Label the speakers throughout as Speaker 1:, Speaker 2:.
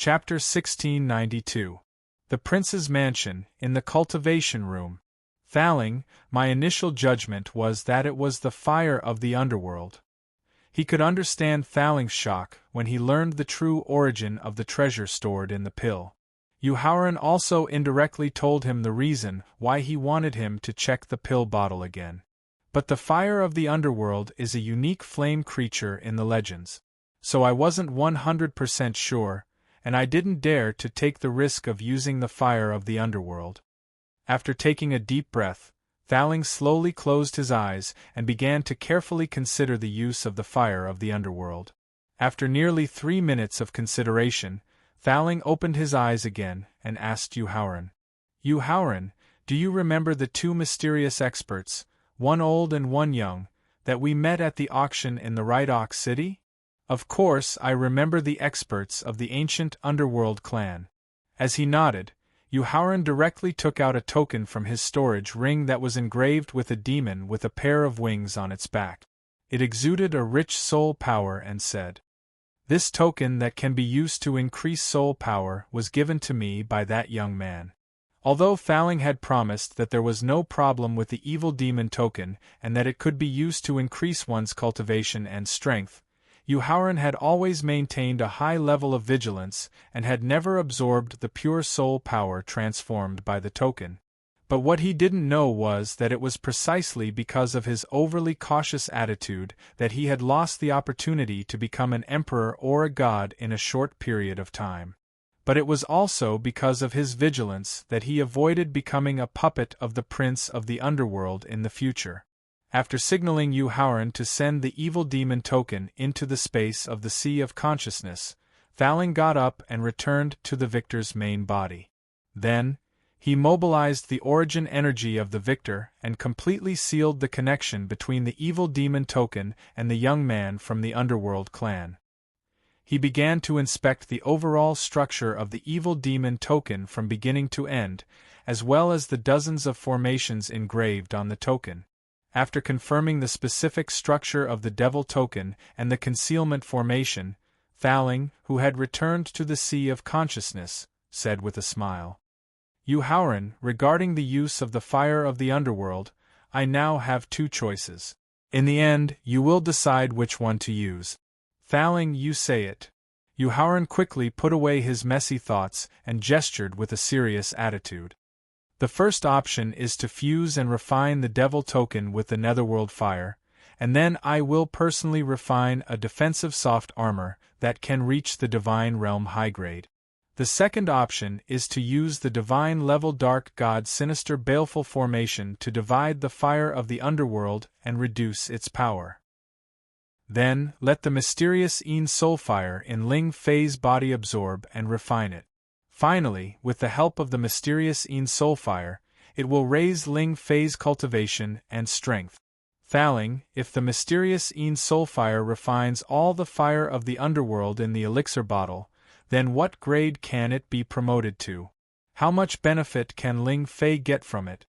Speaker 1: Chapter 1692. The Prince's Mansion, in the Cultivation Room. Thaling, my initial judgment was that it was the fire of the underworld. He could understand Thaling's shock when he learned the true origin of the treasure stored in the pill. Yuhauran also indirectly told him the reason why he wanted him to check the pill bottle again. But the fire of the underworld is a unique flame creature in the legends. So I wasn't 100% sure, and I didn't dare to take the risk of using the fire of the underworld. After taking a deep breath, Thaling slowly closed his eyes and began to carefully consider the use of the fire of the underworld. After nearly 3 minutes of consideration, Thaling opened his eyes again and asked Yuhauran. "Yuhauran, do you remember the 2 mysterious experts, one old and one young, that we met at the auction in the Rydok city?" "Of course I remember the experts of the ancient underworld clan." As he nodded, Yuhauran directly took out a token from his storage ring that was engraved with a demon with a pair of wings on its back. It exuded a rich soul power and said, "This token that can be used to increase soul power was given to me by that young man." Although Thaling had promised that there was no problem with the evil demon token and that it could be used to increase one's cultivation and strength, Yuhauran had always maintained a high level of vigilance and had never absorbed the pure soul power transformed by the token. But what he didn't know was that it was precisely because of his overly cautious attitude that he had lost the opportunity to become an emperor or a god in a short period of time. But it was also because of his vigilance that he avoided becoming a puppet of the prince of the underworld in the future. After signaling Yuhauran to send the evil demon token into the space of the Sea of Consciousness, Thaling got up and returned to the victor's main body. Then, he mobilized the origin energy of the victor and completely sealed the connection between the evil demon token and the young man from the underworld clan. He began to inspect the overall structure of the evil demon token from beginning to end, as well as the dozens of formations engraved on the token. After confirming the specific structure of the devil token and the concealment formation, Thaling, who had returned to the Sea of Consciousness, said with a smile, "Yuhauran, regarding the use of the fire of the underworld, I now have 2 choices. In the end, you will decide which one to use." "Thaling, you say it." Yuhauran quickly put away his messy thoughts and gestured with a serious attitude. "The first option is to fuse and refine the devil token with the netherworld fire, and then I will personally refine a defensive soft armor that can reach the divine realm high grade. The second option is to use the divine level dark god sinister baleful formation to divide the fire of the underworld and reduce its power. Then, let the mysterious Een soulfire in Ling Fei's body absorb and refine it. Finally, with the help of the mysterious Een soulfire, it will raise Ling Fei's cultivation and strength. Thaling, if the mysterious Een soulfire refines all the fire of the underworld in the elixir bottle, then what grade can it be promoted to? How much benefit can Ling Fei get from it?"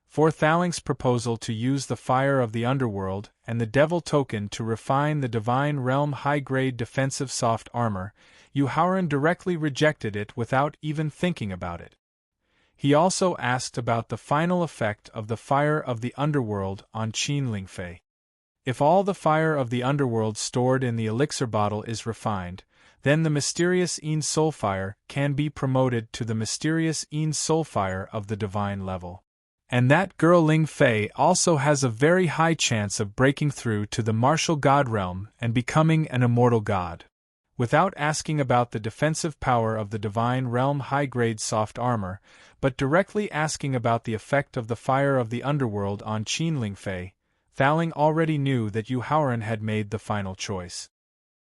Speaker 1: For Thaling's proposal to use the fire of the underworld and the devil token to refine the divine realm high-grade defensive soft armor, Yuhauran directly rejected it without even thinking about it. He also asked about the final effect of the fire of the underworld on Qin Lingfei. If all the fire of the underworld stored in the elixir bottle is refined, then the mysterious Een soulfire can be promoted to the mysterious Een soulfire of the divine level. And that girl Ling Fei also has a very high chance of breaking through to the martial god realm and becoming an immortal god. Without asking about the defensive power of the divine realm high-grade soft armor, but directly asking about the effect of the fire of the underworld on Qin Lingfei, Thaling already knew that Yuhauran had made the final choice.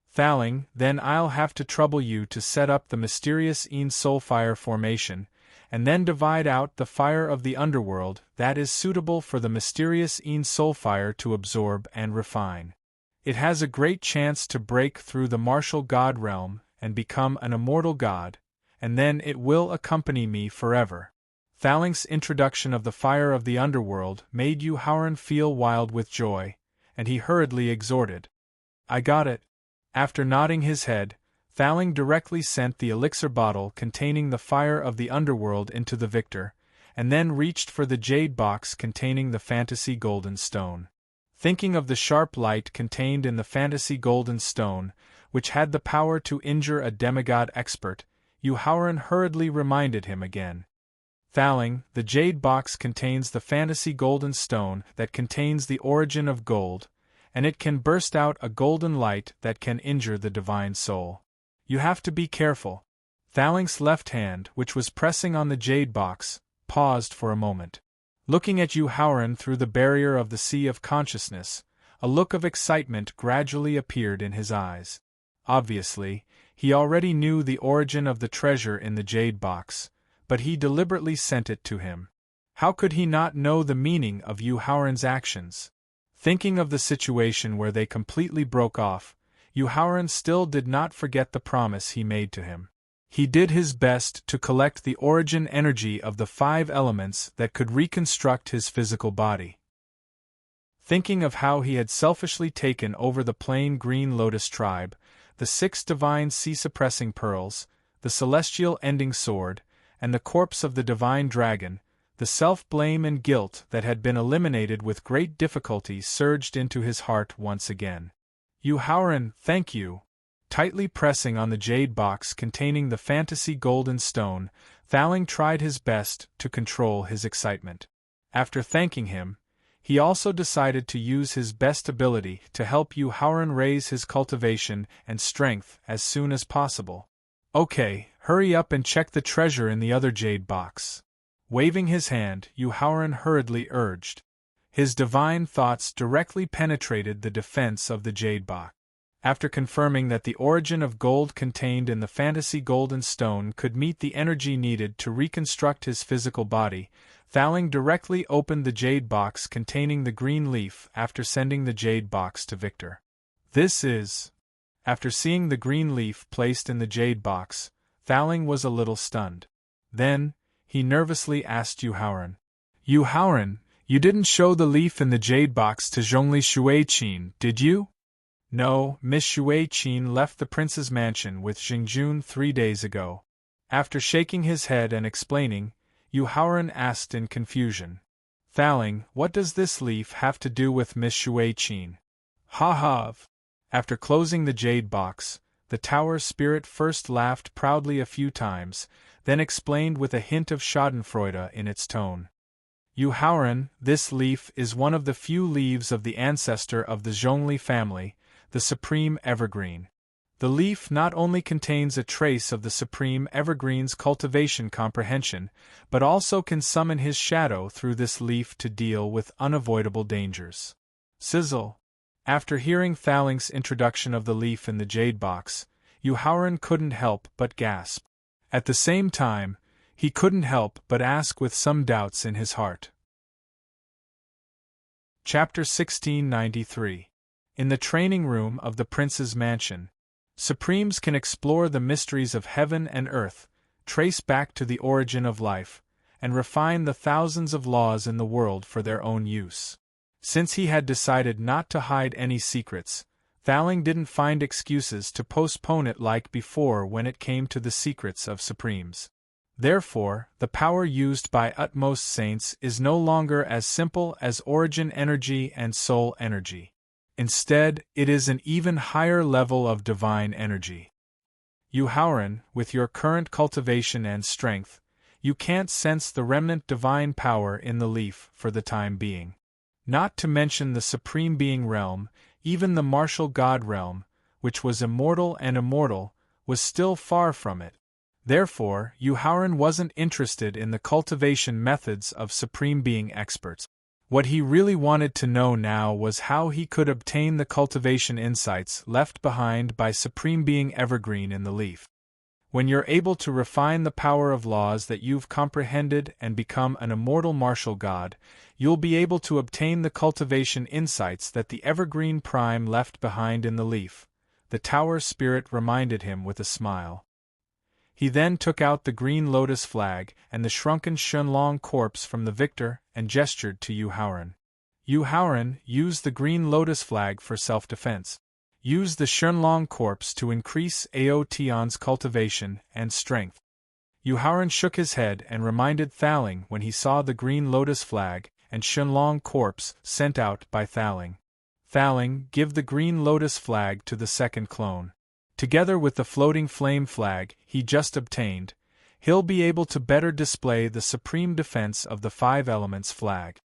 Speaker 1: "Thaling, then I'll have to trouble you to set up the mysterious Een soulfire formation, and then divide out the fire of the underworld that is suitable for the mysterious Een soulfire to absorb and refine. It has a great chance to break through the martial god realm and become an immortal god, and then it will accompany me forever." Thaling's introduction of the fire of the underworld made Yuhauran feel wild with joy, and he hurriedly exhorted, "I got it." After nodding his head, Thaling directly sent the elixir bottle containing the fire of the underworld into the victor, and then reached for the jade box containing the fantasy golden stone. Thinking of the sharp light contained in the fantasy golden stone, which had the power to injure a demigod expert, Yuhauran hurriedly reminded him again. Thaling, the jade box contains the fantasy golden stone that contains the origin of gold, and it can burst out a golden light that can injure the divine soul. You have to be careful. Thaling's left hand, which was pressing on the jade box, paused for a moment. Looking at Yuhauran through the barrier of the sea of consciousness, a look of excitement gradually appeared in his eyes. Obviously, he already knew the origin of the treasure in the jade box, but he deliberately sent it to him. How could he not know the meaning of Yuhauran's actions? Thinking of the situation where they completely broke off, Yuhauran still did not forget the promise he made to him. He did his best to collect the origin energy of the 5 elements that could reconstruct his physical body. Thinking of how he had selfishly taken over the plain green lotus tribe, the 6 divine sea-suppressing pearls, the celestial ending sword, and the corpse of the divine dragon, the self-blame and guilt that had been eliminated with great difficulty surged into his heart once again. Yuhauran, thank you. Tightly pressing on the jade box containing the fantasy golden stone, Thaling tried his best to control his excitement. After thanking him, he also decided to use his best ability to help Yuhauran raise his cultivation and strength as soon as possible. Okay, hurry up and check the treasure in the other jade box. Waving his hand, Yuhauran hurriedly urged. His divine thoughts directly penetrated the defense of the jade box. After confirming that the origin of gold contained in the fantasy golden stone could meet the energy needed to reconstruct his physical body, Thaling directly opened the jade box containing the green leaf after sending the jade box to Victor. This is... After seeing the green leaf placed in the jade box, Thaling was a little stunned. Then, he nervously asked Yuhauran. Yuhauran, you didn't show the leaf in the jade box to Zhongli Shuiqin, did you? No, Miss Shuiqin left the prince's mansion with Xingjun 3 days ago. After shaking his head and explaining, Yuhauran asked in confusion. Thaling, what does this leaf have to do with Miss Shuiqin? Ha ha! After closing the jade box, the tower spirit first laughed proudly a few times, then explained with a hint of schadenfreude in its tone. Yuhauran, this leaf is one of the few leaves of the ancestor of the Zhongli family, the Supreme Evergreen. The leaf not only contains a trace of the Supreme Evergreen's cultivation comprehension, but also can summon his shadow through this leaf to deal with unavoidable dangers. Sizzle. After hearing Thaling's introduction of the leaf in the jade box, Yuhauran couldn't help but gasp. At the same time, he couldn't help but ask with some doubts in his heart. Chapter 1693. In the training room of the prince's mansion, Supremes can explore the mysteries of heaven and earth, trace back to the origin of life, and refine the thousands of laws in the world for their own use. Since he had decided not to hide any secrets, Thaling didn't find excuses to postpone it like before when it came to the secrets of Supremes. Therefore, the power used by utmost saints is no longer as simple as origin energy and soul energy. Instead, it is an even higher level of divine energy. Yuhauran, with your current cultivation and strength, you can't sense the remnant divine power in the leaf for the time being. Not to mention the Supreme Being realm, even the martial God realm, which was immortal and immortal, was still far from it. Therefore, Yuhauran wasn't interested in the cultivation methods of Supreme Being experts. What he really wanted to know now was how he could obtain the cultivation insights left behind by Supreme Being Evergreen in the leaf. When you're able to refine the power of laws that you've comprehended and become an immortal martial god, you'll be able to obtain the cultivation insights that the Evergreen Prime left behind in the leaf, the tower spirit reminded him with a smile. He then took out the green lotus flag and the shrunken Shenlong corpse from the victor and gestured to Yuhauran. Yuhauran, use the green lotus flag for self-defense. Use the Shenlong corpse to increase Aotion's cultivation and strength. Yuharan shook his head and reminded Thaling when he saw the green lotus flag and Shenlong corpse sent out by Thaling. Thaling, give the green lotus flag to the second clone. Together with the floating flame flag he just obtained, he'll be able to better display the supreme defense of the Five Elements flag.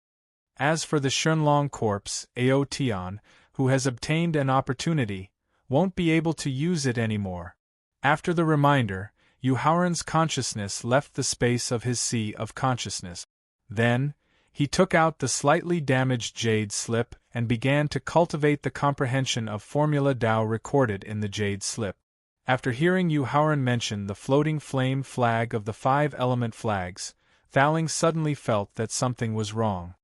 Speaker 1: As for the Shenlong corpse, Aotion, who has obtained an opportunity, won't be able to use it anymore. After the reminder, Yuharan's consciousness left the space of his sea of consciousness. Then, he took out the slightly damaged jade slip and began to cultivate the comprehension of Formula Tao recorded in the jade slip. After hearing Yuharan mention the floating flame flag of the Five Element flags, Thaling suddenly felt that something was wrong.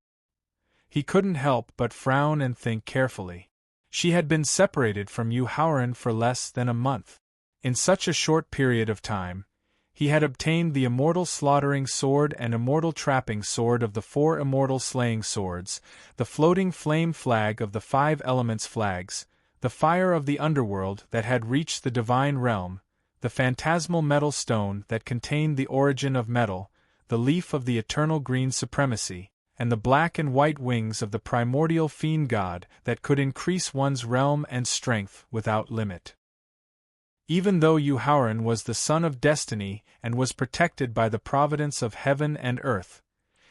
Speaker 1: He couldn't help but frown and think carefully. She had been separated from Yuharan for less than a month. In such a short period of time, he had obtained the immortal slaughtering sword and immortal trapping sword of the four immortal slaying swords, the floating flame flag of the Five Elements flags, the fire of the underworld that had reached the divine realm, the phantasmal metal stone that contained the origin of metal, the leaf of the eternal green supremacy, and the black and white wings of the primordial fiend god that could increase one's realm and strength without limit. Even though Yuharan was the son of destiny and was protected by the providence of heaven and earth,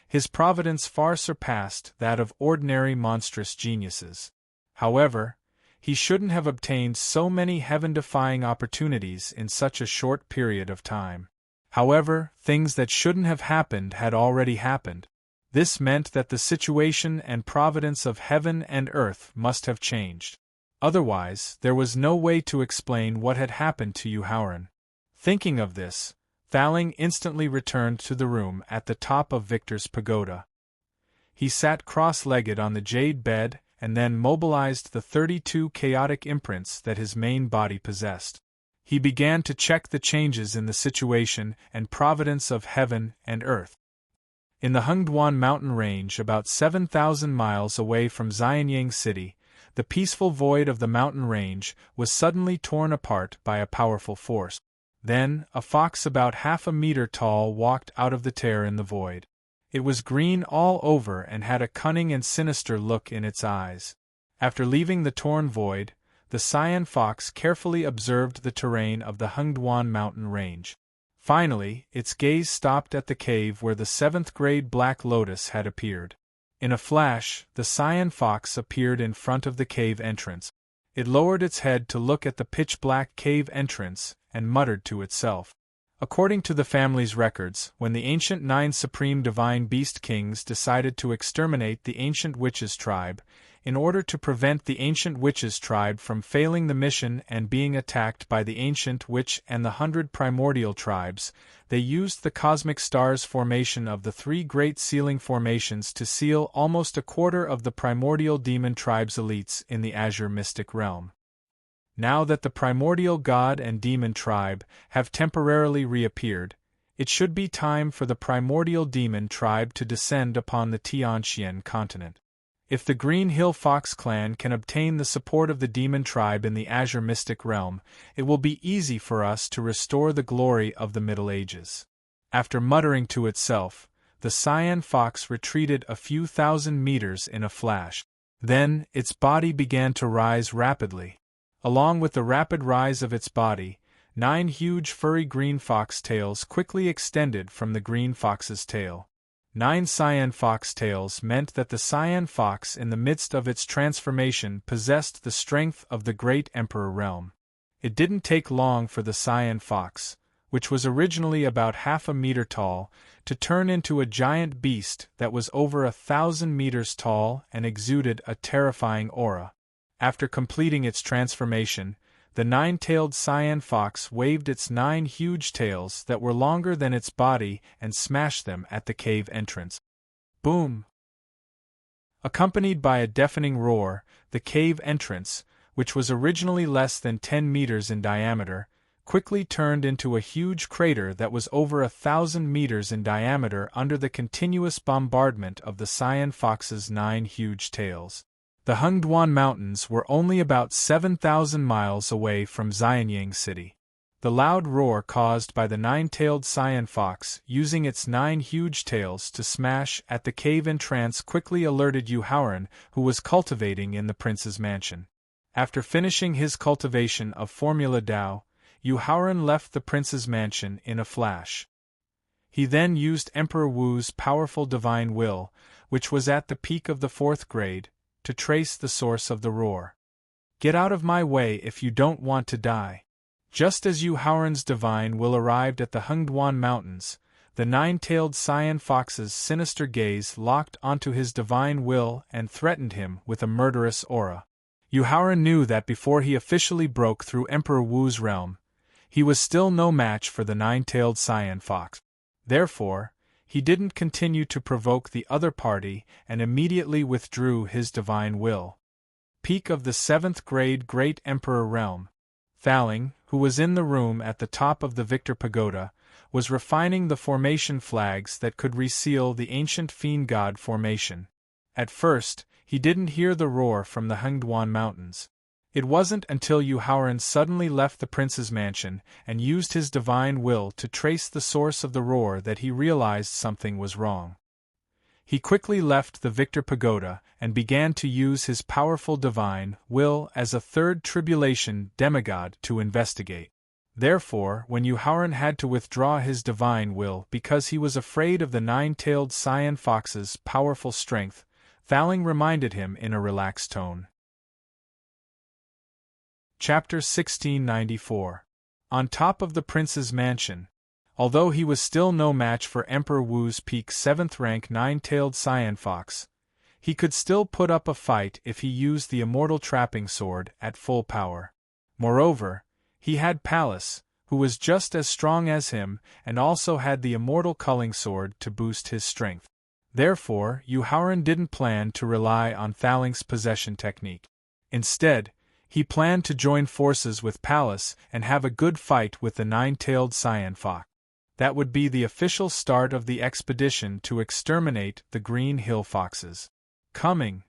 Speaker 1: his providence far surpassed that of ordinary monstrous geniuses. However, he shouldn't have obtained so many heaven-defying opportunities in such a short period of time. However, things that shouldn't have happened had already happened. This meant that the situation and providence of heaven and earth must have changed. Otherwise, there was no way to explain what had happened to Yuharan. Thinking of this, Thaling instantly returned to the room at the top of Victor's pagoda. He sat cross-legged on the jade bed and then mobilized the 32 chaotic imprints that his main body possessed. He began to check the changes in the situation and providence of heaven and earth. In the Hengduan mountain range about 7,000 miles away from Xianyang City, the peaceful void of the mountain range was suddenly torn apart by a powerful force. Then, a fox about half a meter tall walked out of the tear in the void. It was green all over and had a cunning and sinister look in its eyes. After leaving the torn void, the cyan fox carefully observed the terrain of the Hengduan mountain range. Finally, its gaze stopped at the cave where the seventh-grade black lotus had appeared. In a flash, the cyan fox appeared in front of the cave entrance. It lowered its head to look at the pitch-black cave entrance and muttered to itself. According to the family's records, when the ancient 9 supreme divine beast kings decided to exterminate the ancient witches tribe, in order to prevent the ancient witches tribe from failing the mission and being attacked by the ancient witch and the 100 primordial tribes, they used the cosmic stars formation of the 3 great sealing formations to seal almost a quarter of the primordial demon tribes' elites in the azure mystic realm. Now that the primordial god and demon tribe have temporarily reappeared, it should be time for the primordial demon tribe to descend upon the Tianxian continent. If the Green Hill Fox clan can obtain the support of the demon tribe in the azure mystic realm, it will be easy for us to restore the glory of the Middle Ages. After muttering to itself, the cyan fox retreated a few thousand meters in a flash. Then, its body began to rise rapidly. Along with the rapid rise of its body, 9 huge furry green fox tails quickly extended from the green fox's tail. 9 cyan fox tails meant that the cyan fox in the midst of its transformation possessed the strength of the great emperor realm. It didn't take long for the cyan fox, which was originally about half a meter tall, to turn into a giant beast that was over 1,000 meters tall and exuded a terrifying aura. After completing its transformation, the 9-tailed cyan fox waved its 9 huge tails that were longer than its body and smashed them at the cave entrance. Boom! Accompanied by a deafening roar, the cave entrance, which was originally less than 10 meters in diameter, quickly turned into a huge crater that was over 1,000 meters in diameter under the continuous bombardment of the cyan fox's 9 huge tails. The Hengduan Mountains were only about 7,000 miles away from Xianyang City. The loud roar caused by the nine-tailed cyan fox using its 9 huge tails to smash at the cave entrance quickly alerted Yu Haoran, who was cultivating in the prince's mansion. After finishing his cultivation of Formula Dao, Yu Haoran left the prince's mansion in a flash. He then used Emperor Wu's powerful divine will, which was at the peak of the 4th grade, to trace the source of the roar. Get out of my way if you don't want to die. Just as Yu Haoran's divine will arrived at the Hengduan Mountains, the 9-tailed cyan fox's sinister gaze locked onto his divine will and threatened him with a murderous aura. Yu Haoran knew that before he officially broke through Emperor Wu's realm, he was still no match for the 9-tailed cyan fox. Therefore, he didn't continue to provoke the other party and immediately withdrew his divine will. Peak of the 7th grade Great Emperor realm. Thaling, who was in the room at the top of the Victor Pagoda, was refining the formation flags that could reseal the ancient Fiend God formation. At first, he didn't hear the roar from the Hengduan Mountains. It wasn't until Yu Haoran suddenly left the prince's mansion and used his divine will to trace the source of the roar that he realized something was wrong. He quickly left the Victor Pagoda and began to use his powerful divine will as a third tribulation demigod to investigate. Therefore, when Yu Haoran had to withdraw his divine will because he was afraid of the 9-tailed cyan fox's powerful strength, Thaling reminded him in a relaxed tone. Chapter 1694. On top of the prince's mansion. Although he was still no match for Emperor Wu's peak 7th rank 9-tailed cyan fox, he could still put up a fight if he used the immortal trapping sword at full power. Moreover, he had Pallas, who was just as strong as him and also had the immortal culling sword to boost his strength. Therefore, Yu Haoran didn't plan to rely on Thaling's possession technique. Instead, he planned to join forces with Pallas and have a good fight with the 9-tailed cyan fox. That would be the official start of the expedition to exterminate the Green Hill Foxes. Coming,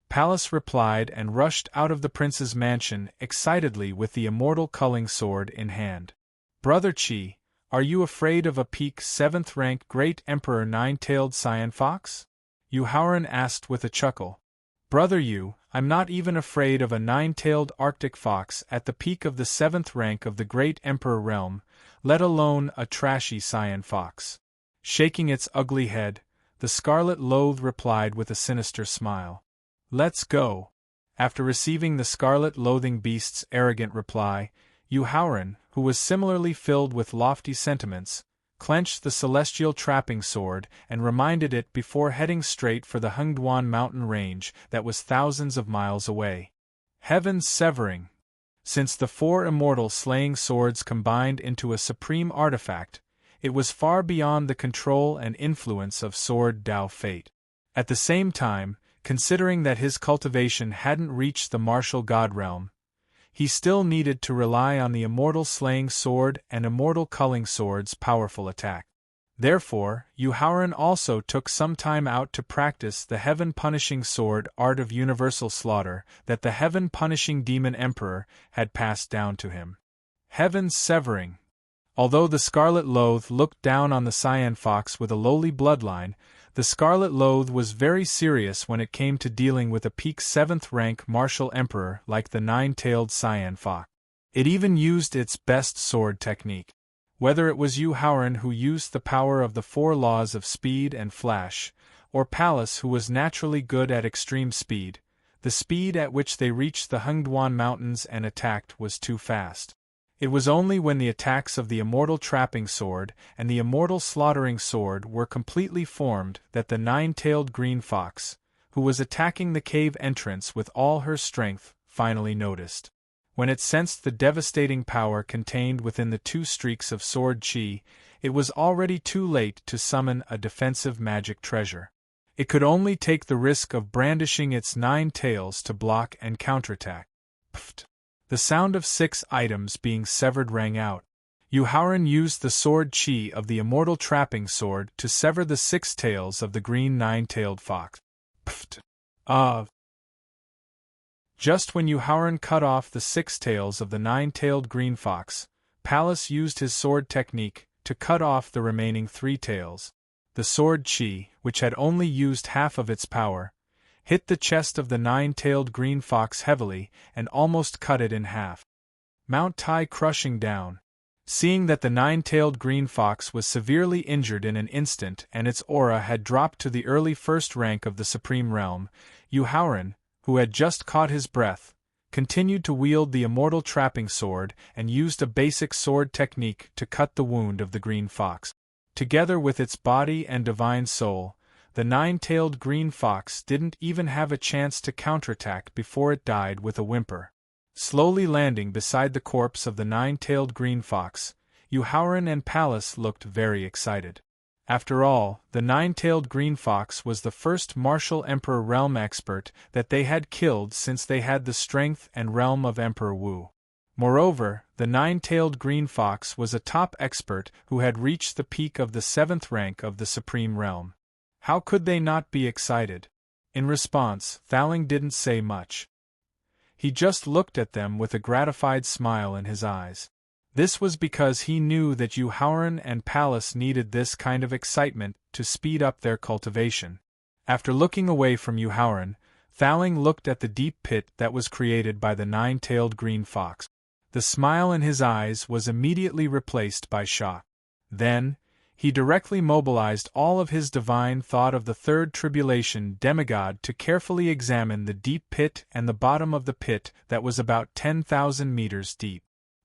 Speaker 1: Pallas replied and rushed out of the prince's mansion excitedly with the immortal culling sword in hand. Brother Qi, are you afraid of a peak 7th rank Great Emperor 9-tailed cyan fox? Yu Haoran asked with a chuckle. Brother Yu, I'm not even afraid of a 9-tailed Arctic fox at the peak of the 7th rank of the Great Emperor realm, let alone a trashy cyan fox. Shaking its ugly head, the Scarlet Loathe replied with a sinister smile. Let's go. After receiving the Scarlet Loathing Beast's arrogant reply, Yu Haoran, who was similarly filled with lofty sentiments, clenched the celestial trapping sword and reminded it before heading straight for the Hengduan mountain range that was thousands of miles away. Heaven's severing. Since the 4 immortal slaying swords combined into a supreme artifact, it was far beyond the control and influence of Sword Dao Fate. At the same time, considering that his cultivation hadn't reached the martial god realm, he still needed to rely on the immortal slaying sword and immortal culling sword's powerful attack. Therefore, Yu Haoran also took some time out to practice the heaven-punishing sword art of universal slaughter that the heaven-punishing demon emperor had passed down to him. Heaven's severing. Although the Scarlet Loathe looked down on the cyan fox with a lowly bloodline, the Scarlet Loathe was very serious when it came to dealing with a peak 7th rank martial emperor like the 9-tailed cyan fox. It even used its best sword technique. Whether it was Yu Haoran who used the power of the 4 laws of speed and flash, or Pallas who was naturally good at extreme speed, the speed at which they reached the Hengduan Mountains and attacked was too fast. It was only when the attacks of the immortal trapping sword and the immortal slaughtering sword were completely formed that the 9-tailed green fox, who was attacking the cave entrance with all her strength, finally noticed. When it sensed the devastating power contained within the 2 streaks of sword chi, it was already too late to summon a defensive magic treasure. It could only take the risk of brandishing its 9 tails to block and counterattack. Pfft! The sound of 6 items being severed rang out. Yu Haoran used the sword chi of the immortal trapping sword to sever the 6 tails of the green 9-tailed fox. Pfft! Just when Yuhauran cut off the 6 tails of the 9-tailed green fox, Pallas used his sword technique to cut off the remaining 3 tails. The sword Chi, which had only used half of its power, hit the chest of the 9-tailed green fox heavily and almost cut it in half. Mount Tai crushing down. Seeing that the 9-tailed green fox was severely injured in an instant and its aura had dropped to the early first rank of the Supreme Realm, Yuhauran, who had just caught his breath, continued to wield the immortal trapping sword and used a basic sword technique to cut the wound of the green fox. Together with its body and divine soul, the 9-tailed green fox didn't even have a chance to counterattack before it died with a whimper. Slowly landing beside the corpse of the 9-tailed green fox, Yuhauran and Pallas looked very excited. After all, the 9-tailed green fox was the first martial Emperor Realm expert that they had killed since they had the strength and realm of Emperor Wu. Moreover, the 9-tailed green fox was a top expert who had reached the peak of the 7th rank of the Supreme Realm. How could they not be excited? In response, Thaling didn't say much. He just looked at them with a gratified smile in his eyes. This was because he knew that Yuhauran and Pallas needed this kind of excitement to speed up their cultivation. After looking away from Yuhauran, Thaling looked at the deep pit that was created by the 9-tailed green fox. The smile in his eyes was immediately replaced by shock. Then, he directly mobilized all of his divine thought of the third tribulation demigod to carefully examine the deep pit and the bottom of the pit that was about 10,000 meters deep.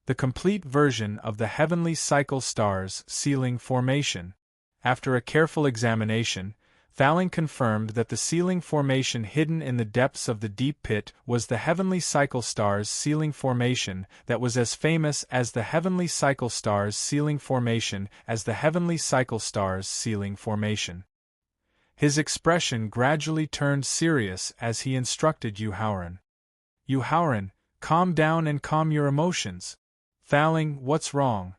Speaker 1: The complete version of the heavenly cycle stars sealing formation. After a careful examination, Thaling confirmed that the sealing formation hidden in the depths of the deep pit was the heavenly cycle stars sealing formation that was as famous as the heavenly cycle stars sealing formation as the heavenly cycle stars sealing formation. His expression gradually turned serious as he instructed Yuhauran. Yuhauran, calm down and calm your emotions. Thaling, what's wrong?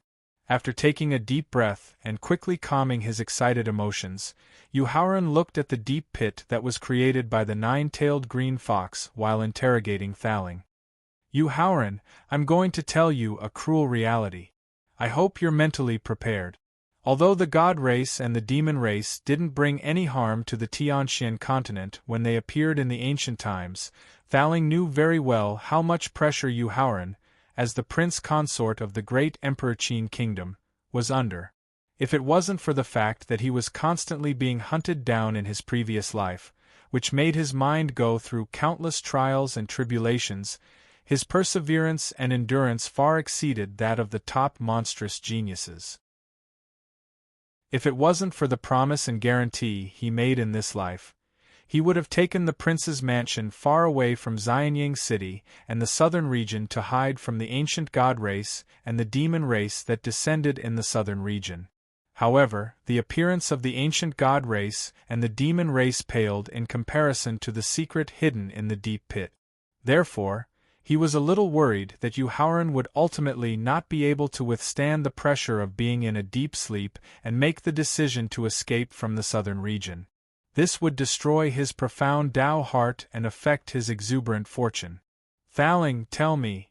Speaker 1: After taking a deep breath and quickly calming his excited emotions, Yuhauran looked at the deep pit that was created by the 9-tailed green fox while interrogating Thaling. Yuhauran, I'm going to tell you a cruel reality. I hope you're mentally prepared. Although the god race and the demon race didn't bring any harm to the Tianxian continent when they appeared in the ancient times, Thaling knew very well how much pressure Yuhauran, as the prince consort of the great Emperor Qin kingdom, was under. If it wasn't for the fact that he was constantly being hunted down in his previous life, which made his mind go through countless trials and tribulations, his perseverance and endurance far exceeded that of the top monstrous geniuses. If it wasn't for the promise and guarantee he made in this life, he would have taken the prince's mansion far away from Xianying City and the southern region to hide from the ancient god race and the demon race that descended in the southern region. However, the appearance of the ancient god race and the demon race paled in comparison to the secret hidden in the deep pit. Therefore, he was a little worried that Yuhauran would ultimately not be able to withstand the pressure of being in a deep sleep and make the decision to escape from the southern region. This would destroy his profound Tao heart and affect his exuberant fortune. Thaling, tell me.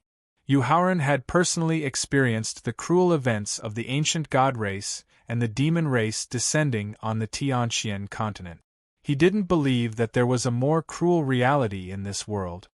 Speaker 1: Yuhauran had personally experienced the cruel events of the ancient god race and the demon race descending on the Tianxian continent. He didn't believe that there was a more cruel reality in this world.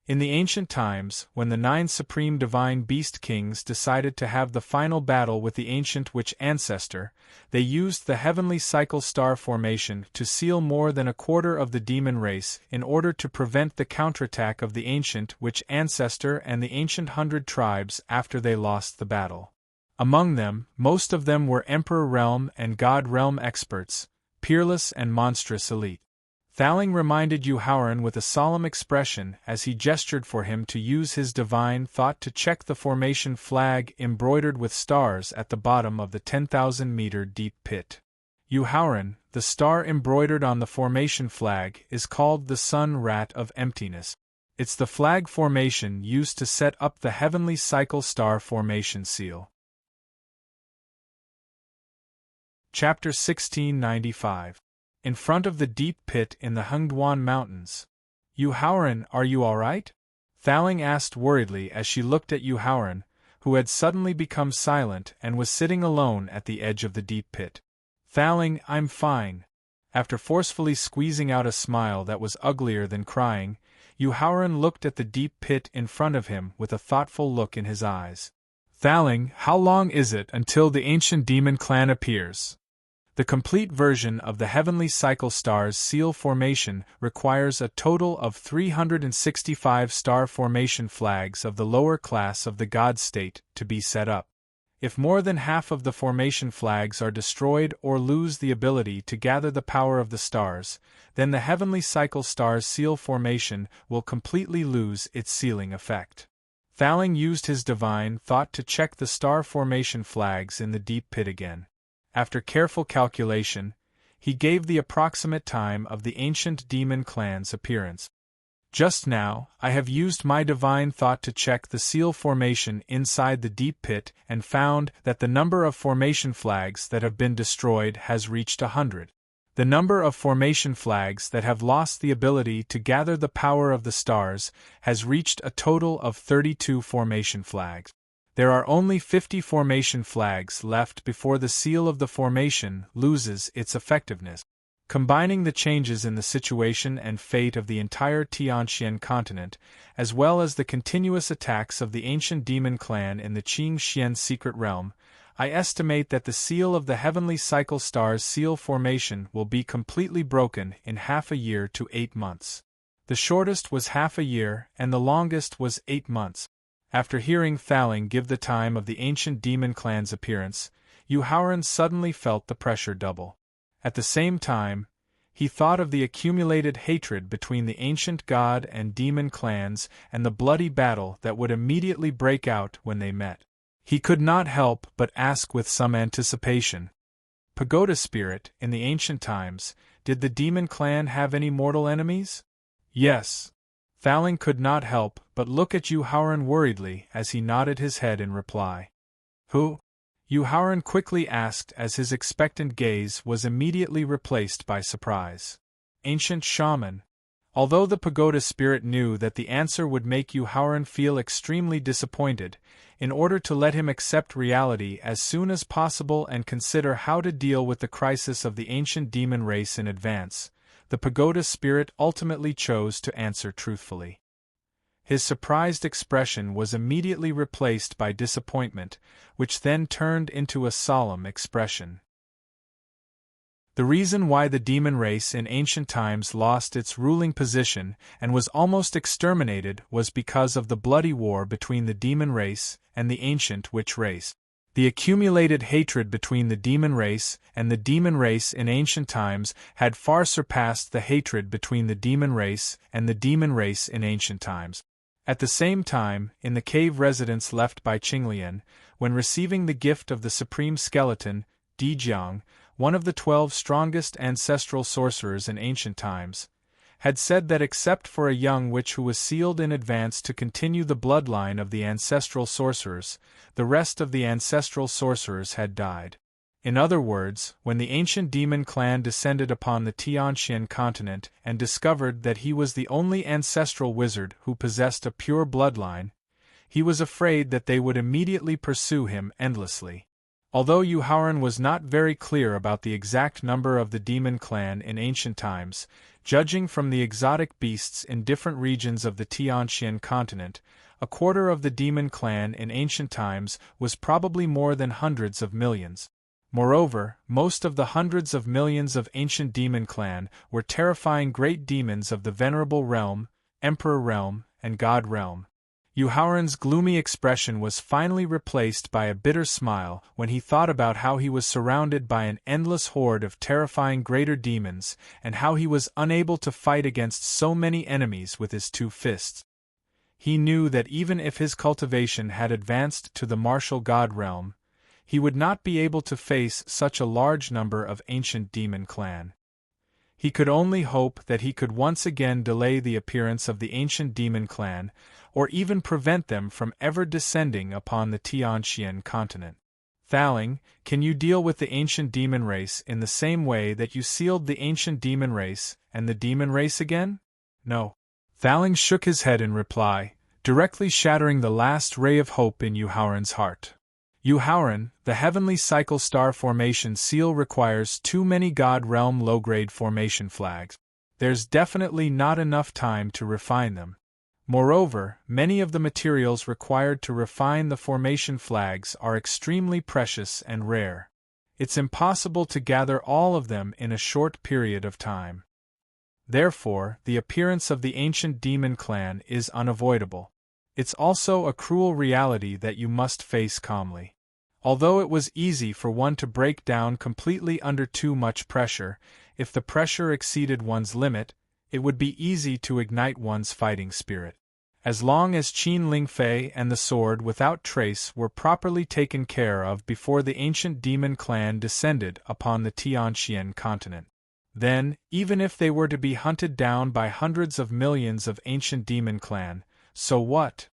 Speaker 1: In the ancient times, when the 9 supreme divine beast kings decided to have the final battle with the ancient witch ancestor, they used the heavenly cycle star formation to seal more than a quarter of the demon race in order to prevent the counterattack of the ancient witch ancestor and the ancient 100 tribes after they lost the battle. Among them, most of them were Emperor Realm and God Realm experts, peerless and monstrous elite. Thaling reminded Yuhauran with a solemn expression as he gestured for him to use his divine thought to check the formation flag embroidered with stars at the bottom of the 10,000-meter deep pit. Yuhauran, the star embroidered on the formation flag is called the Sun Rat of Emptiness. It's the flag formation used to set up the heavenly cycle star formation seal. Chapter 1695. In front of the deep pit in the Hengduan Mountains. Yuhauran, are you all right? Thaling asked worriedly as she looked at Yuhauran, who had suddenly become silent and was sitting alone at the edge of the deep pit. Thaling, I'm fine. After forcefully squeezing out a smile that was uglier than crying, Yuhauran looked at the deep pit in front of him with a thoughtful look in his eyes. Thaling, how long is it until the ancient demon clan appears? The complete version of the Heavenly Cycle Stars seal formation requires a total of 365 star formation flags of the lower class of the God State to be set up. If more than half of the formation flags are destroyed or lose the ability to gather the power of the stars, then the Heavenly Cycle Stars seal formation will completely lose its sealing effect. Thaling used his divine thought to check the star formation flags in the deep pit again. After careful calculation, he gave the approximate time of the ancient demon clan's appearance. Just now, I have used my divine thought to check the seal formation inside the deep pit and found that the number of formation flags that have been destroyed has reached 100. The number of formation flags that have lost the ability to gather the power of the stars has reached a total of 32 formation flags. There are only 50 formation flags left before the seal of the formation loses its effectiveness. Combining the changes in the situation and fate of the entire Tianxian continent, as well as the continuous attacks of the ancient demon clan in the Qingxian secret realm, I estimate that the seal of the Heavenly Cycle Stars seal formation will be completely broken in half a year to 8 months. The shortest was half a year and the longest was 8 months. After hearing Thaling give the time of the ancient demon clan's appearance, Yuhauran suddenly felt the pressure double. At the same time, he thought of the accumulated hatred between the ancient god and demon clans and the bloody battle that would immediately break out when they met. He could not help but ask with some anticipation, Pagoda Spirit, in the ancient times, did the demon clan have any mortal enemies? Yes. Thaling could not help but look at Yuhauran worriedly as he nodded his head in reply. Who? Yuhauran quickly asked as his expectant gaze was immediately replaced by surprise. Ancient shaman. Although the pagoda spirit knew that the answer would make Yuhauran feel extremely disappointed, in order to let him accept reality as soon as possible and consider how to deal with the crisis of the ancient demon race in advance, the pagoda spirit ultimately chose to answer truthfully. His surprised expression was immediately replaced by disappointment, which then turned into a solemn expression. The reason why the demon race in ancient times lost its ruling position and was almost exterminated was because of the bloody war between the demon race and the ancient witch race. The accumulated hatred between the demon race and the demon race in ancient times had far surpassed the hatred between the demon race and the demon race in ancient times. At the same time, in the cave residence left by Qinglian, when receiving the gift of the supreme skeleton, Dijiang, one of the 12 strongest ancestral sorcerers in ancient times, had said that except for a young witch who was sealed in advance to continue the bloodline of the ancestral sorcerers, the rest of the ancestral sorcerers had died. In other words, when the ancient demon clan descended upon the Tianxian continent and discovered that he was the only ancestral wizard who possessed a pure bloodline, he was afraid that they would immediately pursue him endlessly. Although Yuhauran was not very clear about the exact number of the demon clan in ancient times, judging from the exotic beasts in different regions of the Tianxian continent, a quarter of the demon clan in ancient times was probably more than hundreds of millions. Moreover, most of the hundreds of millions of ancient demon clan were terrifying great demons of the Venerable Realm, Emperor Realm, and God Realm. Yuhauran's gloomy expression was finally replaced by a bitter smile when he thought about how he was surrounded by an endless horde of terrifying greater demons and how he was unable to fight against so many enemies with his 2 fists. He knew that even if his cultivation had advanced to the martial god realm, he would not be able to face such a large number of ancient demon clan. He could only hope that he could once again delay the appearance of the ancient demon clan, or even prevent them from ever descending upon the Tianxian continent. Thaling, can you deal with the ancient demon race in the same way that you sealed the ancient demon race and the demon race again? No. Thaling shook his head in reply, directly shattering the last ray of hope in Yuhauran's heart. Yuhauran, the heavenly cycle star formation seal requires too many God realm low-grade formation flags. There's definitely not enough time to refine them. Moreover, many of the materials required to refine the formation flags are extremely precious and rare. It's impossible to gather all of them in a short period of time. Therefore, the appearance of the ancient demon clan is unavoidable. It's also a cruel reality that you must face calmly. Although it was easy for one to break down completely under too much pressure, if the pressure exceeded one's limit, it would be easy to ignite one's fighting spirit. As long as Qin Lingfei and the sword without trace were properly taken care of before the ancient demon clan descended upon the Tianxian continent, then, even if they were to be hunted down by hundreds of millions of ancient demon clan, so what?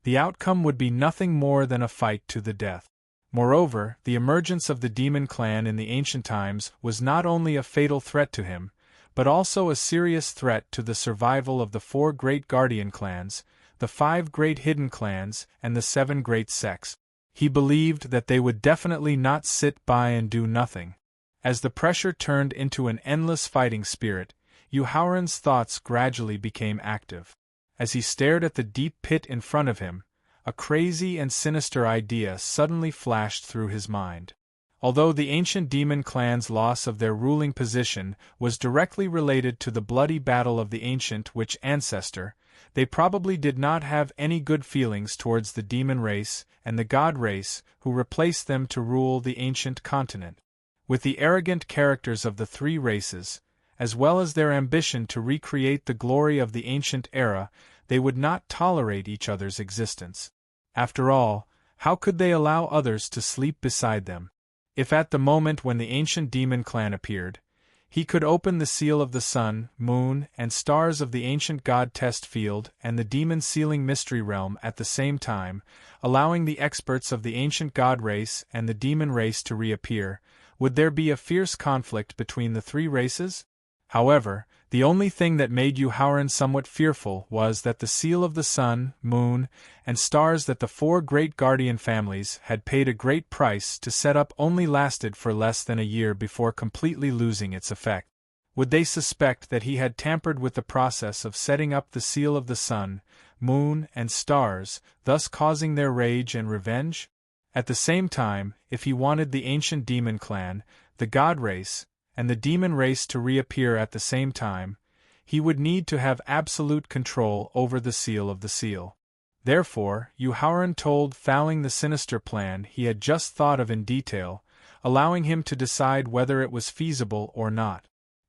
Speaker 1: The outcome would be nothing more than a fight to the death. Moreover, the emergence of the demon clan in the ancient times was not only a fatal threat to him, but also a serious threat to the survival of the 4 great guardian clans, the 5 great hidden clans, and the 7 great sects. He believed that they would definitely not sit by and do nothing. As the pressure turned into an endless fighting spirit, Yuhauran's thoughts gradually became active. As he stared at the deep pit in front of him, a crazy and sinister idea suddenly flashed through his mind. Although the ancient demon clan's loss of their ruling position was directly related to the bloody battle of the ancient witch ancestor, they probably did not have any good feelings towards the demon race and the god race who replaced them to rule the ancient continent. With the arrogant characters of the 3 races, as well as their ambition to recreate the glory of the ancient era, they would not tolerate each other's existence. After all, how could they allow others to sleep beside them? If at the moment when the ancient demon clan appeared, he could open the seal of the sun, moon, and stars of the ancient god test field and the demon sealing mystery realm at the same time, allowing the experts of the ancient god race and the demon race to reappear, would there be a fierce conflict between the 3 races? However, the only thing that made Yuhauran somewhat fearful was that the seal of the sun, moon, and stars that the 4 great guardian families had paid a great price to set up only lasted for less than a year before completely losing its effect. Would they suspect that he had tampered with the process of setting up the seal of the sun, moon, and stars, thus causing their rage and revenge? At the same time, if he wanted the ancient demon clan, the god race, and the demon race to reappear at the same time, he would need to have absolute control over the seal of the seal. Therefore, Yuhauran told Faling the sinister plan he had just thought of in detail, allowing him to decide whether it was feasible or not.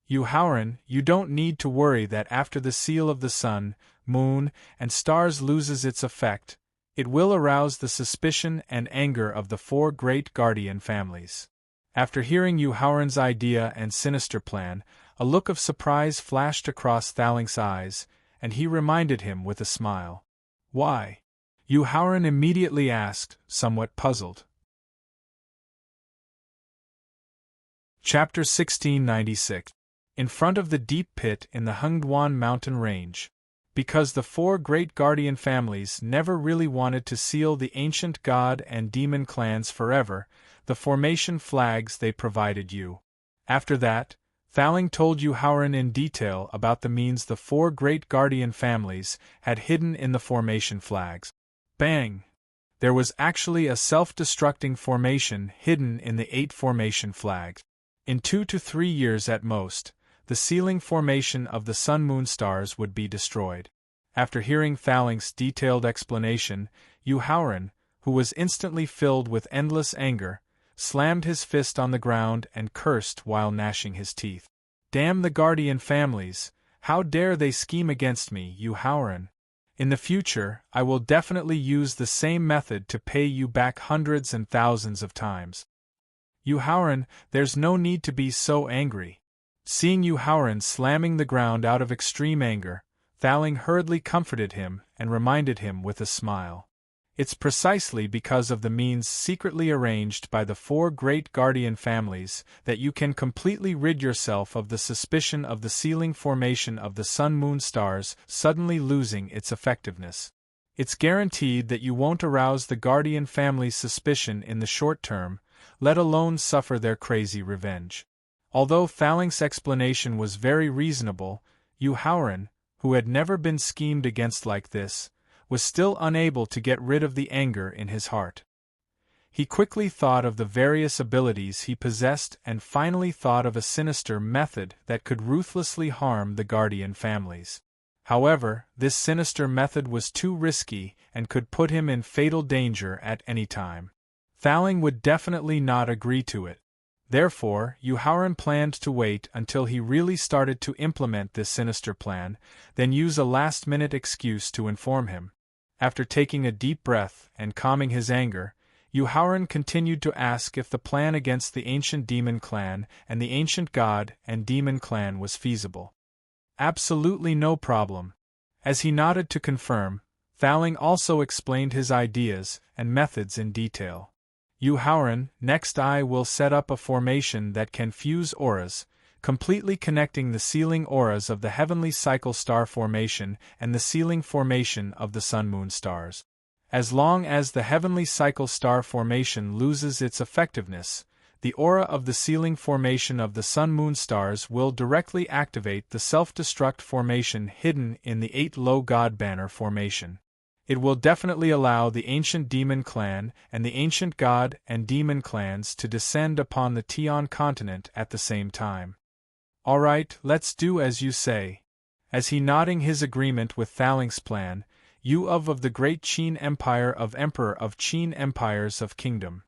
Speaker 1: Yuhauran, you don't need to worry that after the seal of the sun, moon, and stars loses its effect, it will arouse the suspicion and anger of the 4 great guardian families. After hearing Yuhauran's idea and sinister plan, a look of surprise flashed across Thaling's eyes, and he reminded him with a smile. Why? Yuhauran immediately asked, somewhat puzzled. Chapter 1696. In front of the deep pit in the Hengduan mountain range. Because the 4 great guardian families never really wanted to seal the ancient god and demon clans forever, the formation flags they provided you. After that, Thaling told Yuhauran in detail about the means the 4 great guardian families had hidden in the formation flags. Bang! There was actually a self-destructing formation hidden in the 8 formation flags. In 2 to 3 years at most, the sealing formation of the sun-moon stars would be destroyed. After hearing Thaling's detailed explanation, Yuhauran, who was instantly filled with endless anger, slammed his fist on the ground and cursed while gnashing his teeth. Damn the guardian families! How dare they scheme against me, Yuhauran! In the future, I will definitely use the same method to pay you back hundreds and thousands of times. Yuhauran, there's no need to be so angry. Seeing Yuhauran slamming the ground out of extreme anger, Thaling hurriedly comforted him and reminded him with a smile. It's precisely because of the means secretly arranged by the four great guardian families that you can completely rid yourself of the suspicion of the sealing formation of the sun-moon stars suddenly losing its effectiveness. It's guaranteed that you won't arouse the guardian family's suspicion in the short term, let alone suffer their crazy revenge. Although Thaling's explanation was very reasonable, Howren, who had never been schemed against like this, was still unable to get rid of the anger in his heart. He quickly thought of the various abilities he possessed and finally thought of a sinister method that could ruthlessly harm the guardian families. However, this sinister method was too risky and could put him in fatal danger at any time. Thaling would definitely not agree to it. Therefore, Howren planned to wait until he really started to implement this sinister plan, then use a last-minute excuse to inform him. After taking a deep breath and calming his anger, Howren continued to ask if the plan against the ancient demon clan and the ancient god and demon clan was feasible. Absolutely no problem. As he nodded to confirm, Thaling also explained his ideas and methods in detail. Howren, next I will set up a formation that can fuse auras, completely connecting the sealing auras of the heavenly cycle star formation and the sealing formation of the sun-moon stars. As long as the heavenly cycle star formation loses its effectiveness, the aura of the sealing formation of the sun-moon stars will directly activate the self-destruct formation hidden in the 8 low god banner formation. It will definitely allow the ancient demon clan and the ancient god and demon clans to descend upon the Tian continent at the same time. Alright, let's do as you say. As he nodding his agreement with Thaling's plan, of the great Qin Empire of Emperor of Qin Empires of Kingdom.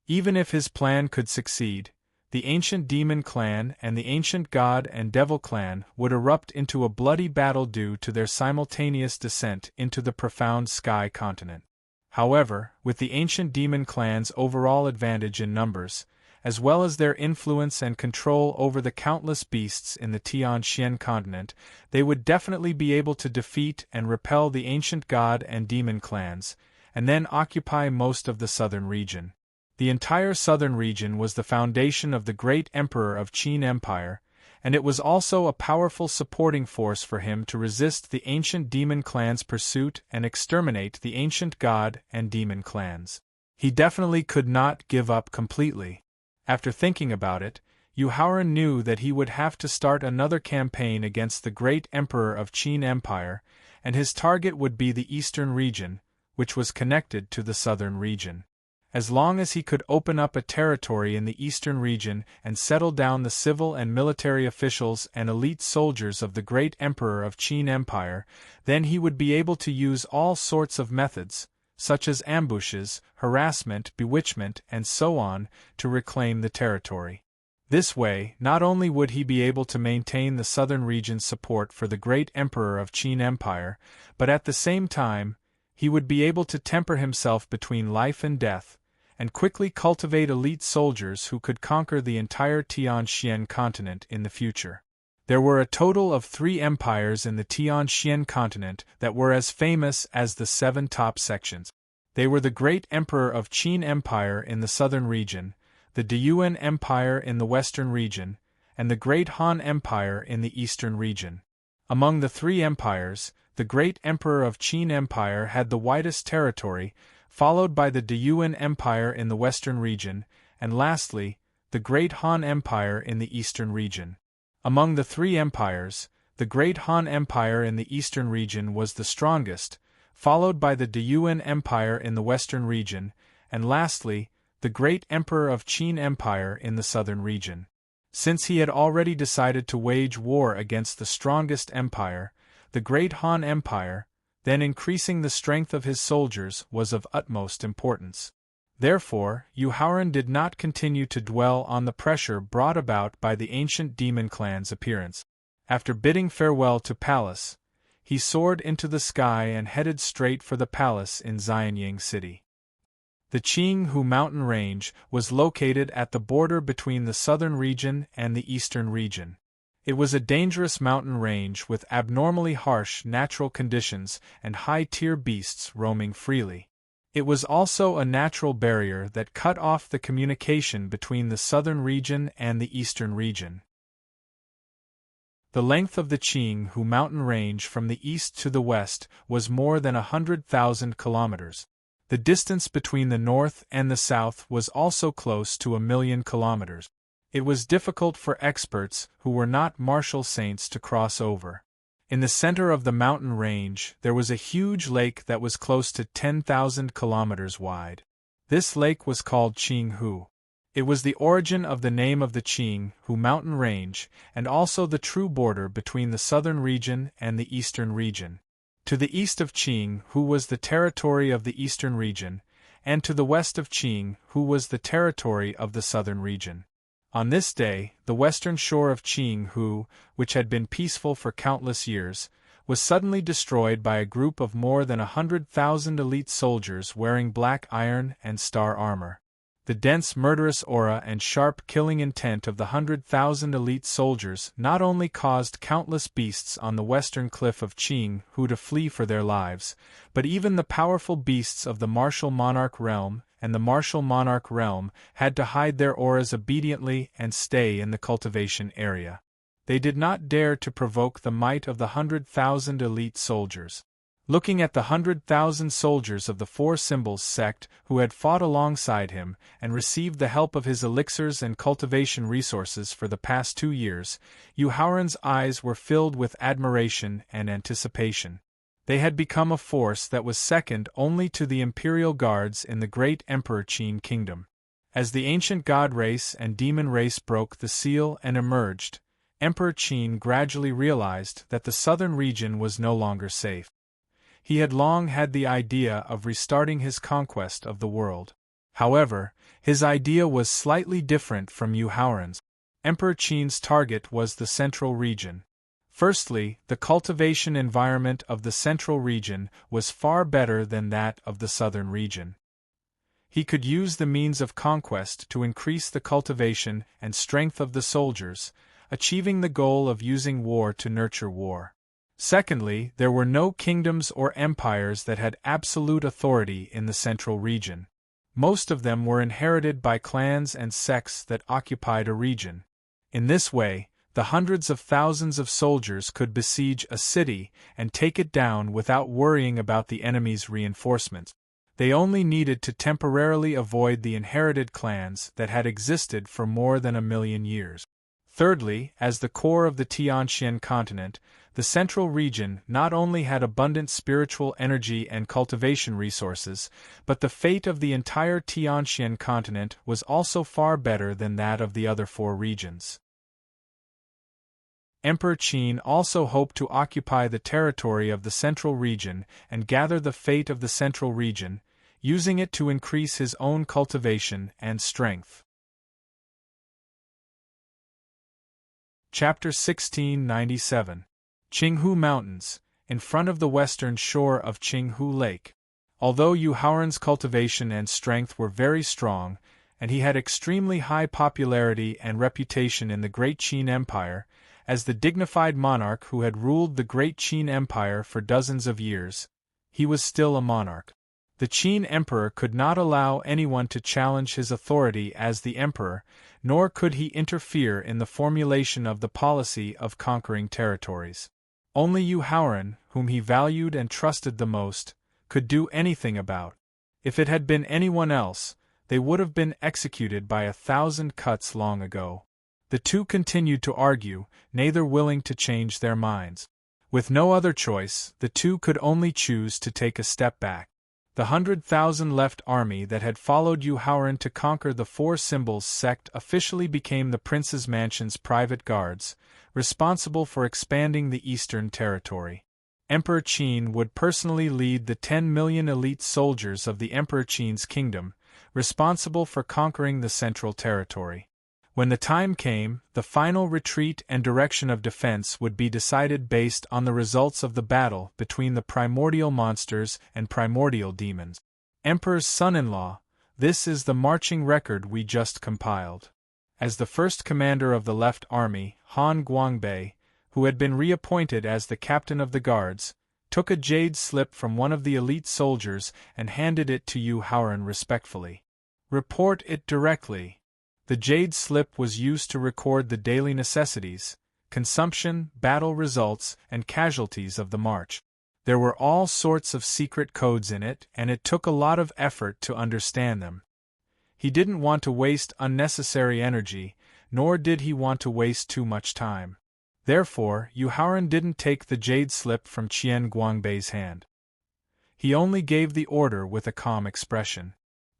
Speaker 1: Even if his plan could succeed, the ancient demon clan and the ancient god and devil clan would erupt into a bloody battle due to their simultaneous descent into the profound sky continent. However, with the ancient demon clan's overall advantage in numbers, as well as their influence and control over the countless beasts in the Tian continent, they would definitely be able to defeat and repel the ancient god and demon clans, and then occupy most of the southern region. The entire southern region was the foundation of the great emperor of Qin Empire, and it was also a powerful supporting force for him to resist the ancient demon clan's pursuit and exterminate the ancient god and demon clans. He definitely could not give up completely. After thinking about it, Howren knew that he would have to start another campaign against the great emperor of Qin Empire, and his target would be the eastern region, which was connected to the southern region. As long as he could open up a territory in the eastern region and settle down the civil and military officials and elite soldiers of the great emperor of Qin Empire, then he would be able to use all sorts of methods, such as ambushes, harassment, bewitchment, and so on, to reclaim the territory. This way, not only would he be able to maintain the southern region's support for the great emperor of Qin Empire, but at the same time, he would be able to temper himself between life and death, and quickly cultivate elite soldiers who could conquer the entire Tian continent in the future. There were a total of 3 empires in the Tian continent that were as famous as the 7 top sections. They were the great emperor of Qin Empire in the southern region, the Deyuan Empire in the western region, and the great Han Empire in the eastern region. Among the 3 empires, the great emperor of Qin Empire had the widest territory, followed by the Deyuan Empire in the western region, and lastly, the great Han Empire in the eastern region. Among the 3 empires, the great Han Empire in the eastern region was the strongest, followed by the Deyuan Empire in the western region, and lastly, the great emperor of Qin Empire in the southern region. Since he had already decided to wage war against the strongest empire, the great Han Empire, then increasing the strength of his soldiers was of utmost importance. Therefore, Howren did not continue to dwell on the pressure brought about by the ancient demon clan's appearance. After bidding farewell to Palace, he soared into the sky and headed straight for the palace in Xianying City. The Qinghu mountain range was located at the border between the southern region and the eastern region. It was a dangerous mountain range with abnormally harsh natural conditions and high-tier beasts roaming freely. It was also a natural barrier that cut off the communication between the southern region and the eastern region. The length of the Qinghu mountain range from the east to the west was more than 100,000 kilometers. The distance between the north and the south was also close to 1,000,000 kilometers. It was difficult for experts who were not martial saints to cross over. In the center of the mountain range, there was a huge lake that was close to 10,000 kilometers wide. This lake was called Qinghu. It was the origin of the name of the Qinghu mountain range, and also the true border between the southern region and the eastern region. To the east of Qinghu was the territory of the eastern region, and to the west of Qinghu was the territory of the southern region. On this day, the western shore of Qinghu, which had been peaceful for countless years, was suddenly destroyed by a group of more than 100,000 elite soldiers wearing black iron and star armor. The dense murderous aura and sharp killing intent of the 100,000 elite soldiers not only caused countless beasts on the western cliff of Qinghu to flee for their lives, but even the powerful beasts of the martial monarch realm and the martial monarch realm had to hide their auras obediently and stay in the cultivation area. They did not dare to provoke the might of the 100,000 elite soldiers. Looking at the 100,000 soldiers of the Four Symbols sect who had fought alongside him and received the help of his elixirs and cultivation resources for the past 2 years, Yu Haoran's eyes were filled with admiration and anticipation. They had become a force that was second only to the Imperial Guards in the great Emperor Qin kingdom. As the ancient god race and demon race broke the seal and emerged, Emperor Qin gradually realized that the southern region was no longer safe. He had long had the idea of restarting his conquest of the world. However, his idea was slightly different from Yu Haoran's. Emperor Qin's target was the central region. Firstly, the cultivation environment of the central region was far better than that of the southern region. He could use the means of conquest to increase the cultivation and strength of the soldiers, achieving the goal of using war to nurture war. Secondly, there were no kingdoms or empires that had absolute authority in the central region. Most of them were inherited by clans and sects that occupied a region. In this way, the hundreds of thousands of soldiers could besiege a city and take it down without worrying about the enemy's reinforcements. They only needed to temporarily avoid the inherited clans that had existed for more than 1,000,000 years. Thirdly, as the core of the Tianxian continent, the central region not only had abundant spiritual energy and cultivation resources, but the fate of the entire Tianxian continent was also far better than that of the other 4 regions. Emperor Qin also hoped to occupy the territory of the central region and gather the fate of the central region, using it to increase his own cultivation and strength. Chapter 1697. Qinghu Mountains, in front of the western shore of Qinghu Lake. Although Yu Haoran's cultivation and strength were very strong, and he had extremely high popularity and reputation in the Great Qin Empire, as the dignified monarch who had ruled the Great Qin Empire for dozens of years, he was still a monarch. The Qin Emperor could not allow anyone to challenge his authority as the emperor, nor could he interfere in the formulation of the policy of conquering territories. Only Yu Haoran, whom he valued and trusted the most, could do anything about. If it had been anyone else, they would have been executed by 1,000 cuts long ago. The two continued to argue, neither willing to change their minds. With no other choice, the two could only choose to take a step back. The 100,000 left army that had followed Yu Haoran to conquer the Four Symbols sect officially became the Prince's Mansion's private guards, responsible for expanding the eastern territory. Emperor Qin would personally lead the 10 million elite soldiers of the Emperor Qin's kingdom, responsible for conquering the central territory. When the time came, the final retreat and direction of defense would be decided based on the results of the battle between the primordial monsters and primordial demons. Emperor's son-in-law, this is the marching record we just compiled. As the first commander of the left army, Han Guangbei, who had been reappointed as the captain of the guards, took a jade slip from one of the elite soldiers and handed it to Yu Haoran respectfully. Report it directly. The jade slip was used to record the daily necessities, consumption, battle results, and casualties of the march. There were all sorts of secret codes in it, and it took a lot of effort to understand them. He didn't want to waste unnecessary energy, nor did he want to waste too much time. Therefore, Yu Haoran didn't take the jade slip from Qian Guangbei's hand. He only gave the order with a calm expression.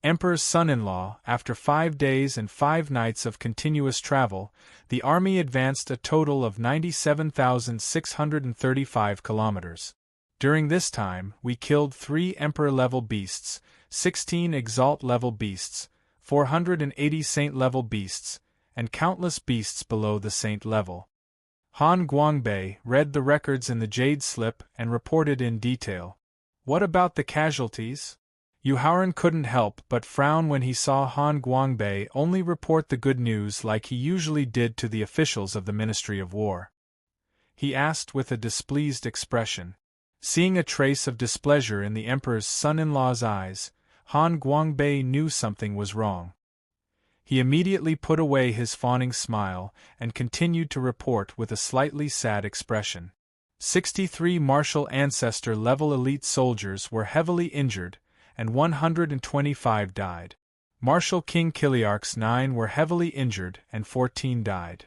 Speaker 1: Emperor's son-in-law, after 5 days and 5 nights of continuous travel, the army advanced a total of 97,635 kilometers. During this time, we killed 3 Emperor-level beasts, 16 Exalt-level beasts, 480 Saint-level beasts, and countless beasts below the Saint level. Han Guangbei read the records in the jade slip and reported in detail. What about the casualties? Yu Haoran couldn't help but frown when he saw Han Guangbei only report the good news like he usually did to the officials of the Ministry of War. He asked with a displeased expression. Seeing a trace of displeasure in the Emperor's son-in-law's eyes, Han Guangbei knew something was wrong. He immediately put away his fawning smile and continued to report with a slightly sad expression. 63 martial ancestor-level elite soldiers were heavily injured, and 125 died. Martial King Kiliarch's 9 were heavily injured and 14 died.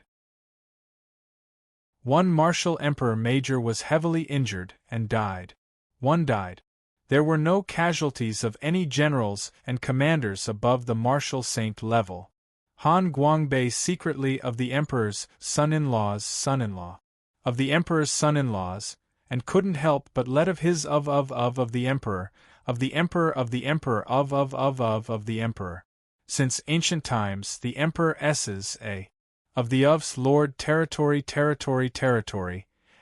Speaker 1: 1 Martial Emperor Major was heavily injured and died. 1 died. There were no casualties of any generals and commanders above the Martial Saint level. Han Guangbei secretly of the Emperor's son-in-law's son-in-law. Of the Emperor's son-in-laws, and couldn't help but let of his of the Emperor, of the Emperor of the Emperor of the Emperor. Since ancient times the Emperor S's of the of's Lord territory,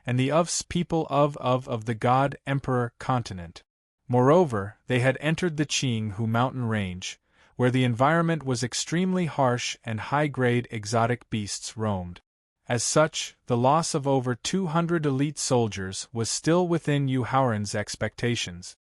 Speaker 1: and the of's people of the God Emperor continent. Moreover, they had entered the Qinghu mountain range, where the environment was extremely harsh and high-grade exotic beasts roamed. As such, the loss of over 200 elite soldiers was still within Yu Haoran's expectations.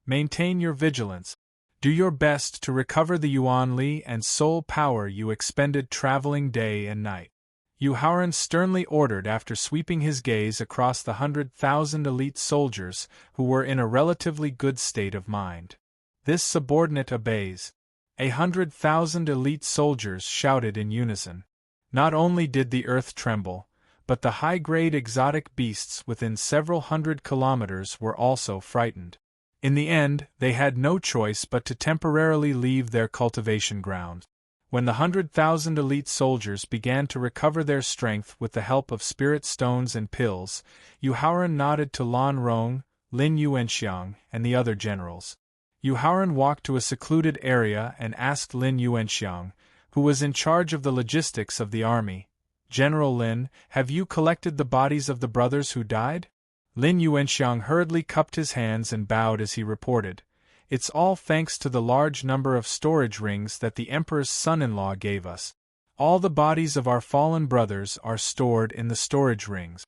Speaker 1: Maintain your vigilance. Do your best to recover the yuan li and soul power you expended traveling day and night. Yu Haoran sternly ordered after sweeping his gaze across the 100,000 elite soldiers who were in a relatively good state of mind. This subordinate obeys. 100,000 elite soldiers shouted in unison. Not only did the earth tremble, but the high-grade exotic beasts within several hundred kilometers were also frightened. In the end, they had no choice but to temporarily leave their cultivation ground. When the 100,000 elite soldiers began to recover their strength with the help of spirit stones and pills, Yu Haoran nodded to Lan Rong, Lin Yuanxiang, and the other generals. Yu Haoran walked to a secluded area and asked Lin Yuanxiang, who was in charge of the logistics of the army, "General Lin, have you collected the bodies of the brothers who died?" Lin Yuanxiang hurriedly cupped his hands and bowed as he reported, "It's all thanks to the large number of storage rings that the Emperor's son-in-law gave us. All the bodies of our fallen brothers are stored in the storage rings.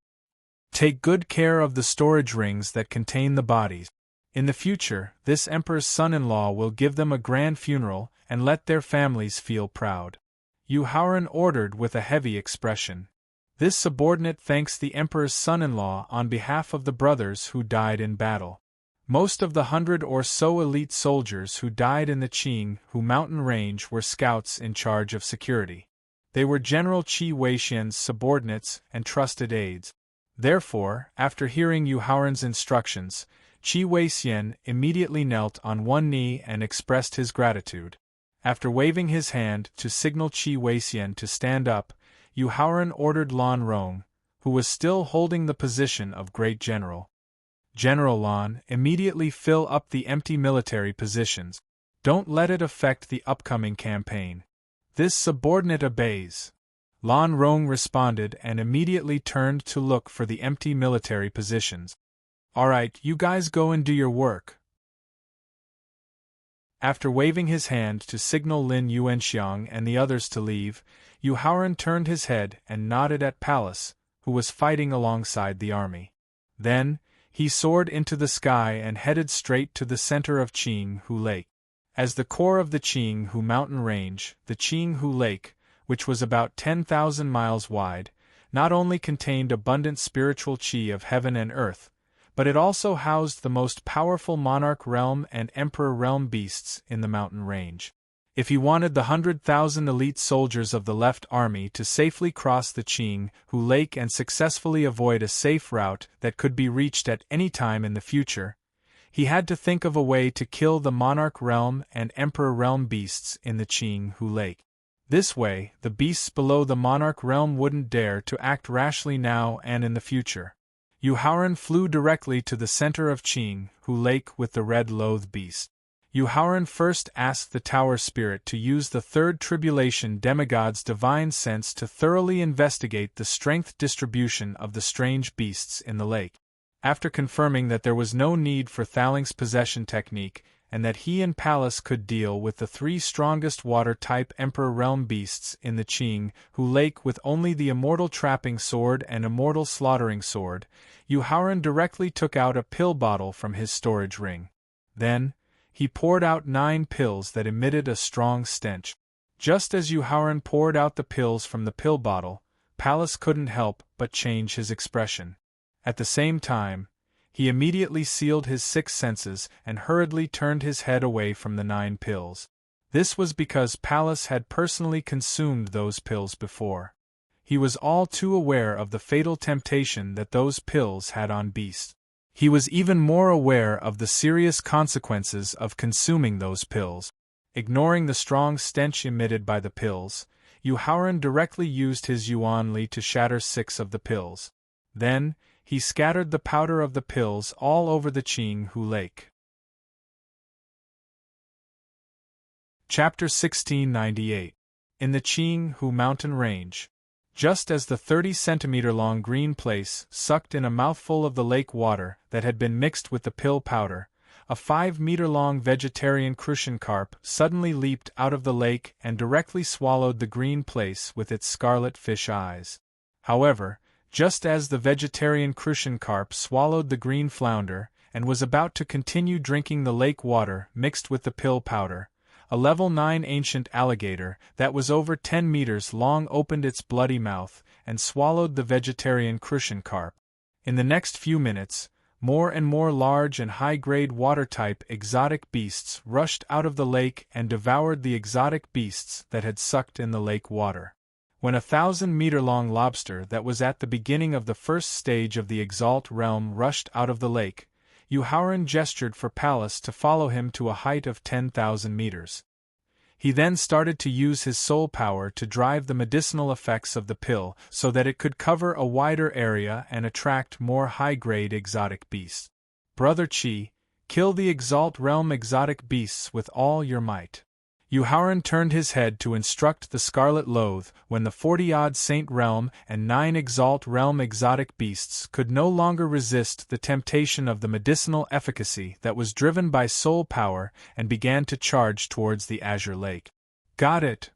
Speaker 1: Take good care of the storage rings that contain the bodies. In the future, this Emperor's son-in-law will give them a grand funeral and let their families feel proud." Yu Haoran ordered with a heavy expression. This subordinate thanks the Emperor's son-in-law on behalf of the brothers who died in battle. Most of the 100 or so elite soldiers who died in the Qinghu mountain range were scouts in charge of security. They were General Qi Weixian's subordinates and trusted aides. Therefore, after hearing Yu Haoran's instructions, Qi Weixian immediately knelt on one knee and expressed his gratitude. After waving his hand to signal Qi Weixian to stand up, Yu Haoran ordered Lan Rong, who was still holding the position of Great General. "General Lan, immediately fill up the empty military positions. Don't let it affect the upcoming campaign." This subordinate obeys. Lan Rong responded and immediately turned to look for the empty military positions. "All right, you guys go and do your work." After waving his hand to signal Lin Yuanxiang and the others to leave, Yu Haoran turned his head and nodded at Pallas, who was fighting alongside the army. Then, he soared into the sky and headed straight to the center of Qinghu Lake. As the core of the Qinghu mountain range, the Qinghu Lake, which was about 10,000 miles wide, not only contained abundant spiritual qi of heaven and earth, but it also housed the most powerful monarch realm and emperor realm beasts in the mountain range. If he wanted the 100,000 elite soldiers of the left army to safely cross the Qinghu Lake and successfully avoid a safe route that could be reached at any time in the future, he had to think of a way to kill the monarch realm and emperor realm beasts in the Qinghu Lake. This way, the beasts below the monarch realm wouldn't dare to act rashly now and in the future. Yu Haoran flew directly to the center of Qinghu Lake with the red loathe beast. Yu Haoran first asked the tower spirit to use the third tribulation demigod's divine sense to thoroughly investigate the strength distribution of the strange beasts in the lake. After confirming that there was no need for Thaling's possession technique, and that he and Pallas could deal with the three strongest water-type Emperor Realm beasts in the Qinghu Lake with only the Immortal Trapping Sword and Immortal Slaughtering Sword, Yu Haoran directly took out a pill bottle from his storage ring. Then, he poured out 9 pills that emitted a strong stench. Just as Yu Haoran poured out the pills from the pill bottle, Pallas couldn't help but change his expression. At the same time, he immediately sealed his 6 senses and hurriedly turned his head away from the 9 pills. This was because Pallas had personally consumed those pills before. He was all too aware of the fatal temptation that those pills had on beasts. He was even more aware of the serious consequences of consuming those pills. Ignoring the strong stench emitted by the pills, Yu Haoran directly used his Yuan Li to shatter 6 of the pills. Then, he scattered the powder of the pills all over the Qinghu Lake. Chapter 1698. In the Qinghu mountain range. Just as the 30-centimeter-long green place sucked in a mouthful of the lake water that had been mixed with the pill powder, a 5-meter-long vegetarian crucian carp suddenly leaped out of the lake and directly swallowed the green place with its scarlet fish eyes. However, just as the vegetarian crucian carp swallowed the green flounder and was about to continue drinking the lake water mixed with the pill powder, a level 9 ancient alligator that was over 10 meters long opened its bloody mouth and swallowed the vegetarian crucian carp. In the next few minutes, more and more large and high-grade water-type exotic beasts rushed out of the lake and devoured the exotic beasts that had sucked in the lake water. When a 1,000-meter-long lobster that was at the beginning of the first stage of the Exalt realm rushed out of the lake, Yu Haoran gestured for Pallas to follow him to a height of 10,000 meters. He then started to use his soul power to drive the medicinal effects of the pill so that it could cover a wider area and attract more high-grade exotic beasts. Brother Qi, kill the Exalt realm exotic beasts with all your might. Yu Haoran turned his head to instruct the Scarlet Loathe when the 40-odd Saint Realm and 9 Exalt Realm exotic beasts could no longer resist the temptation of the medicinal efficacy that was driven by soul power and began to charge towards the Azure Lake. Got it!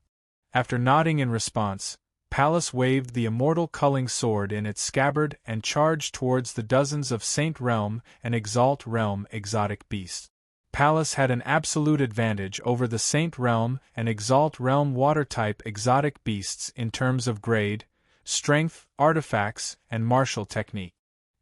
Speaker 1: After nodding in response, Pallas waved the immortal culling sword in its scabbard and charged towards the dozens of Saint Realm and Exalt Realm exotic beasts. Pallas had an absolute advantage over the Saint Realm and Exalt Realm water-type exotic beasts in terms of grade, strength, artifacts, and martial technique.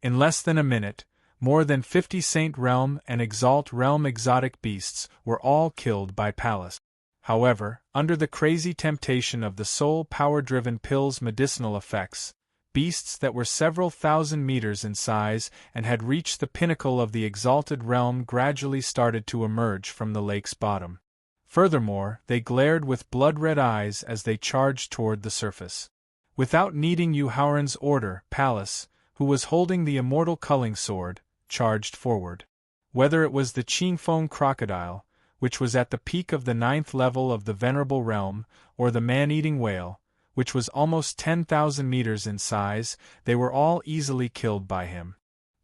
Speaker 1: In less than a minute, more than 50 Saint Realm and Exalt Realm exotic beasts were all killed by Pallas. However, under the crazy temptation of the soul power-driven pill's medicinal effects, beasts that were several thousand meters in size and had reached the pinnacle of the exalted realm gradually started to emerge from the lake's bottom. Furthermore, they glared with blood-red eyes as they charged toward the surface. Without needing Yu Haoran's order, Pallas, who was holding the immortal culling sword, charged forward. Whether it was the Qingfeng crocodile, which was at the peak of the 9th level of the venerable realm, or the man-eating whale, which was almost 10,000 meters in size, they were all easily killed by him.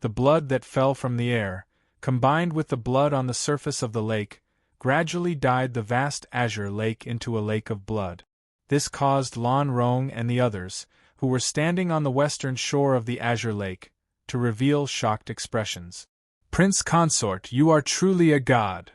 Speaker 1: The blood that fell from the air, combined with the blood on the surface of the lake, gradually dyed the vast azure lake into a lake of blood. This caused Lan Rong and the others, who were standing on the western shore of the azure lake, to reveal shocked expressions. "Prince Consort, you are truly a god!"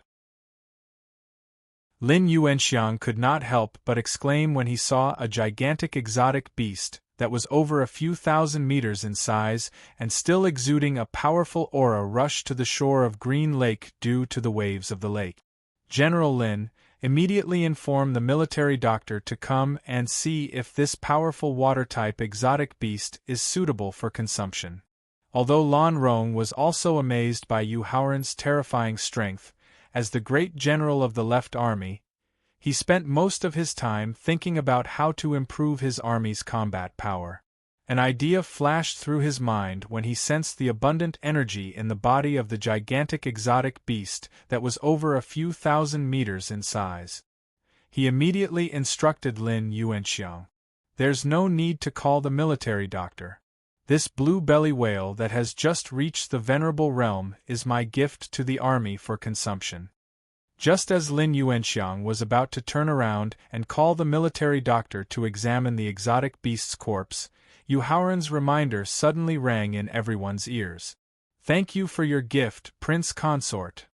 Speaker 1: Lin Yuanxiang could not help but exclaim when he saw a gigantic exotic beast that was over a few thousand meters in size and still exuding a powerful aura rush to the shore of Green Lake due to the waves of the lake. General Lin immediately informed the military doctor to come and see if this powerful water-type exotic beast is suitable for consumption. Although Lan Rong was also amazed by Yu Haoran's terrifying strength, as the great general of the left army, he spent most of his time thinking about how to improve his army's combat power. An idea flashed through his mind when he sensed the abundant energy in the body of the gigantic exotic beast that was over a few thousand meters in size. He immediately instructed Lin Yuanxiang. "There's no need to call the military doctor. This blue belly whale that has just reached the venerable realm is my gift to the army for consumption." Just as Lin Yuanxiang was about to turn around and call the military doctor to examine the exotic beast's corpse, Yu Haoran's reminder suddenly rang in everyone's ears. "Thank you for your gift, Prince Consort."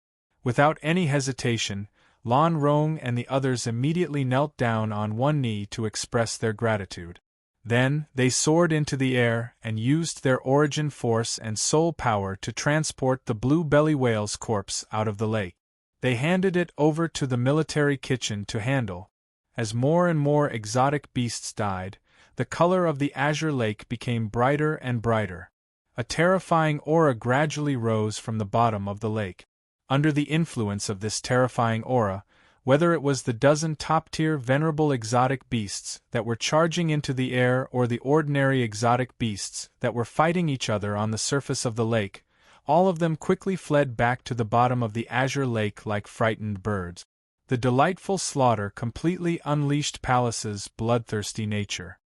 Speaker 1: Without any hesitation, Lan Rong and the others immediately knelt down on one knee to express their gratitude. Then, they soared into the air and used their origin force and soul power to transport the blue belly whale's corpse out of the lake. They handed it over to the military kitchen to handle. As more and more exotic beasts died, the color of the azure lake became brighter and brighter. A terrifying aura gradually rose from the bottom of the lake. Under the influence of this terrifying aura, whether it was the dozen top-tier venerable exotic beasts that were charging into the air or the ordinary exotic beasts that were fighting each other on the surface of the lake, all of them quickly fled back to the bottom of the azure lake like frightened birds. The delightful slaughter completely unleashed Pallas's bloodthirsty nature.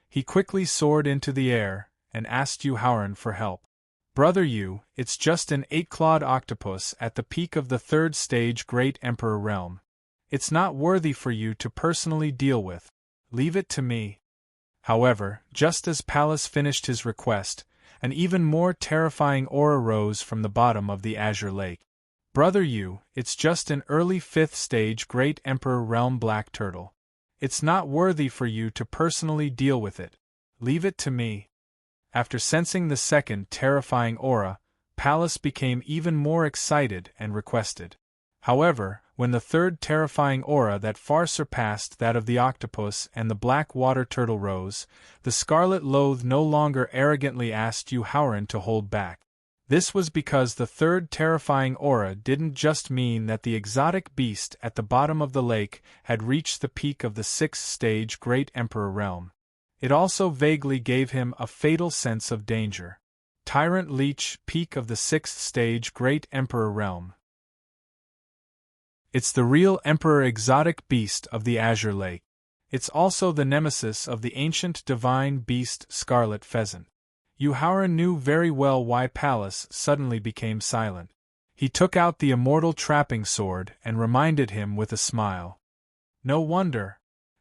Speaker 1: He quickly soared into the air and asked Yu Haoran for help. "Brother Yu, it's just an 8-clawed octopus at the peak of the 3rd stage Great Emperor realm. It's not worthy for you to personally deal with. Leave it to me." However, just as Pallas finished his request, an even more terrifying aura rose from the bottom of the azure lake. "Brother Yu, it's just an early 5th stage Great Emperor realm black turtle. It's not worthy for you to personally deal with it. Leave it to me." After sensing the second terrifying aura, Pallas became even more excited and requested. However, when the third terrifying aura that far surpassed that of the octopus and the black water turtle rose, the Scarlet Loathe no longer arrogantly asked Yu Haoran to hold back. This was because the third terrifying aura didn't just mean that the exotic beast at the bottom of the lake had reached the peak of the 6th stage Great Emperor realm. It also vaguely gave him a fatal sense of danger. Tyrant Leech, peak of the 6th stage Great Emperor realm. It's the real Emperor exotic beast of the Azure Lake. It's also the nemesis of the ancient divine beast Scarlet Pheasant. Yu Haoran knew very well why Pallas suddenly became silent. He took out the immortal trapping sword and reminded him with a smile. No wonder.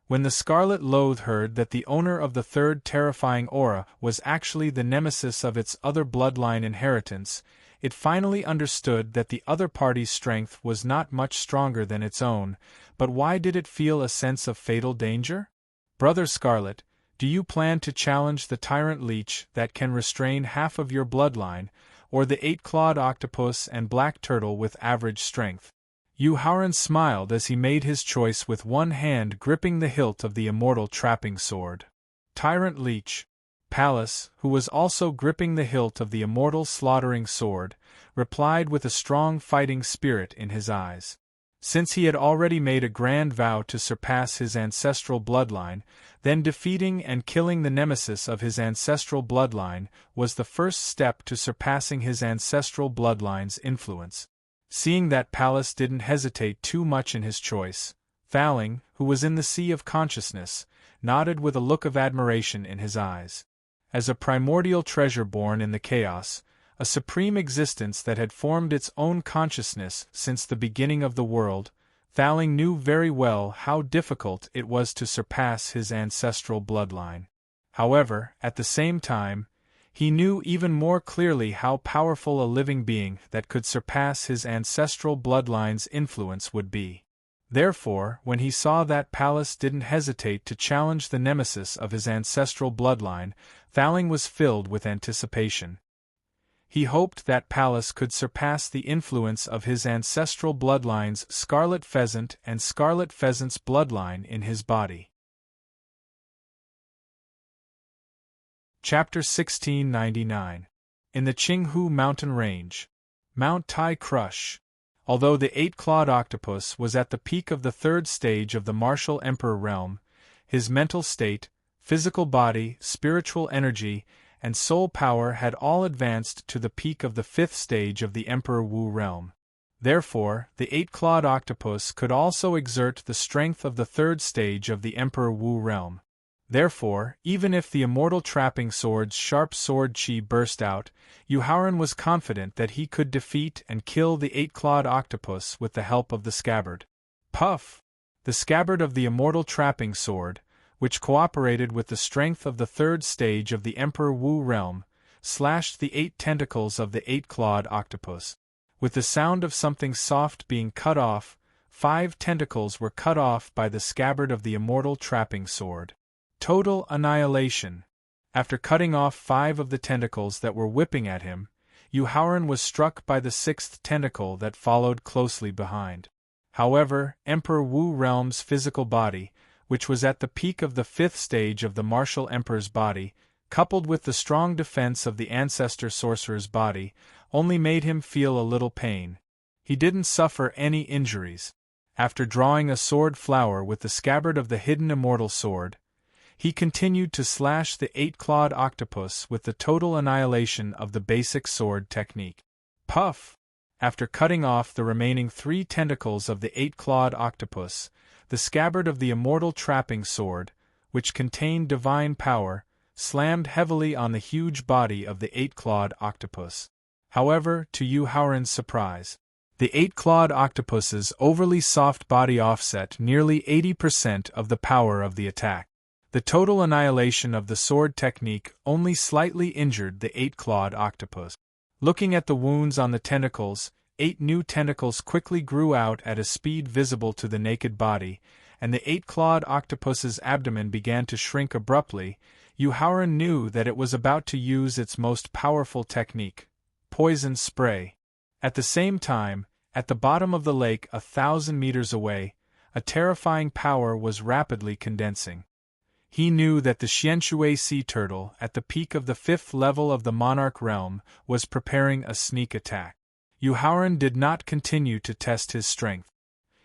Speaker 1: When the Scarlet Loathe heard that the owner of the third terrifying aura was actually the nemesis of its other bloodline inheritance, it finally understood that the other party's strength was not much stronger than its own. But why did it feel a sense of fatal danger? Brother Scarlet, do you plan to challenge the Tyrant Leech that can restrain half of your bloodline, or the 8-clawed octopus and black turtle with average strength? Yu Haoran smiled as he made his choice with one hand gripping the hilt of the immortal trapping sword. Tyrant Leech. Pallas, who was also gripping the hilt of the immortal slaughtering sword, replied with a strong fighting spirit in his eyes. Since he had already made a grand vow to surpass his ancestral bloodline, then defeating and killing the nemesis of his ancestral bloodline was the first step to surpassing his ancestral bloodline's influence. Seeing that Pallas didn't hesitate too much in his choice, Faling, who was in the sea of consciousness, nodded with a look of admiration in his eyes. As a primordial treasure born in the chaos, a supreme existence that had formed its own consciousness since the beginning of the world. Thaling knew very well how difficult it was to surpass his ancestral bloodline. However, at the same time, he knew even more clearly how powerful a living being that could surpass his ancestral bloodline's influence would be. Therefore, when he saw that Pallas didn't hesitate to challenge the nemesis of his ancestral bloodline, Thaling was filled with anticipation. He hoped that Pallas could surpass the influence of his ancestral bloodline's Scarlet Pheasant and Scarlet Pheasant's bloodline in his body. Chapter 1699. In the Qinghu Mountain Range. Mount Tai Crush. Although the eight-clawed octopus was at the peak of the third stage of the martial emperor realm, his mental state, physical body, spiritual energy, and soul power had all advanced to the peak of the fifth stage of the Emperor Wu realm. Therefore, the eight-clawed octopus could also exert the strength of the third stage of the Emperor Wu realm. Therefore, even if the immortal trapping sword's sharp sword chi burst out, Yu Haoran was confident that he could defeat and kill the eight-clawed octopus with the help of the scabbard. Puff! The scabbard of the immortal trapping sword, which cooperated with the strength of the third stage of the Emperor Wu realm, slashed the 8 tentacles of the eight-clawed octopus. With the sound of something soft being cut off, 5 tentacles were cut off by the scabbard of the immortal trapping sword. Total annihilation. After cutting off 5 of the tentacles that were whipping at him, Yu Haoran was struck by the 6th tentacle that followed closely behind. However, Emperor Wu realm's physical body, which was at the peak of the 5th stage of the martial emperor's body, coupled with the strong defense of the ancestor sorcerer's body, only made him feel a little pain. He didn't suffer any injuries. After drawing a sword flower with the scabbard of the hidden immortal sword, he continued to slash the eight-clawed octopus with the total annihilation of the basic sword technique. Puff! After cutting off the remaining 3 tentacles of the eight-clawed octopus, the scabbard of the immortal trapping sword, which contained divine power, slammed heavily on the huge body of the eight-clawed octopus. However, to Yu Haoran's surprise, the eight-clawed octopus's overly soft body offset nearly 80% of the power of the attack. The total annihilation of the sword technique only slightly injured the eight-clawed octopus. Looking at the wounds on the tentacles, 8 new tentacles quickly grew out at a speed visible to the naked body, and the eight-clawed octopus's abdomen began to shrink abruptly. Yu Haoran knew that it was about to use its most powerful technique, poison spray. At the same time, at the bottom of the lake 1,000 meters away, a terrifying power was rapidly condensing. He knew that the Xianshui sea turtle, at the peak of the 5th level of the monarch realm, was preparing a sneak attack. Yu Haoran did not continue to test his strength.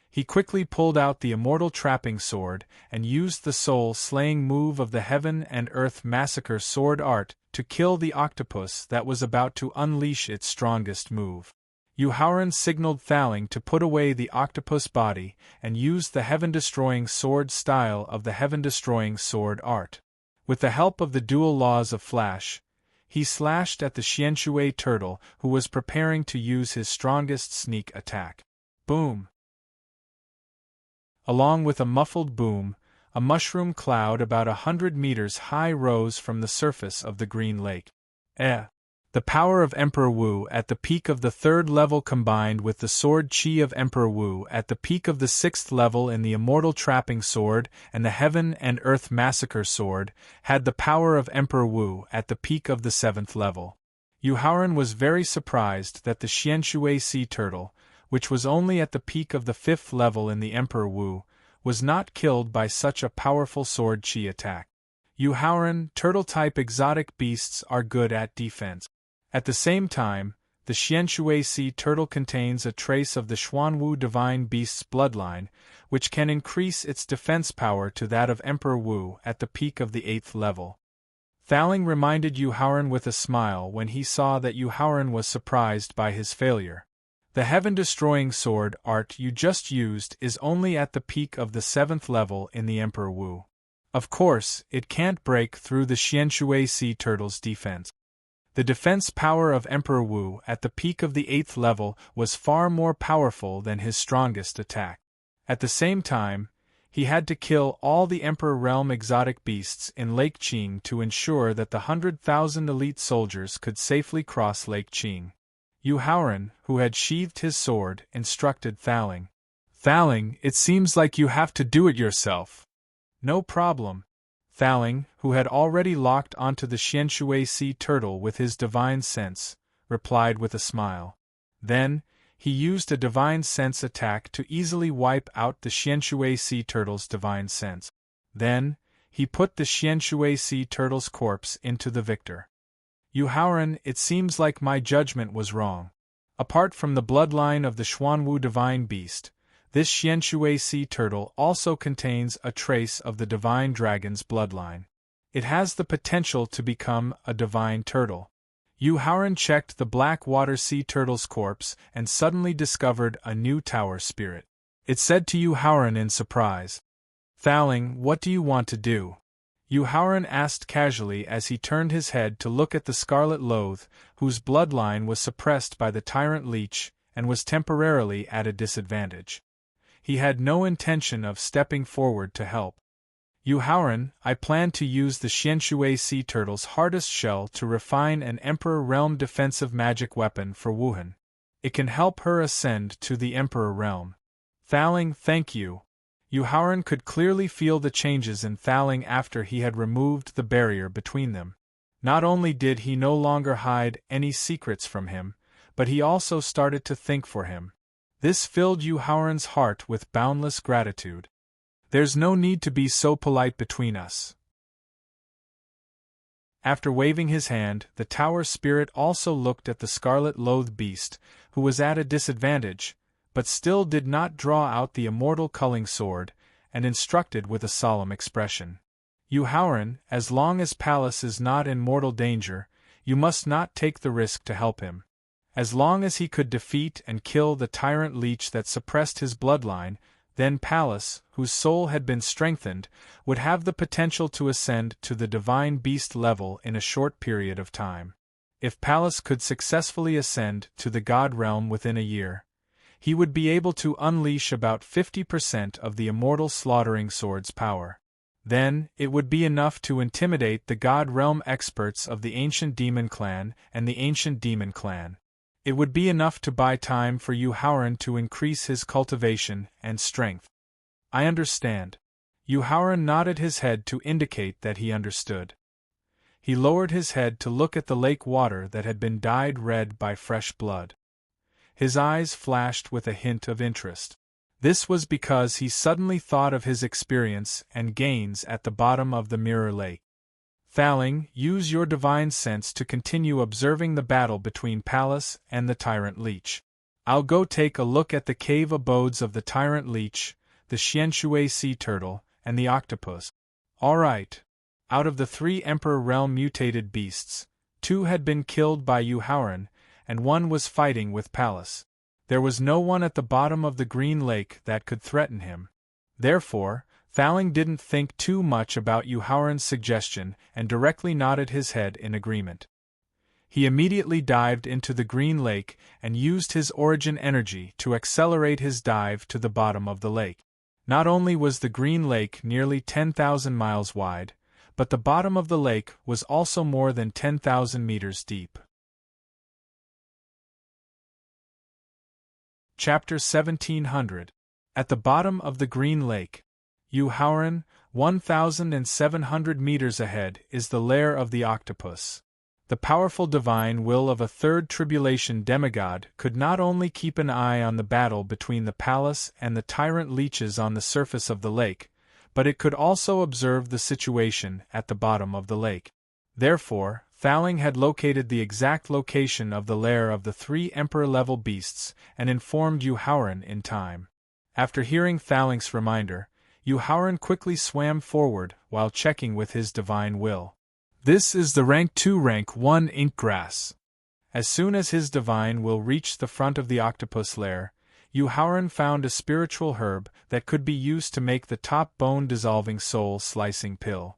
Speaker 1: He quickly pulled out the immortal trapping sword and used the soul-slaying move of the Heaven and Earth Massacre sword art to kill the octopus that was about to unleash its strongest move. Yu Haoran signaled Thaling to put away the octopus body and used the heaven-destroying sword style of the heaven-destroying sword art. With the help of the dual laws of flash, he slashed at the Xianshui turtle who was preparing to use his strongest sneak attack. Boom! Along with a muffled boom, a mushroom cloud about 100 meters high rose from the surface of the green lake. The power of Emperor Wu at the peak of the 3rd level combined with the sword chi of Emperor Wu at the peak of the 6th level in the immortal trapping sword and the Heaven and Earth Massacre sword had the power of Emperor Wu at the peak of the 7th level. Yu Haoran was very surprised that the Xianshui sea turtle, which was only at the peak of the 5th level in the Emperor Wu, was not killed by such a powerful sword chi attack. Yu Haoran, turtle-type exotic beasts are good at defense. At the same time, the Xianshui sea turtle contains a trace of the Xuanwu divine beast's bloodline, which can increase its defense power to that of Emperor Wu at the peak of the 8th level. Thaling reminded Yu Haoran with a smile when he saw that Yu Haoran was surprised by his failure. The heaven-destroying sword art you just used is only at the peak of the 7th level in the Emperor Wu. Of course, it can't break through the Xianshui sea turtle's defense. The defense power of Emperor Wu at the peak of the 8th level was far more powerful than his strongest attack. At the same time, he had to kill all the Emperor Realm exotic beasts in Lake Qing to ensure that the 100,000 elite soldiers could safely cross Lake Qing. Yu Haoran, who had sheathed his sword, instructed Thaling. "Thaling, it seems like you have to do it yourself." "No problem." Thaling, who had already locked onto the Xianshui sea turtle with his divine sense, replied with a smile. Then, he used a divine sense attack to easily wipe out the Xianshui sea turtle's divine sense. Then, he put the Xianshui sea turtle's corpse into the victor. "Yu Haoran, it seems like my judgment was wrong. Apart from the bloodline of the Xuanwu divine beast, this Xianshui sea turtle also contains a trace of the divine dragon's bloodline. It has the potential to become a divine turtle." Yu Haoran checked the black water sea turtle's corpse and suddenly discovered a new tower spirit. It said to Yu Haoran in surprise, "Thaling, what do you want to do?" Yu Haoran asked casually as he turned his head to look at the scarlet loath, whose bloodline was suppressed by the tyrant leech and was temporarily at a disadvantage. He had no intention of stepping forward to help. "Yu Haoran, I plan to use the Xianshui sea turtle's hardest shell to refine an Emperor Realm defensive magic weapon for Wuhan. It can help her ascend to the Emperor Realm." "Thaling, thank you." Yu Haoran could clearly feel the changes in Thaling after he had removed the barrier between them. Not only did he no longer hide any secrets from him, but he also started to think for him. This filled Yu Haoran's heart with boundless gratitude. "There's no need to be so polite between us." After waving his hand, the tower spirit also looked at the scarlet-loathed beast, who was at a disadvantage, but still did not draw out the immortal culling sword, and instructed with a solemn expression. "Yu Haoran, as long as Pallas is not in mortal danger, you must not take the risk to help him. As long as he could defeat and kill the tyrant leech that suppressed his bloodline, then Pallas, whose soul had been strengthened, would have the potential to ascend to the divine beast level in a short period of time. If Pallas could successfully ascend to the god realm within a year, he would be able to unleash about 50% of the immortal slaughtering sword's power. Then, it would be enough to intimidate the god realm experts of the ancient demon clan and the ancient demon clan. It would be enough to buy time for Yu Haoran to increase his cultivation and strength." "I understand." Yu Haoran nodded his head to indicate that he understood. He lowered his head to look at the lake water that had been dyed red by fresh blood. His eyes flashed with a hint of interest. This was because he suddenly thought of his experience and gains at the bottom of the Mirror Lake. "Thaling, use your divine sense to continue observing the battle between Pallas and the tyrant leech. I'll go take a look at the cave abodes of the tyrant leech, the Xianshui sea turtle, and the octopus." "All right." Out of the 3 Emperor Realm mutated beasts, 2 had been killed by Yu Haoran, and 1 was fighting with Pallas. There was no one at the bottom of the Green Lake that could threaten him. Therefore, Thaling didn't think too much about Yu Haoran's suggestion and directly nodded his head in agreement. He immediately dived into the Green Lake and used his origin energy to accelerate his dive to the bottom of the lake. Not only was the Green Lake nearly 10,000 miles wide, but the bottom of the lake was also more than 10,000 meters deep. Chapter 1700. At the bottom of the Green Lake, Yu Haoran, 1,700 meters ahead, is the lair of the octopus. The powerful divine will of a third tribulation demigod could not only keep an eye on the battle between the Pallas and the tyrant leeches on the surface of the lake, but it could also observe the situation at the bottom of the lake. Therefore, Thaling had located the exact location of the lair of the 3 Emperor-level beasts and informed Yu Haoran in time. After hearing Thaling's reminder, Yu Haoran quickly swam forward while checking with his divine will. "This is the rank 2 rank 1 ink grass." As soon as his divine will reached the front of the octopus lair, Yu Haoran found a spiritual herb that could be used to make the top bone-dissolving soul-slicing pill.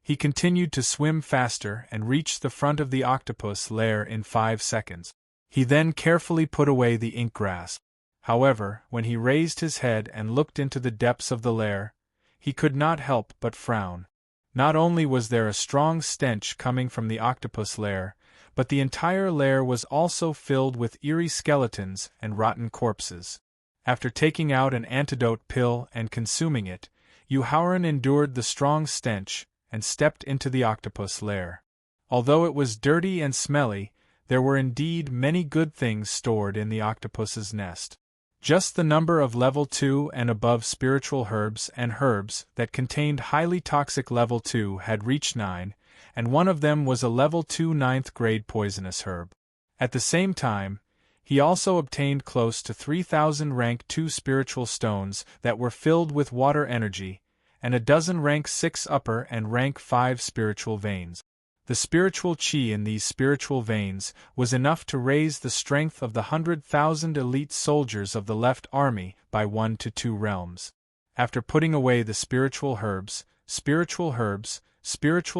Speaker 1: He continued to swim faster and reached the front of the octopus lair in 5 seconds. He then carefully put away the ink grass. However, when he raised his head and looked into the depths of the lair, he could not help but frown. Not only was there a strong stench coming from the octopus lair, but the entire lair was also filled with eerie skeletons and rotten corpses. After taking out an antidote pill and consuming it, Yuhauran endured the strong stench and stepped into the octopus lair. Although it was dirty and smelly, there were indeed many good things stored in the octopus's nest. Just the number of level 2 and above spiritual herbs and herbs that contained highly toxic level 2 had reached 9, and one of them was a level 2 9th grade poisonous herb. At the same time, he also obtained close to 3,000 rank 2 spiritual stones that were filled with water energy, and a dozen rank 6 upper and rank 5 spiritual veins. The spiritual chi in these spiritual veins was enough to raise the strength of the 100,000 elite soldiers of the left army by 1 to 2 realms. After putting away the spiritual herbs, spiritual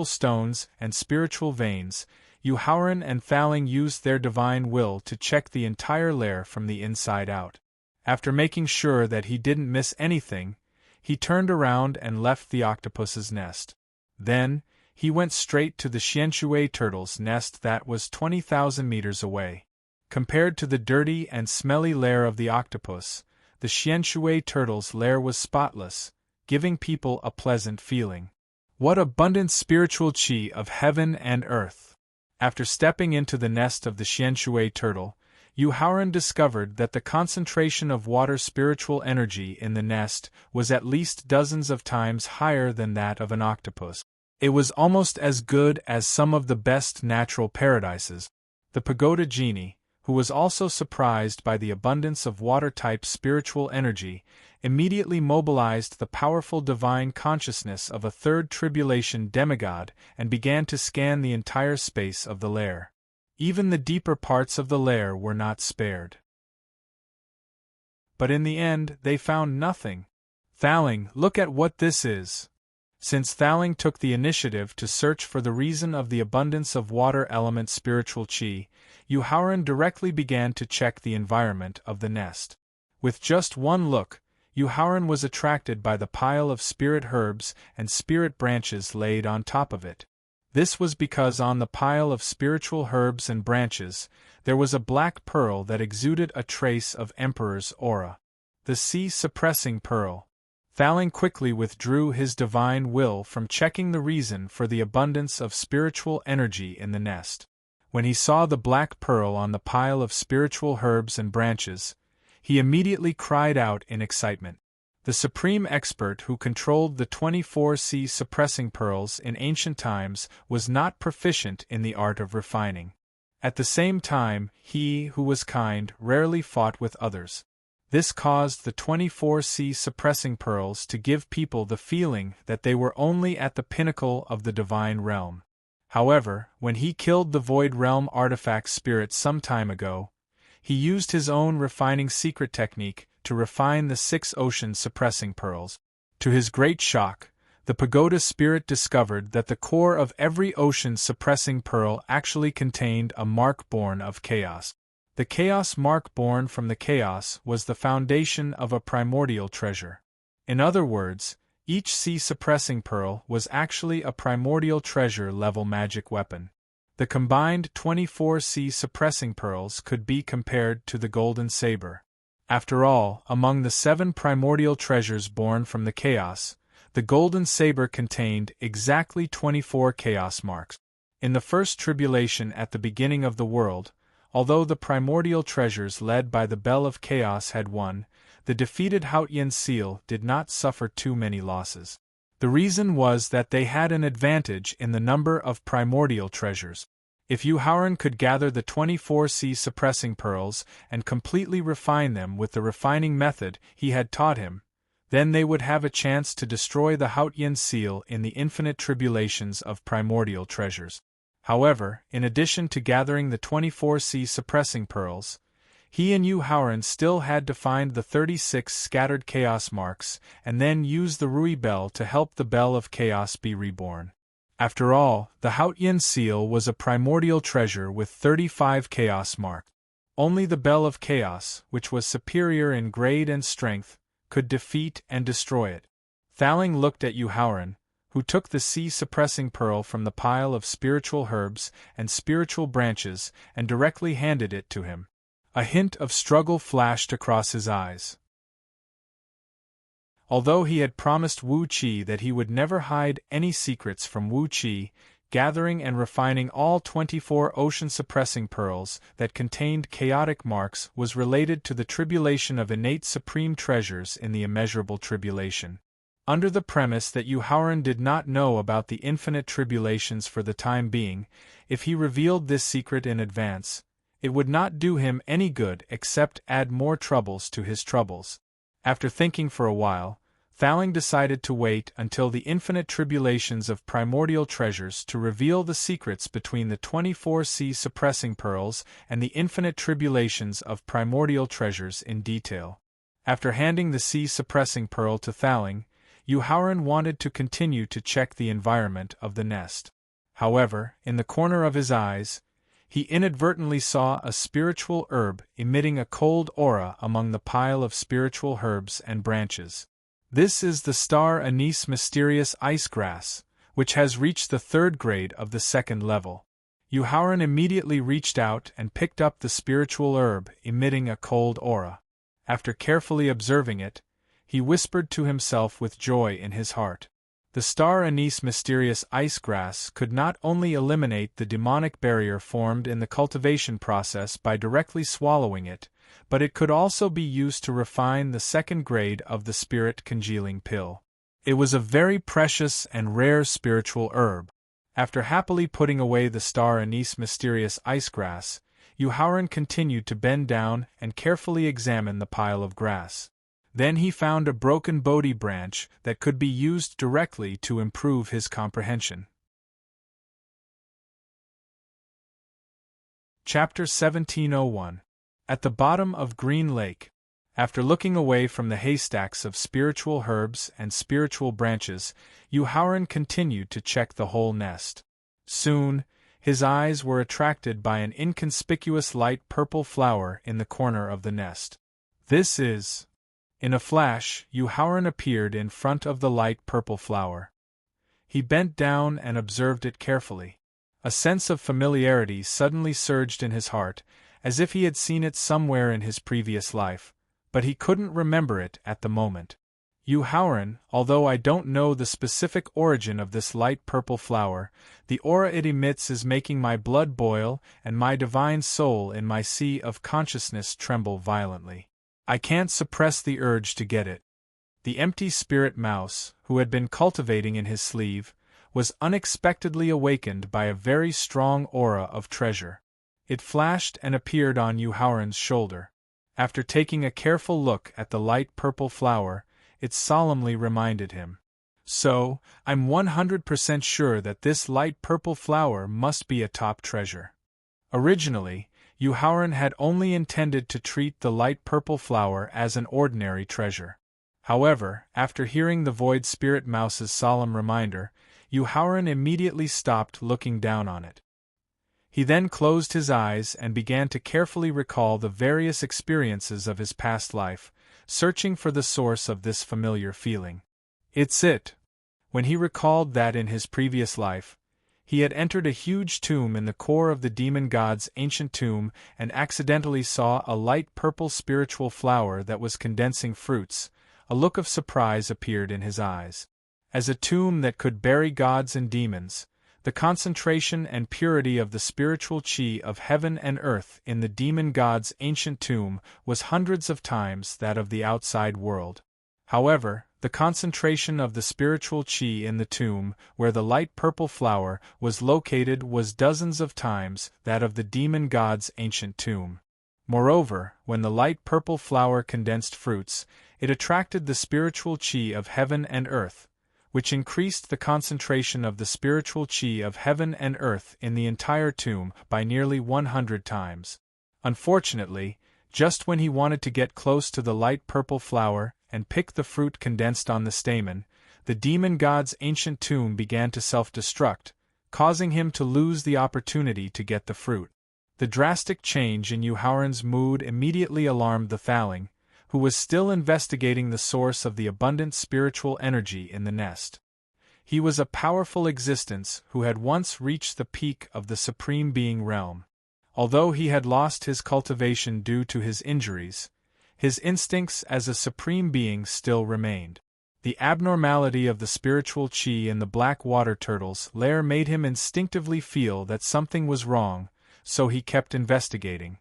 Speaker 1: stones, and spiritual veins, Yuhauran and Thaling used their divine will to check the entire lair from the inside out. After making sure that he didn't miss anything, he turned around and left the octopus's nest. Then, he went straight to the Xianshui turtle's nest that was 20,000 meters away. Compared to the dirty and smelly lair of the octopus, the Xianshui turtle's lair was spotless, giving people a pleasant feeling. What abundant spiritual chi of heaven and earth! After stepping into the nest of the Xianshui turtle, Yuhauran discovered that the concentration of water spiritual energy in the nest was at least dozens of times higher than that of an octopus. It was almost as good as some of the best natural paradises. The pagoda genie, who was also surprised by the abundance of water-type spiritual energy, immediately mobilized the powerful divine consciousness of a third tribulation demigod and began to scan the entire space of the lair. Even the deeper parts of the lair were not spared. But in the end, they found nothing. Thaling, look at what this is. Since Thaling took the initiative to search for the reason of the abundance of water element spiritual chi, Yuhauran directly began to check the environment of the nest. With just one look, Yuhauran was attracted by the pile of spirit herbs and spirit branches laid on top of it. This was because on the pile of spiritual herbs and branches, there was a black pearl that exuded a trace of Emperor's aura. The sea-suppressing pearl. Thaling quickly withdrew his divine will from checking the reason for the abundance of spiritual energy in the nest. When he saw the black pearl on the pile of spiritual herbs and branches, he immediately cried out in excitement. The supreme expert who controlled the 24 sea-suppressing pearls in ancient times was not proficient in the art of refining. At the same time, he who was kind rarely fought with others. This caused the 24 sea-suppressing pearls to give people the feeling that they were only at the pinnacle of the divine realm. However, when he killed the Void Realm artifact spirit some time ago, he used his own refining secret technique to refine the 6 ocean-suppressing pearls. To his great shock, the pagoda spirit discovered that the core of every ocean-suppressing pearl actually contained a mark born of chaos. The chaos mark born from the chaos was the foundation of a primordial treasure. In other words, each sea-suppressing pearl was actually a primordial treasure-level magic weapon. The combined 24 sea-suppressing pearls could be compared to the golden saber. After all, among the 7 primordial treasures born from the chaos, the golden saber contained exactly 24 chaos marks. In the first tribulation at the beginning of the world, although the primordial treasures led by the Bell of Chaos had won, the defeated Haotian seal did not suffer too many losses. The reason was that they had an advantage in the number of primordial treasures. If Yuhauran could gather the 24 sea-suppressing pearls and completely refine them with the refining method he had taught him, then they would have a chance to destroy the Haotian seal in the infinite tribulations of primordial treasures. However, in addition to gathering the 24 sea-suppressing pearls, he and Yuhauran still had to find the 36 scattered chaos marks and then use the Rui Bell to help the Bell of Chaos be reborn. After all, the Hautian seal was a primordial treasure with 35 chaos marks. Only the Bell of Chaos, which was superior in grade and strength, could defeat and destroy it. Thaling looked at Yuhauran, who took the sea-suppressing pearl from the pile of spiritual herbs and spiritual branches and directly handed it to him. A hint of struggle flashed across his eyes. Although he had promised Wu Qi that he would never hide any secrets from Wu Qi, gathering and refining all 24 ocean-suppressing pearls that contained chaotic marks was related to the tribulation of innate supreme treasures in the immeasurable tribulation. Under the premise that Yuhauran did not know about the infinite tribulations for the time being, if he revealed this secret in advance, it would not do him any good except add more troubles to his troubles. After thinking for a while, Thaling decided to wait until the infinite tribulations of primordial treasures to reveal the secrets between the 24 sea-suppressing pearls and the infinite tribulations of primordial treasures in detail. After handing the sea-suppressing pearl to Thaling, Yuhauran wanted to continue to check the environment of the nest. However, in the corner of his eyes, he inadvertently saw a spiritual herb emitting a cold aura among the pile of spiritual herbs and branches. This is the star anise mysterious ice grass, which has reached the 3rd grade of the 2nd level. Yuhauran immediately reached out and picked up the spiritual herb emitting a cold aura. After carefully observing it, he whispered to himself with joy in his heart. The star anise mysterious ice grass could not only eliminate the demonic barrier formed in the cultivation process by directly swallowing it, but it could also be used to refine the 2nd grade of the spirit congealing pill. It was a very precious and rare spiritual herb. After happily putting away the star anise mysterious ice grass, Yuhauran continued to bend down and carefully examine the pile of grass. Then he found a broken Bodhi branch that could be used directly to improve his comprehension. Chapter 1701. At the bottom of Green Lake. After looking away from the haystacks of spiritual herbs and spiritual branches, Yuhauran continued to check the whole nest. Soon, his eyes were attracted by an inconspicuous light purple flower in the corner of the nest. This is... In a flash, Yuhauran appeared in front of the light purple flower. He bent down and observed it carefully. A sense of familiarity suddenly surged in his heart, as if he had seen it somewhere in his previous life, but he couldn't remember it at the moment. Yuhauran, although I don't know the specific origin of this light purple flower, the aura it emits is making my blood boil and my divine soul in my sea of consciousness tremble violently. I can't suppress the urge to get it. The empty spirit mouse, who had been cultivating in his sleeve, was unexpectedly awakened by a very strong aura of treasure. It flashed and appeared on Yuhauran's shoulder. After taking a careful look at the light purple flower, it solemnly reminded him. So, I'm 100% sure that this light purple flower must be a top treasure. Originally, Yuhauran had only intended to treat the light purple flower as an ordinary treasure. However, after hearing the Void Spirit Mouse's solemn reminder, Yuhauran immediately stopped looking down on it. He then closed his eyes and began to carefully recall the various experiences of his past life, searching for the source of this familiar feeling. It's it. When he recalled that in his previous life, he had entered a huge tomb in the core of the demon god's ancient tomb and accidentally saw a light purple spiritual flower that was condensing fruits. A look of surprise appeared in his eyes. As a tomb that could bury gods and demons, the concentration and purity of the spiritual chi of heaven and earth in the demon god's ancient tomb was hundreds of times that of the outside world. However, the concentration of the spiritual chi in the tomb where the light purple flower was located was dozens of times that of the demon god's ancient tomb. Moreover, when the light purple flower condensed fruits, it attracted the spiritual chi of heaven and earth, which increased the concentration of the spiritual chi of heaven and earth in the entire tomb by nearly 100 times. Unfortunately, just when he wanted to get close to the light purple flower and pick the fruit condensed on the stamen, the demon god's ancient tomb began to self-destruct, causing him to lose the opportunity to get the fruit. The drastic change in Yuhauran's mood immediately alarmed the Thaling, who was still investigating the source of the abundant spiritual energy in the nest. He was a powerful existence who had once reached the peak of the Supreme Being realm. Although he had lost his cultivation due to his injuries, his instincts as a Supreme Being still remained. The abnormality of the spiritual chi in the black water turtle's lair made him instinctively feel that something was wrong, so he kept investigating.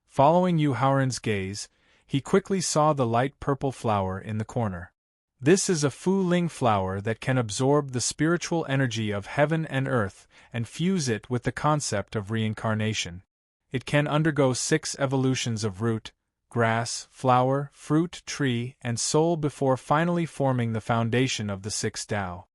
Speaker 1: Following Yuhauran's gaze, he quickly saw the light purple flower in the corner. This is a Fu Ling flower that can absorb the spiritual energy of heaven and earth and fuse it with the concept of reincarnation. It can undergo 6 evolutions of root, grass, flower, fruit, tree, and soul before finally forming the foundation of the 6 Tao.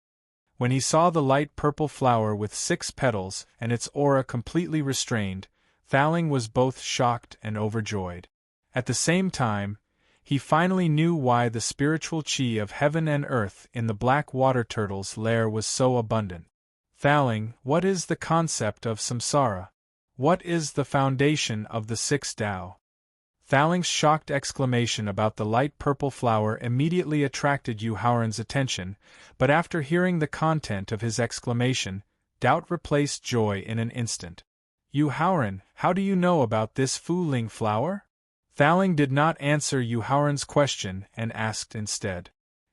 Speaker 1: When he saw the light purple flower with 6 petals and its aura completely restrained, Thaling was both shocked and overjoyed. At the same time, he finally knew why the spiritual chi of heaven and earth in the black water turtle's lair was so abundant. Thaling, what is the concept of samsara? What is the foundation of the 6 Tao? Thaling's shocked exclamation about the light purple flower immediately attracted Yuhauran's attention, but after hearing the content of his exclamation, doubt replaced joy in an instant. Yuhauran, how do you know about this Fu Ling flower? Thaling did not answer Yuhauran's question and asked instead.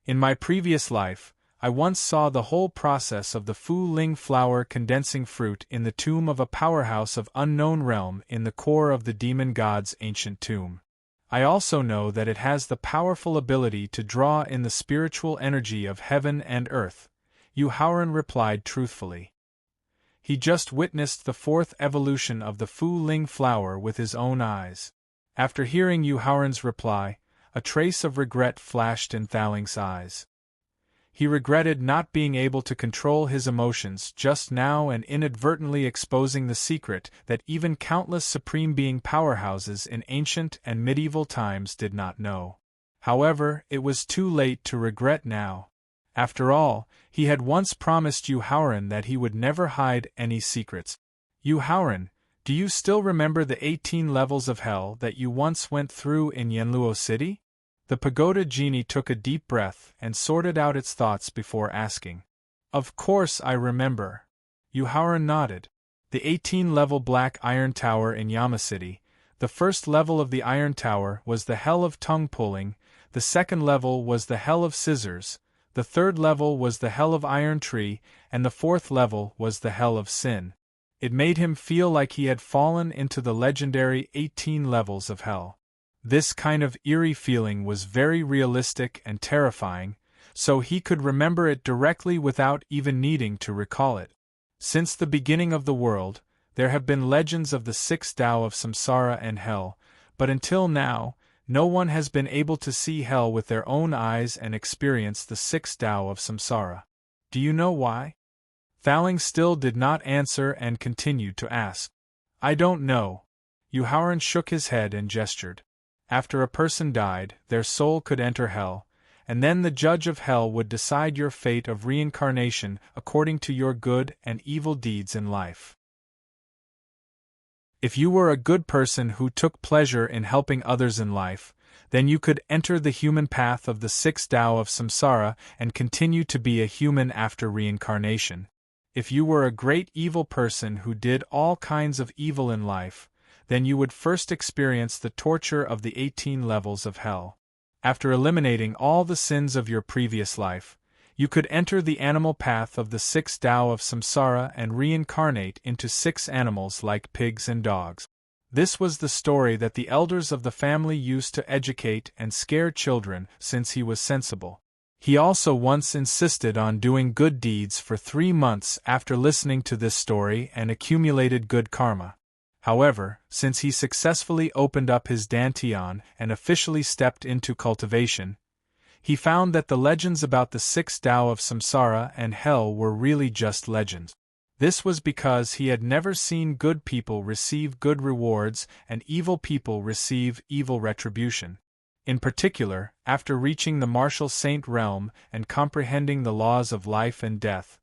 Speaker 1: In my previous life, I once saw the whole process of the Fu Ling flower condensing fruit in the tomb of a powerhouse of unknown realm in the core of the demon god's ancient tomb. I also know that it has the powerful ability to draw in the spiritual energy of heaven and earth, Yuhauran replied truthfully. He just witnessed the 4th evolution of the Fu Ling flower with his own eyes. After hearing Yuhauran's reply, a trace of regret flashed in Thaling's eyes. He regretted not being able to control his emotions just now and inadvertently exposing the secret that even countless Supreme Being powerhouses in ancient and medieval times did not know. However, it was too late to regret now. After all, he had once promised Yuhauran that he would never hide any secrets. Yuhauran, do you still remember the 18 levels of hell that you once went through in Yanluo City? The pagoda genie took a deep breath and sorted out its thoughts before asking. Of course I remember. Yuhauran nodded. The 18-level Black Iron Tower in Yama City. The first level of the Iron Tower was the Hell of Tongue Pulling, the second level was the Hell of Scissors, the third level was the Hell of Iron Tree, and the fourth level was the Hell of Sin. It made him feel like he had fallen into the legendary 18 levels of hell. This kind of eerie feeling was very realistic and terrifying, so he could remember it directly without even needing to recall it. Since the beginning of the world, there have been legends of the 6 Tao of samsara and hell, but until now, no one has been able to see hell with their own eyes and experience the 6 Tao of samsara. Do you know why? Thaling still did not answer and continued to ask. I don't know. Yuhauran shook his head and gestured. After a person died, their soul could enter hell, and then the judge of hell would decide your fate of reincarnation according to your good and evil deeds in life. If you were a good person who took pleasure in helping others in life, then you could enter the human path of the 6 Tao of samsara and continue to be a human after reincarnation. If you were a great evil person who did all kinds of evil in life, then you would first experience the torture of the 18 levels of hell. After eliminating all the sins of your previous life, you could enter the animal path of the 6 Tao of samsara and reincarnate into 6 animals like pigs and dogs. This was the story that the elders of the family used to educate and scare children since he was sensible. He also once insisted on doing good deeds for 3 months after listening to this story and accumulated good karma. However, since he successfully opened up his dantian and officially stepped into cultivation, he found that the legends about the 6 Tao of samsara and hell were really just legends. This was because he had never seen good people receive good rewards and evil people receive evil retribution. In particular, after reaching the martial saint realm and comprehending the laws of life and death,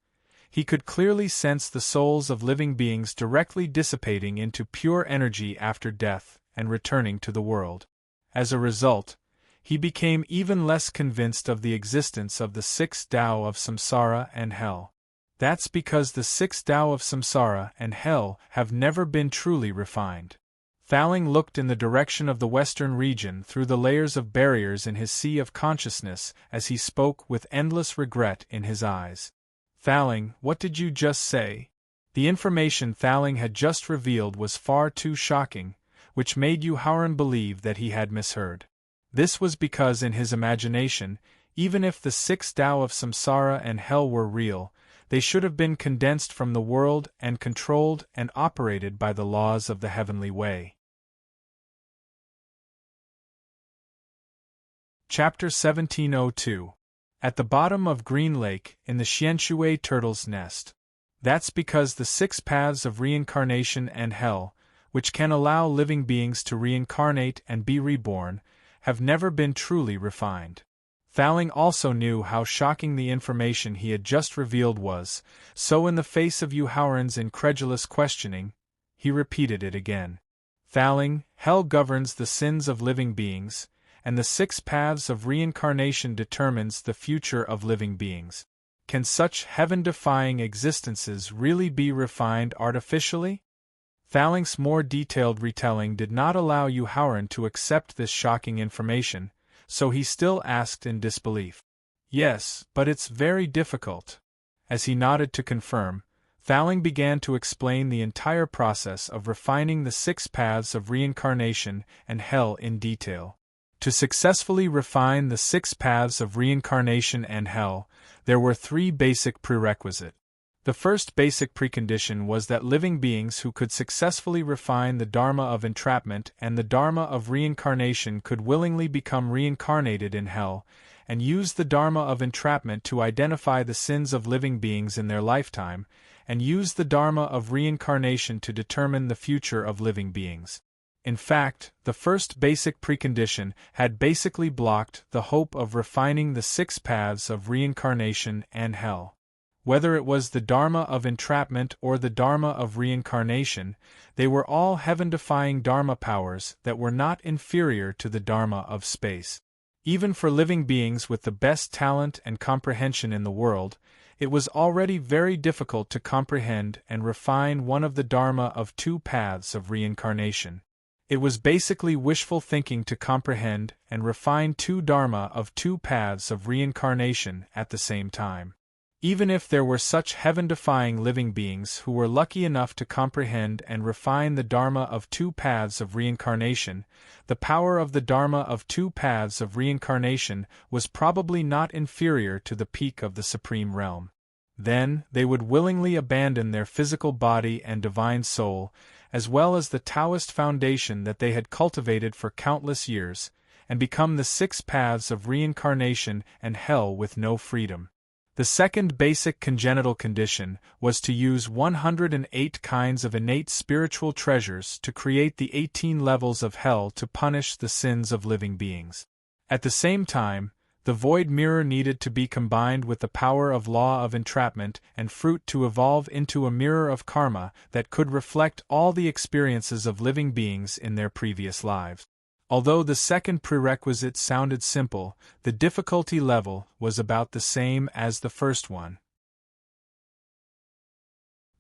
Speaker 1: he could clearly sense the souls of living beings directly dissipating into pure energy after death and returning to the world. As a result, he became even less convinced of the existence of the six Tao of samsara and hell. That's because the six Tao of samsara and hell have never been truly refined. Thaling looked in the direction of the western region through the layers of barriers in his sea of consciousness as he spoke with endless regret in his eyes. Thaling, what did you just say? The information Thaling had just revealed was far too shocking, which made Yu Haoran believe that he had misheard. This was because in his imagination, even if the six Tao of samsara and hell were real, they should have been condensed from the world and controlled and operated by the laws of the heavenly way. Chapter 1702. At the bottom of Green Lake, in the Xianshui turtle's nest. That's because the six paths of reincarnation and hell, which can allow living beings to reincarnate and be reborn, have never been truly refined. Thaling also knew how shocking the information he had just revealed was, so in the face of Yu Haoran's incredulous questioning, he repeated it again. Thaling, hell governs the sins of living beings, and the six paths of reincarnation determines the future of living beings. Can such heaven-defying existences really be refined artificially? Thaling's more detailed retelling did not allow Yu Haoran to accept this shocking information, so he still asked in disbelief. Yes, but it's very difficult. As he nodded to confirm, Thaling began to explain the entire process of refining the six paths of reincarnation and hell in detail. To successfully refine the six paths of reincarnation and hell, there were three basic prerequisites. The first basic precondition was that living beings who could successfully refine the Dharma of entrapment and the Dharma of reincarnation could willingly become reincarnated in hell, and use the Dharma of entrapment to identify the sins of living beings in their lifetime, and use the Dharma of reincarnation to determine the future of living beings. In fact, the first basic precondition had basically blocked the hope of refining the six paths of reincarnation and hell. Whether it was the Dharma of entrapment or the Dharma of reincarnation, they were all heaven-defying Dharma powers that were not inferior to the Dharma of space. Even for living beings with the best talent and comprehension in the world, it was already very difficult to comprehend and refine one of the Dharma of two paths of reincarnation. It was basically wishful thinking to comprehend and refine two Dharma of two paths of reincarnation at the same time. Even if there were such heaven-defying living beings who were lucky enough to comprehend and refine the Dharma of two paths of reincarnation, the power of the Dharma of two paths of reincarnation was probably not inferior to the peak of the Supreme Realm. Then, they would willingly abandon their physical body and divine soul, as well as the Taoist foundation that they had cultivated for countless years, and become the six paths of reincarnation and hell with no freedom. The second basic congenital condition was to use 108 kinds of innate spiritual treasures to create the 18 levels of hell to punish the sins of living beings. At the same time, the void mirror needed to be combined with the power of law of entrapment and fruit to evolve into a mirror of karma that could reflect all the experiences of living beings in their previous lives. Although the second prerequisite sounded simple, the difficulty level was about the same as the first one.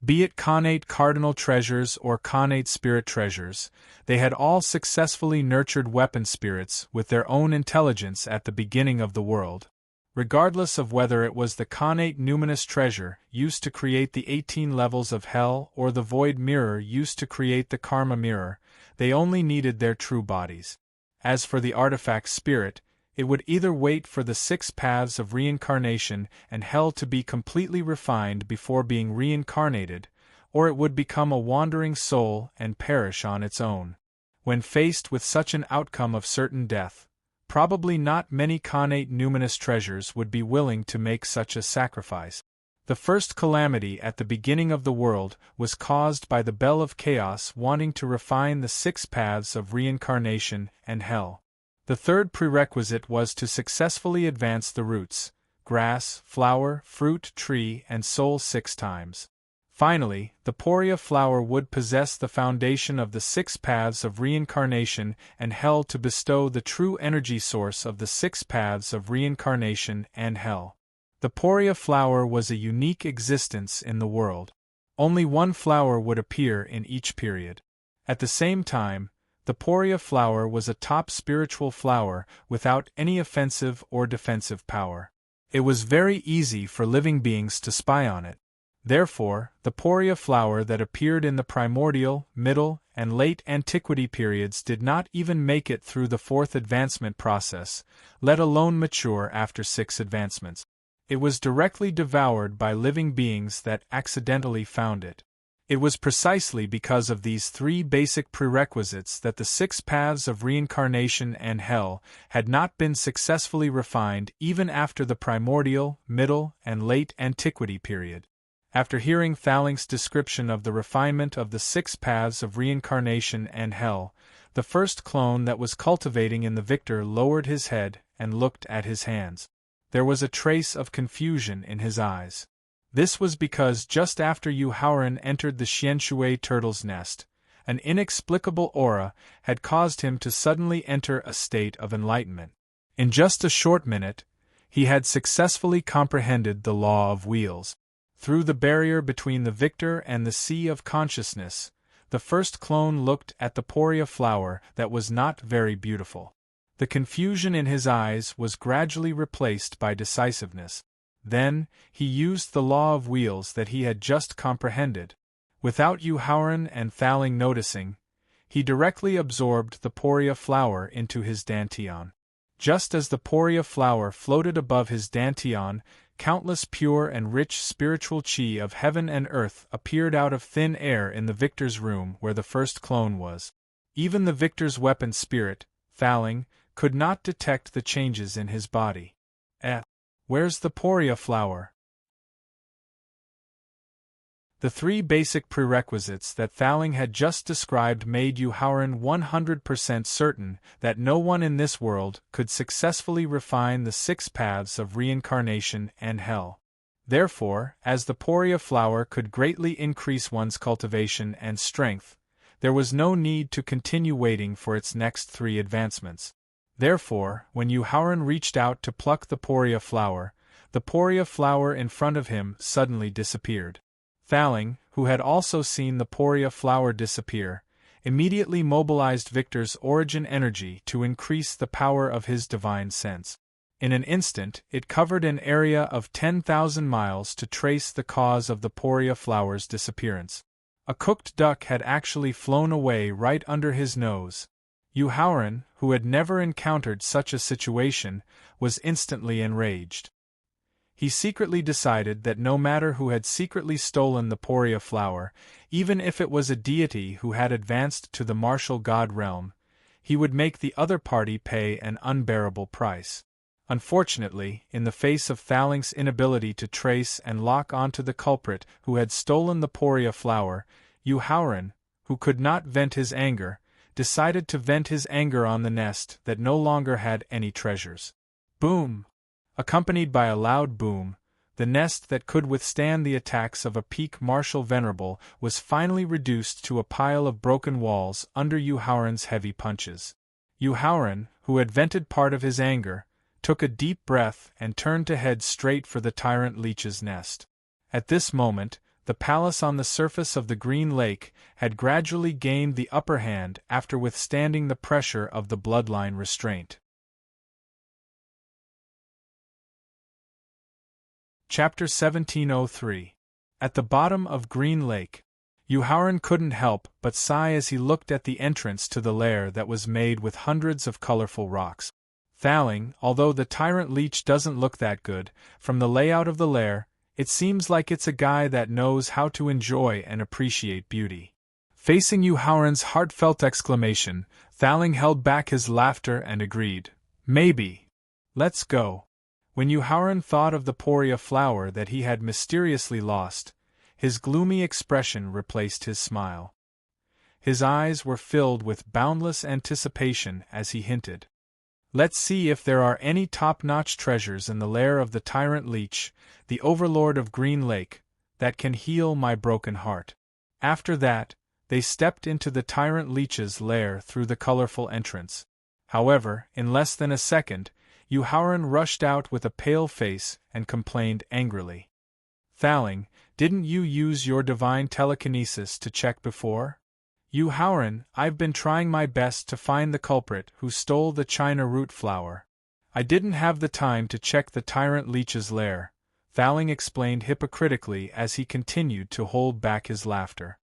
Speaker 1: Be it connate cardinal treasures or connate spirit treasures, they had all successfully nurtured weapon spirits with their own intelligence at the beginning of the world. Regardless of whether it was the connate numinous treasure used to create the 18 levels of hell or the void mirror used to create the karma mirror, they only needed their true bodies. As for the artifact spirit, it would either wait for the six paths of reincarnation and hell to be completely refined before being reincarnated, or it would become a wandering soul and perish on its own. When faced with such an outcome of certain death, probably not many connate numinous treasures would be willing to make such a sacrifice. The first calamity at the beginning of the world was caused by the Bell of Chaos wanting to refine the six paths of reincarnation and hell. The third prerequisite was to successfully advance the roots, grass, flower, fruit, tree, and soul 6 times. Finally, the Poria flower would possess the foundation of the 6 paths of reincarnation and hell to bestow the true energy source of the 6 paths of reincarnation and hell. The Poria flower was a unique existence in the world. Only one flower would appear in each period. At the same time, the Poria flower was a top spiritual flower without any offensive or defensive power. It was very easy for living beings to spy on it. Therefore, the Poria flower that appeared in the primordial, middle, and late antiquity periods did not even make it through the 4th advancement process, let alone mature after 6 advancements. It was directly devoured by living beings that accidentally found it. It was precisely because of these 3 basic prerequisites that the 6 paths of reincarnation and hell had not been successfully refined even after the primordial, middle, and late antiquity period. After hearing Thallink's description of the refinement of the 6 paths of reincarnation and hell, the first clone that was cultivating in the victor lowered his head and looked at his hands. There was a trace of confusion in his eyes. This was because just after Yu Haoran entered the Xianshui turtle's nest, an inexplicable aura had caused him to suddenly enter a state of enlightenment. In just a short minute, he had successfully comprehended the law of wheels. Through the barrier between the victor and the sea of consciousness, the first clone looked at the Poria flower that was not very beautiful. The confusion in his eyes was gradually replaced by decisiveness. Then, he used the law of wheels that he had just comprehended. Without Yu Haoran and Thallink noticing, he directly absorbed the Poria flower into his dantian. Just as the Poria flower floated above his dantian, countless pure and rich spiritual chi of heaven and earth appeared out of thin air in the victor's room where the first clone was. Even the victor's weapon spirit, Thallink, could not detect the changes in his body. Where's the Poria flower? The 3 basic prerequisites that Thallink had just described made Yu Haoran 100% certain that no one in this world could successfully refine the 6 paths of reincarnation and hell. Therefore, as the Poria flower could greatly increase one's cultivation and strength, there was no need to continue waiting for its next 3 advancements. Therefore, when Yu Haoran reached out to pluck the Poria flower in front of him suddenly disappeared. Thallink, who had also seen the Poria flower disappear, immediately mobilized Victor's origin energy to increase the power of his divine sense. In an instant, it covered an area of 10,000 miles to trace the cause of the Poria flower's disappearance. A cooked duck had actually flown away right under his nose. Yu Haoran, who had never encountered such a situation, was instantly enraged. He secretly decided that no matter who had secretly stolen the Poria flower, even if it was a deity who had advanced to the martial god realm, he would make the other party pay an unbearable price. Unfortunately, in the face of Thallink's inability to trace and lock onto the culprit who had stolen the Poria flower, Yu Haoran, who could not vent his anger, decided to vent his anger on the nest that no longer had any treasures. Boom! Accompanied by a loud boom, the nest that could withstand the attacks of a peak martial venerable was finally reduced to a pile of broken walls under Yu Haoran's heavy punches. Yu Haoran, who had vented part of his anger, took a deep breath and turned to head straight for the tyrant leech's nest. At this moment, the palace on the surface of the Green Lake had gradually gained the upper hand after withstanding the pressure of the bloodline restraint. Chapter 1703. At the bottom of Green Lake, Yu Haoran couldn't help but sigh as he looked at the entrance to the lair that was made with hundreds of colorful rocks. Thallink, although the tyrant leech doesn't look that good, from the layout of the lair, it seems like it's a guy that knows how to enjoy and appreciate beauty. Facing Yu Haoran's heartfelt exclamation, Thallink held back his laughter and agreed. Maybe. Let's go. When Yu Haoran thought of the Poria flower that he had mysteriously lost, his gloomy expression replaced his smile. His eyes were filled with boundless anticipation as he hinted. Let's see if there are any top-notch treasures in the lair of the tyrant leech, the overlord of Green Lake, that can heal my broken heart." After that, they stepped into the tyrant leech's lair through the colorful entrance. However, in less than a second, Yuhauran rushed out with a pale face and complained angrily. "Thaling, didn't you use your divine telekinesis to check before?" "Yuhauran, I've been trying my best to find the culprit who stole the China root flower. I didn't have the time to check the tyrant leech's lair," Thaling explained hypocritically as he continued to hold back his laughter.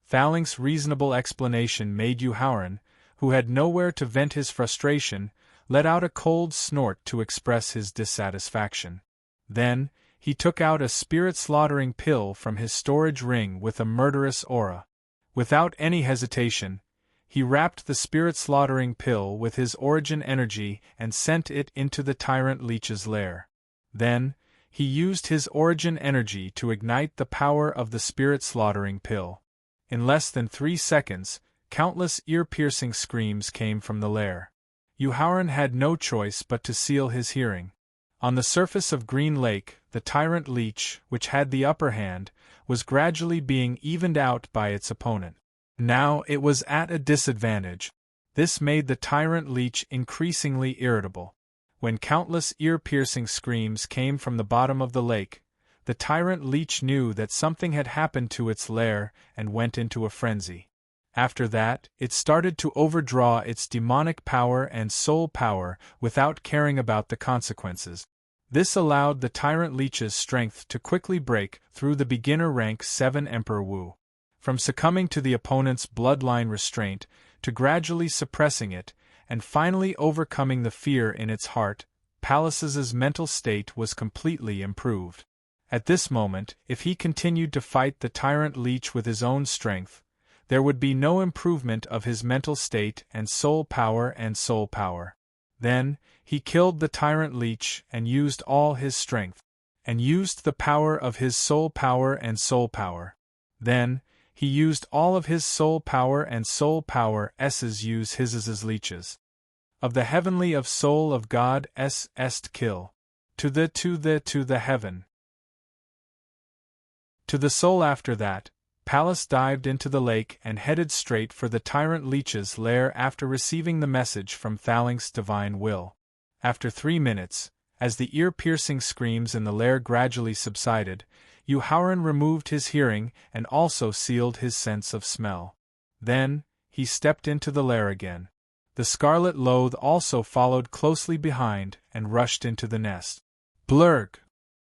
Speaker 1: Thaling's reasonable explanation made Yuhauran, who had nowhere to vent his frustration, let out a cold snort to express his dissatisfaction. Then, he took out a spirit-slaughtering pill from his storage ring with a murderous aura. Without any hesitation, he wrapped the spirit-slaughtering pill with his origin energy and sent it into the tyrant leech's lair. Then, he used his origin energy to ignite the power of the spirit-slaughtering pill. In less than 3 seconds, countless ear-piercing screams came from the lair. Yuhauran had no choice but to seal his hearing. On the surface of Green Lake, the tyrant leech, which had the upper hand, was gradually being evened out by its opponent. Now it was at a disadvantage. This made the tyrant leech increasingly irritable. When countless ear-piercing screams came from the bottom of the lake, the tyrant leech knew that something had happened to its lair and went into a frenzy. After that, it started to overdraw its demonic power and soul power without caring about the consequences. This allowed the tyrant leech's strength to quickly break through the beginner rank 7 Emperor Wu. From succumbing to the opponent's bloodline restraint, to gradually suppressing it, and finally overcoming the fear in its heart, Palace's mental state was completely improved. At this moment, if he continued to fight the tyrant leech with his own strength, there would be no improvement of his mental state and soul power. Then, he killed the tyrant leech and used all his strength, and used the power of his soul power and soul power. Then, he used all of his soul power and soul power s's use his leeches. Of the heavenly of soul of God est kill. To the heaven. To the soul. After that, Palace dived into the lake and headed straight for the tyrant leech's lair after receiving the message from Thaling's divine will. After 3 minutes, as the ear-piercing screams in the lair gradually subsided, Yuhauran removed his hearing and also sealed his sense of smell. Then, he stepped into the lair again. The scarlet loath also followed closely behind and rushed into the nest. Blurg!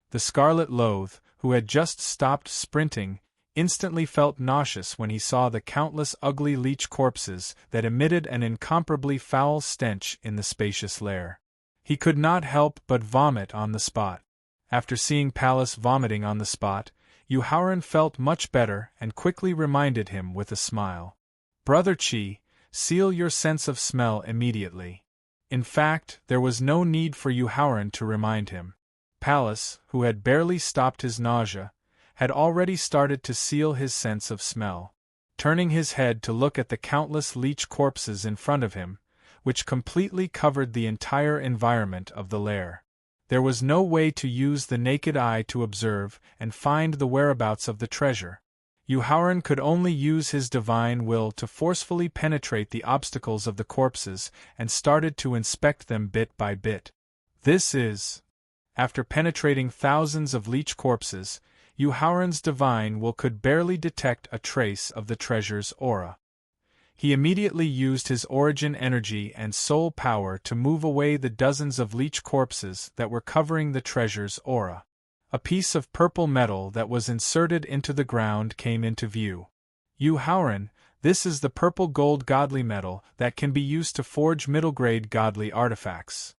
Speaker 1: The scarlet loath, who had just stopped sprinting, instantly felt nauseous when he saw the countless ugly leech corpses that emitted an incomparably foul stench in the spacious lair. He could not help but vomit on the spot. After seeing Palace vomiting on the spot, Yuhauran felt much better and quickly reminded him with a smile. "Brother Qi, seal your sense of smell immediately." In fact, there was no need for Yuhauran to remind him. Palace, who had barely stopped his nausea, had already started to seal his sense of smell. Turning his head to look at the countless leech corpses in front of him, which completely covered the entire environment of the lair. There was no way to use the naked eye to observe and find the whereabouts of the treasure. Yuhauran could only use his divine will to forcefully penetrate the obstacles of the corpses and started to inspect them bit by bit. After penetrating thousands of leech corpses, Yuhauran's divine will could barely detect a trace of the treasure's aura. He immediately used his origin energy and soul power to move away the dozens of leech corpses that were covering the treasure's aura. A piece of purple metal that was inserted into the ground came into view. "Yuhauran, this is the purple gold godly metal that can be used to forge middle-grade godly artifacts."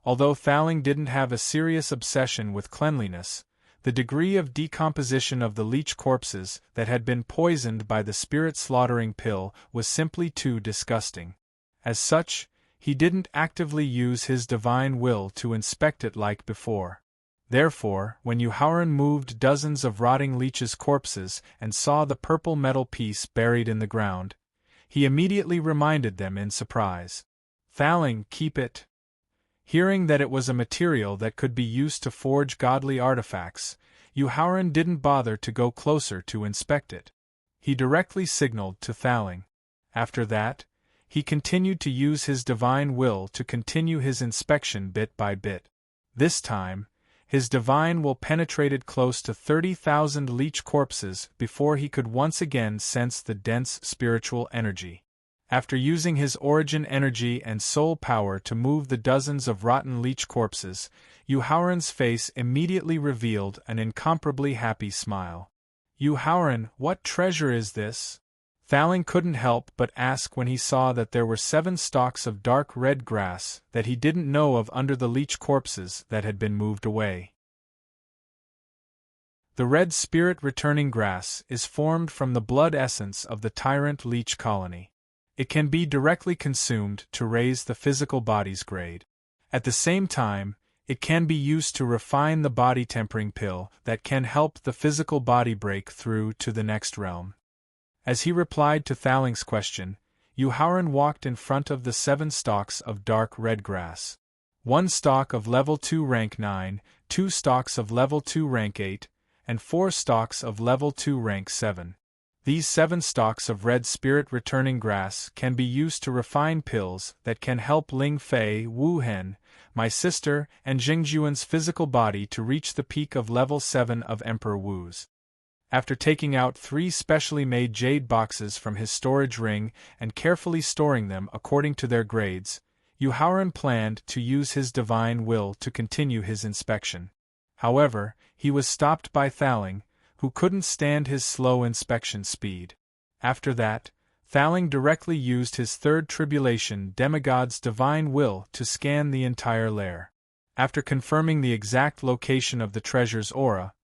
Speaker 1: Although Thaling didn't have a serious obsession with cleanliness, the degree of decomposition of the leech corpses that had been poisoned by the spirit-slaughtering pill was simply too disgusting. As such, he didn't actively use his divine will to inspect it like before. Therefore, when Yuhauran moved dozens of rotting leech's corpses and saw the purple metal piece buried in the ground, he immediately reminded them in surprise. Thaling, keep it. Hearing that it was a material that could be used to forge godly artifacts, Yuhauran didn't bother to go closer to inspect it. He directly signaled to Thaling. After that, he continued to use his divine will to continue his inspection bit by bit. This time, his divine will penetrated close to 30,000 leech corpses before he could once again sense the dense spiritual energy. After using his origin energy and soul power to move the dozens of rotten leech corpses, Yuhauran's face immediately revealed an incomparably happy smile. "Yuhauran, what treasure is this?" Thaling couldn't help but ask when he saw that there were 7 stalks of dark red grass that he didn't know of under the leech corpses that had been moved away. The red spirit returning grass is formed from the blood essence of the tyrant leech colony. It can be directly consumed to raise the physical body's grade. At the same time, it can be used to refine the body tempering pill that can help the physical body break through to the next realm. As he replied to Thaling's question, Yuhauran walked in front of the 7 stalks of dark red grass. 1 stalk of level 2 rank 9, 2 stalks of level 2 rank 8, and 4 stalks of level 2 rank 7. These 7 stalks of red spirit returning grass can be used to refine pills that can help Ling Fei, Wu Hen, my sister, and Jingjuan's physical body to reach the peak of level 7 of Emperor Wu's. After taking out 3 specially made jade boxes from his storage ring and carefully storing them according to their grades, Yuhauran planned to use his divine will to continue his inspection. However, he was stopped by Thaling, who couldn't stand his slow inspection speed. After that, Thaling directly used his 3rd tribulation demigod's divine will to scan the entire lair. After confirming the exact location of the treasure's aura,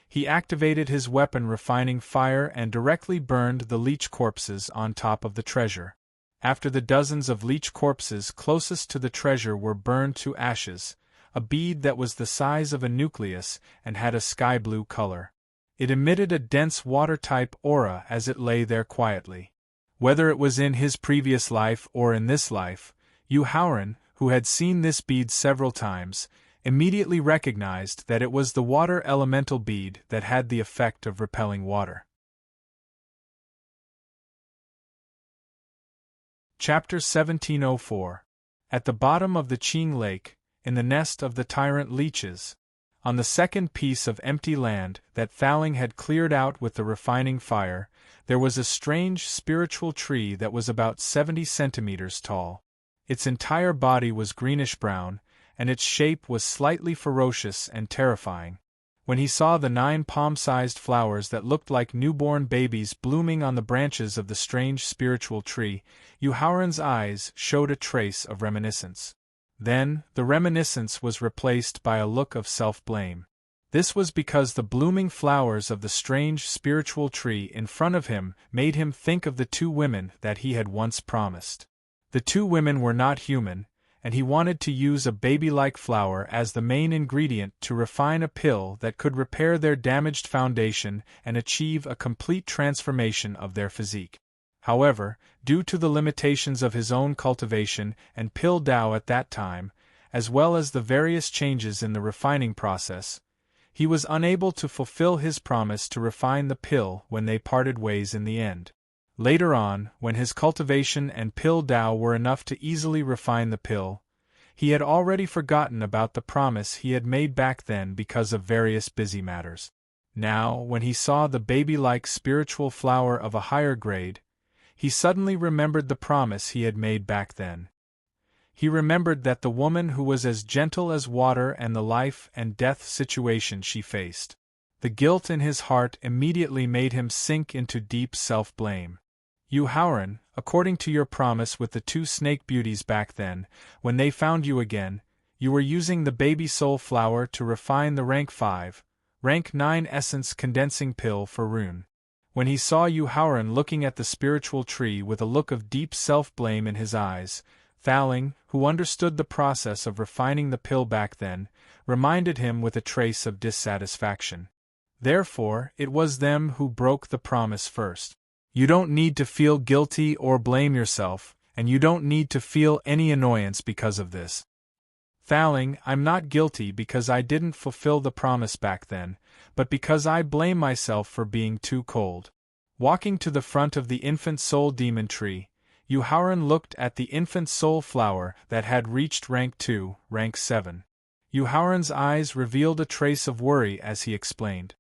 Speaker 1: he activated his weapon refining fire and directly burned the leech corpses on top of the treasure. After the dozens of leech corpses closest to the treasure were burned to ashes, a bead that was the size of a nucleus and had a sky blue color. It emitted a dense water-type aura as it lay there quietly. Whether it was in his previous life or in this life, Yuhauran, who had seen this bead several times, immediately recognized that it was the water elemental bead that had the effect of repelling water. Chapter 1704. At the bottom of the Qing Lake, in the nest of the tyrant leeches, on the 2nd piece of empty land that Thaling had cleared out with the refining fire, there was a strange spiritual tree that was about 70 centimeters tall. Its entire body was greenish-brown, and its shape was slightly ferocious and terrifying. When he saw the 9 palm-sized flowers that looked like newborn babies blooming on the branches of the strange spiritual tree, Yuhauran's eyes showed a trace of reminiscence. Then, the reminiscence was replaced by a look of self-blame. This was because the blooming flowers of the strange spiritual tree in front of him made him think of the 2 women that he had once promised. The 2 women were not human, and he wanted to use a baby-like flower as the main ingredient to refine a pill that could repair their damaged foundation and achieve a complete transformation of their physique. However, due to the limitations of his own cultivation and pill Tao at that time, as well as the various changes in the refining process, he was unable to fulfill his promise to refine the pill when they parted ways in the end. Later on, when his cultivation and pill Tao were enough to easily refine the pill, he had already forgotten about the promise he had made back then because of various busy matters. Now, when he saw the baby-like spiritual flower of a higher grade, he suddenly remembered the promise he had made back then. He remembered that the woman who was as gentle as water and the life and death situation she faced. The guilt in his heart immediately made him sink into deep self-blame. Yuhauran, according to your promise with the 2 snake beauties back then, when they found you again, you were using the baby soul flower to refine the rank 5, rank 9 essence condensing pill for Rune. When he saw Yuhauran looking at the spiritual tree with a look of deep self-blame in his eyes, Thaling, who understood the process of refining the pill back then, reminded him with a trace of dissatisfaction. Therefore, it was them who broke the promise first. You don't need to feel guilty or blame yourself, and you don't need to feel any annoyance because of this. Thaling, I'm not guilty because I didn't fulfill the promise back then, but because I blame myself for being too cold. Walking to the front of the infant soul demon tree, Yuhauran looked at the infant soul flower that had reached rank 2, rank 7. Yuhauran's eyes revealed a trace of worry as he explained.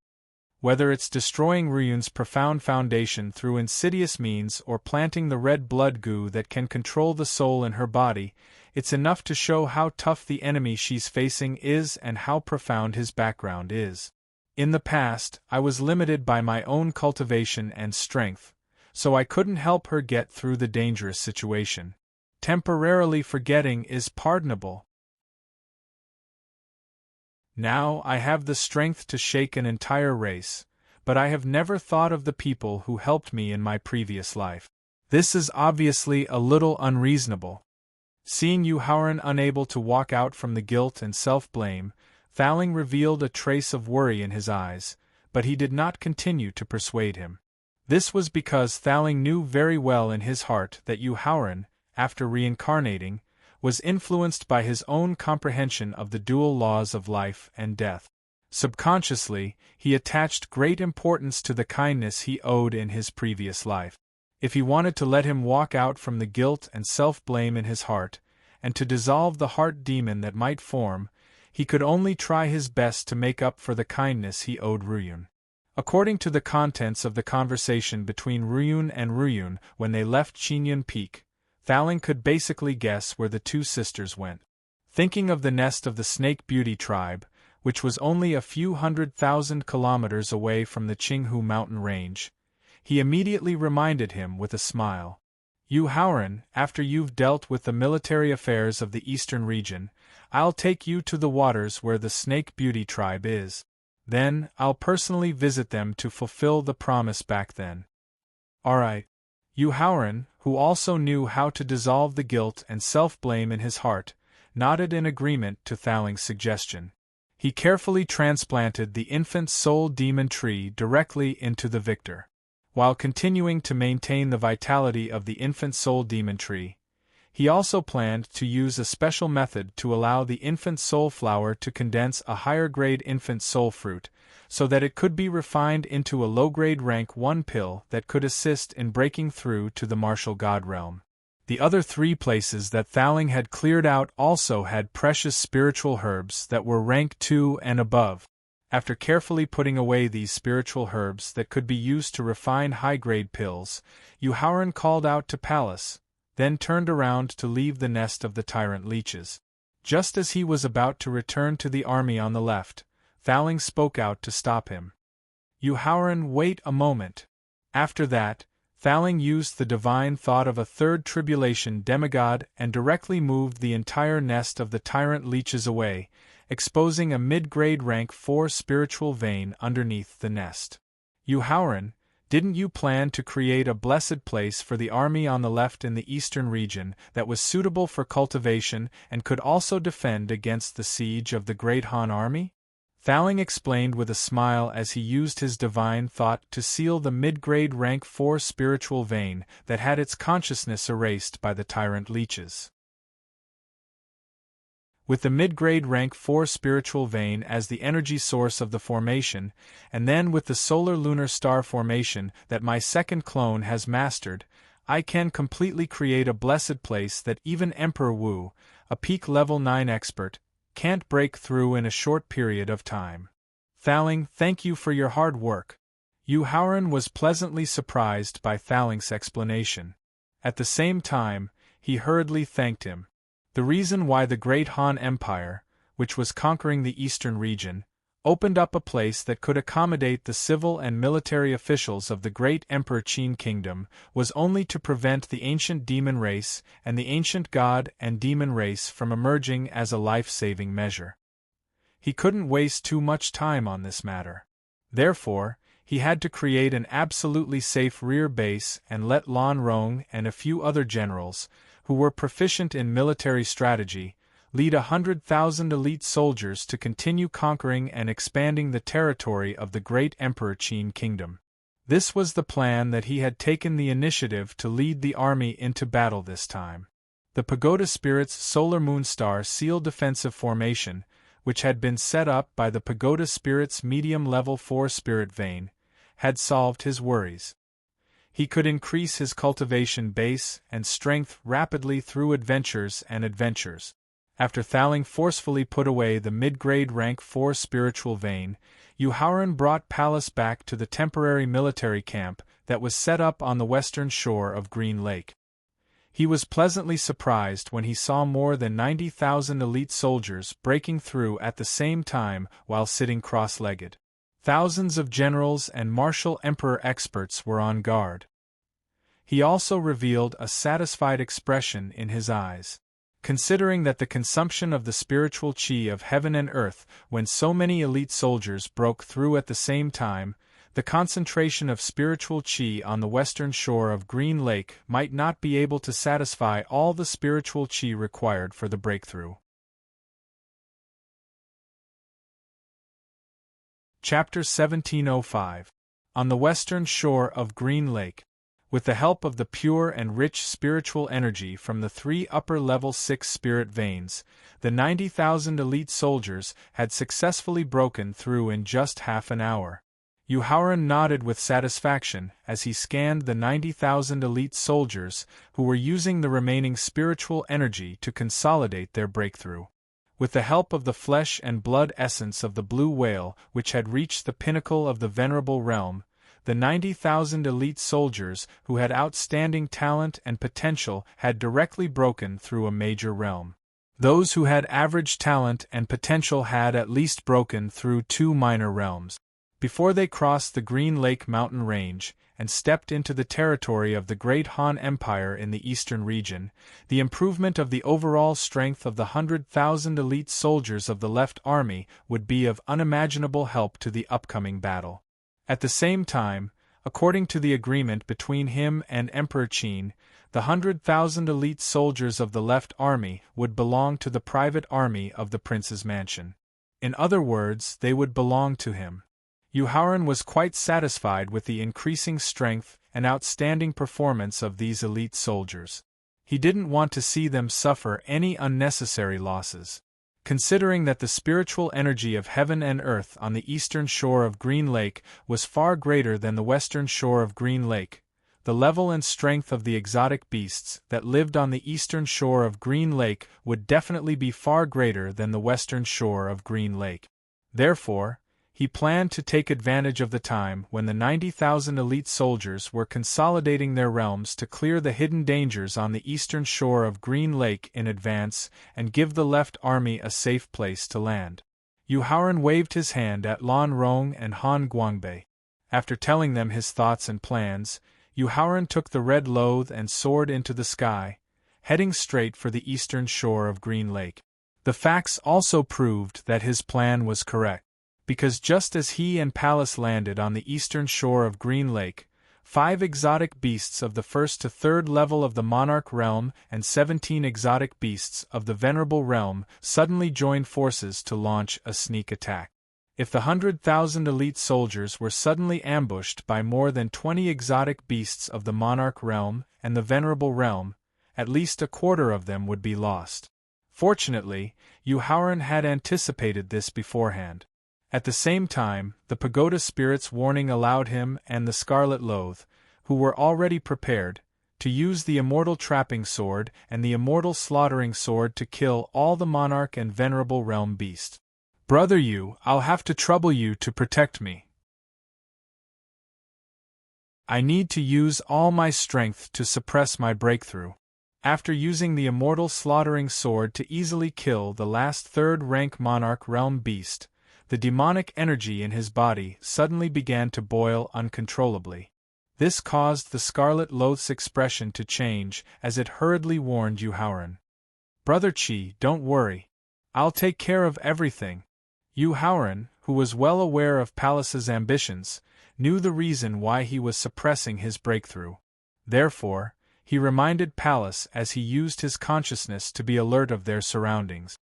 Speaker 1: Whether it's destroying Ryun's profound foundation through insidious means or planting the red blood goo that can control the soul in her body, it's enough to show how tough the enemy she's facing is and how profound his background is. In the past, I was limited by my own cultivation and strength, so I couldn't help her get through the dangerous situation. Temporarily forgetting is pardonable. Now I have the strength to shake an entire race, but I have never thought of the people who helped me in my previous life. This is obviously a little unreasonable. Seeing Yuhauran unable to walk out from the guilt and self-blame, Thaling revealed a trace of worry in his eyes, but he did not continue to persuade him. This was because Thaling knew very well in his heart that Yuhauran, after reincarnating, was influenced by his own comprehension of the dual laws of life and death. Subconsciously, he attached great importance to the kindness he owed in his previous life. If he wanted to let him walk out from the guilt and self-blame in his heart, and to dissolve the heart demon that might form, he could only try his best to make up for the kindness he owed Ryun. According to the contents of the conversation between Ryun and Ryun when they left Qingyun Peak, Thaling could basically guess where the two sisters went. Thinking of the nest of the Snake Beauty tribe, which was only a few 100,000 kilometers away from the Qinghu mountain range, he immediately reminded him with a smile. Yuhauran, after you've dealt with the military affairs of the eastern region, I'll take you to the waters where the Snake Beauty tribe is. Then, I'll personally visit them to fulfill the promise back then. Alright. Yuhauran, who also knew how to dissolve the guilt and self-blame in his heart, nodded in agreement to Thaling's suggestion. He carefully transplanted the infant soul demon tree directly into the victor. While continuing to maintain the vitality of the infant soul demon tree, he also planned to use a special method to allow the infant soul flower to condense a higher-grade infant soul fruit, so that it could be refined into a low-grade rank 1 pill that could assist in breaking through to the martial god realm. The other 3 places that Thaling had cleared out also had precious spiritual herbs that were rank 2 and above. After carefully putting away these spiritual herbs that could be used to refine high-grade pills, Yuhauran called out to Pallas, then turned around to leave the nest of the tyrant leeches. Just as he was about to return to the army on the left, Thaling spoke out to stop him. Yuhauran, wait a moment. After that, Thaling used the divine thought of a third tribulation demigod and directly moved the entire nest of the tyrant leeches away, exposing a mid-grade rank 4 spiritual vein underneath the nest. Yuhauran, didn't you plan to create a blessed place for the army on the left in the eastern region that was suitable for cultivation and could also defend against the siege of the Great Han army? Thaling explained with a smile as he used his divine thought to seal the mid-grade rank 4 spiritual vein that had its consciousness erased by the tyrant leeches. With the mid-grade rank 4 spiritual vein as the energy source of the formation, and then with the solar lunar star formation that my second clone has mastered, I can completely create a blessed place that even Emperor Wu, a peak level 9 expert, can't break through in a short period of time. Thaling, thank you for your hard work. Yuhauran was pleasantly surprised by Thaling's explanation. At the same time, he hurriedly thanked him. The reason why the Great Han Empire, which was conquering the eastern region, opened up a place that could accommodate the civil and military officials of the great Emperor Qin Kingdom was only to prevent the ancient demon race and the ancient god and demon race from emerging as a life-saving measure. He couldn't waste too much time on this matter. Therefore, he had to create an absolutely safe rear base and let Lan Rong and a few other generals, who were proficient in military strategy, lead 100,000 elite soldiers to continue conquering and expanding the territory of the great Emperor Qin Kingdom. This was the plan that he had taken the initiative to lead the army into battle this time. The Pagoda Spirit's Solar Moonstar Seal defensive formation, which had been set up by the Pagoda Spirit's medium level 4 spirit vein, had solved his worries. He could increase his cultivation base and strength rapidly through adventures and adventures. After Thaling forcefully put away the mid-grade rank 4 spiritual vein, Yuhauran brought Pallas back to the temporary military camp that was set up on the western shore of Green Lake. He was pleasantly surprised when he saw more than 90,000 elite soldiers breaking through at the same time while sitting cross-legged. Thousands of generals and martial emperor experts were on guard. He also revealed a satisfied expression in his eyes. Considering that the consumption of the spiritual chi of heaven and earth when so many elite soldiers broke through at the same time, the concentration of spiritual chi on the western shore of Green Lake might not be able to satisfy all the spiritual chi required for the breakthrough. Chapter 1705. On the western shore of Green Lake. With the help of the pure and rich spiritual energy from the 3 upper-level 6 spirit veins, the 90,000 elite soldiers had successfully broken through in just half an hour. Yuhauran nodded with satisfaction as he scanned the 90,000 elite soldiers who were using the remaining spiritual energy to consolidate their breakthrough. With the help of the flesh and blood essence of the blue whale which had reached the pinnacle of the venerable realm, the 90,000 elite soldiers who had outstanding talent and potential had directly broken through a major realm. Those who had average talent and potential had at least broken through 2 minor realms. Before they crossed the Green Lake mountain range and stepped into the territory of the Great Han Empire in the eastern region, the improvement of the overall strength of the 100,000 elite soldiers of the left army would be of unimaginable help to the upcoming battle. At the same time, according to the agreement between him and Emperor Qin, the 100,000 elite soldiers of the left army would belong to the private army of the prince's mansion. In other words, they would belong to him. Yuhauran was quite satisfied with the increasing strength and outstanding performance of these elite soldiers. He didn't want to see them suffer any unnecessary losses. Considering that the spiritual energy of heaven and earth on the eastern shore of Green Lake was far greater than the western shore of Green Lake, the level and strength of the exotic beasts that lived on the eastern shore of Green Lake would definitely be far greater than the western shore of Green Lake. Therefore, he planned to take advantage of the time when the 90,000 elite soldiers were consolidating their realms to clear the hidden dangers on the eastern shore of Green Lake in advance and give the left army a safe place to land. Yuhauran waved his hand at Lan Rong and Han Guangbei. After telling them his thoughts and plans, Yuhauran took the red loath and soared into the sky, heading straight for the eastern shore of Green Lake. The facts also proved that his plan was correct. Because just as he and Pallas landed on the eastern shore of Green Lake, 5 exotic beasts of the 1st to 3rd level of the Monarch realm and 17 exotic beasts of the Venerable realm suddenly joined forces to launch a sneak attack. If the 100,000 elite soldiers were suddenly ambushed by more than 20 exotic beasts of the Monarch realm and the Venerable realm, at least a quarter of them would be lost. Fortunately, Yuhauran had anticipated this beforehand. At the same time, the Pagoda Spirit's warning allowed him and the Scarlet Loath, who were already prepared, to use the Immortal Trapping Sword and the Immortal Slaughtering Sword to kill all the Monarch and Venerable Realm beasts. Brother Yu, I'll have to trouble you to protect me. I need to use all my strength to suppress my breakthrough. After using the Immortal Slaughtering Sword to easily kill the last 3rd-rank Monarch Realm beast, the demonic energy in his body suddenly began to boil uncontrollably. This caused the Scarlet Loath's expression to change as it hurriedly warned Yuhauran. Brother Qi, don't worry. I'll take care of everything. Yuhauran, who was well aware of Pallas's ambitions, knew the reason why he was suppressing his breakthrough. Therefore, he reminded Pallas as he used his consciousness to be alert of their surroundings.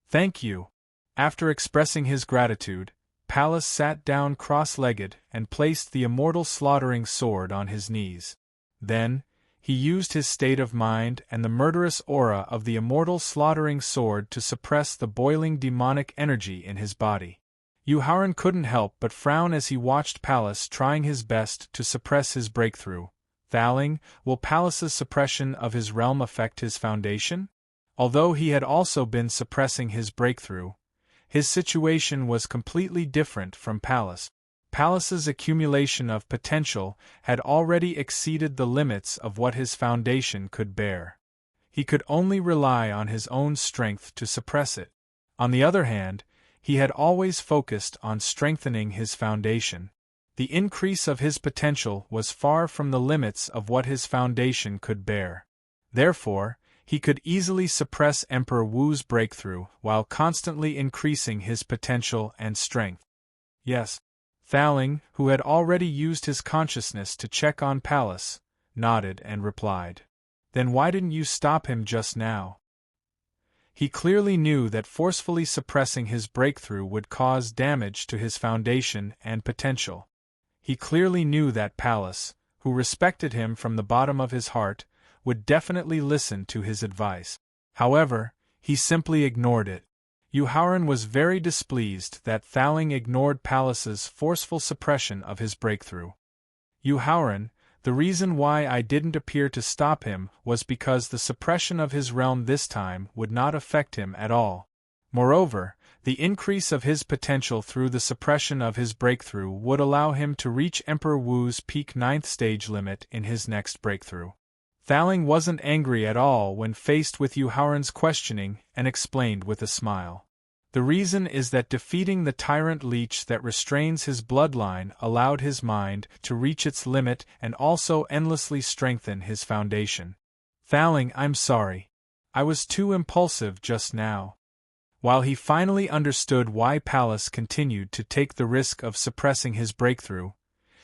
Speaker 1: Thank you. After expressing his gratitude, Pallas sat down cross-legged and placed the immortal slaughtering sword on his knees. Then, he used his state of mind and the murderous aura of the immortal slaughtering sword to suppress the boiling demonic energy in his body. Yuharan couldn't help but frown as he watched Pallas trying his best to suppress his breakthrough. Thaling, will Pallas's suppression of his realm affect his foundation? Although he had also been suppressing his breakthrough, his situation was completely different from Pallas. Pallas's accumulation of potential had already exceeded the limits of what his foundation could bear. He could only rely on his own strength to suppress it. On the other hand, he had always focused on strengthening his foundation. The increase of his potential was far from the limits of what his foundation could bear. Therefore, he could easily suppress Emperor Wu's breakthrough while constantly increasing his potential and strength. Yes. Thaling, who had already used his consciousness to check on Pallas, nodded and replied. Then why didn't you stop him just now? He clearly knew that forcefully suppressing his breakthrough would cause damage to his foundation and potential. He clearly knew that Pallas, who respected him from the bottom of his heart, would definitely listen to his advice. However, he simply ignored it. Yuharan was very displeased that Thaling ignored Pallas's forceful suppression of his breakthrough. Yuharan, the reason why I didn't appear to stop him was because the suppression of his realm this time would not affect him at all. Moreover, the increase of his potential through the suppression of his breakthrough would allow him to reach Emperor Wu's peak 9th stage limit in his next breakthrough. Thaling wasn't angry at all when faced with Yuharan's questioning and explained with a smile. The reason is that defeating the tyrant leech that restrains his bloodline allowed his mind to reach its limit and also endlessly strengthen his foundation. Thaling, I'm sorry. I was too impulsive just now. While he finally understood why Pallas continued to take the risk of suppressing his breakthrough,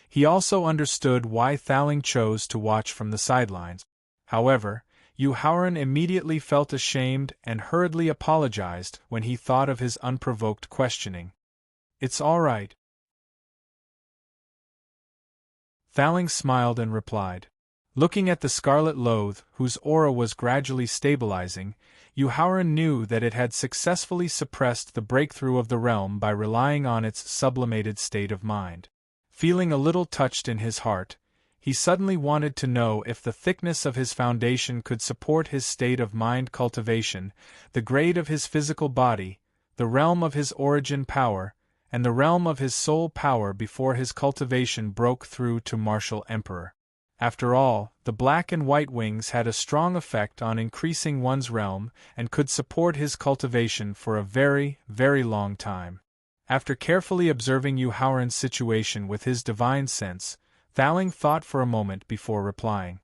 Speaker 1: he also understood why Thaling chose to watch from the sidelines. However, Yuharan immediately felt ashamed and hurriedly apologized when he thought of his unprovoked questioning. It's all right. Thaling smiled and replied. Looking at the scarlet loath, whose aura was gradually stabilizing, Yuharan knew that it had successfully suppressed the breakthrough of the realm by relying on its sublimated state of mind. Feeling a little touched in his heart, he suddenly wanted to know if the thickness of his foundation could support his state of mind cultivation, the grade of his physical body, the realm of his origin power, and the realm of his soul power before his cultivation broke through to martial emperor. After all, the black and white wings had a strong effect on increasing one's realm and could support his cultivation for a very, very long time. After carefully observing Yuharan's situation with his divine sense, Thaling thought for a moment before replying.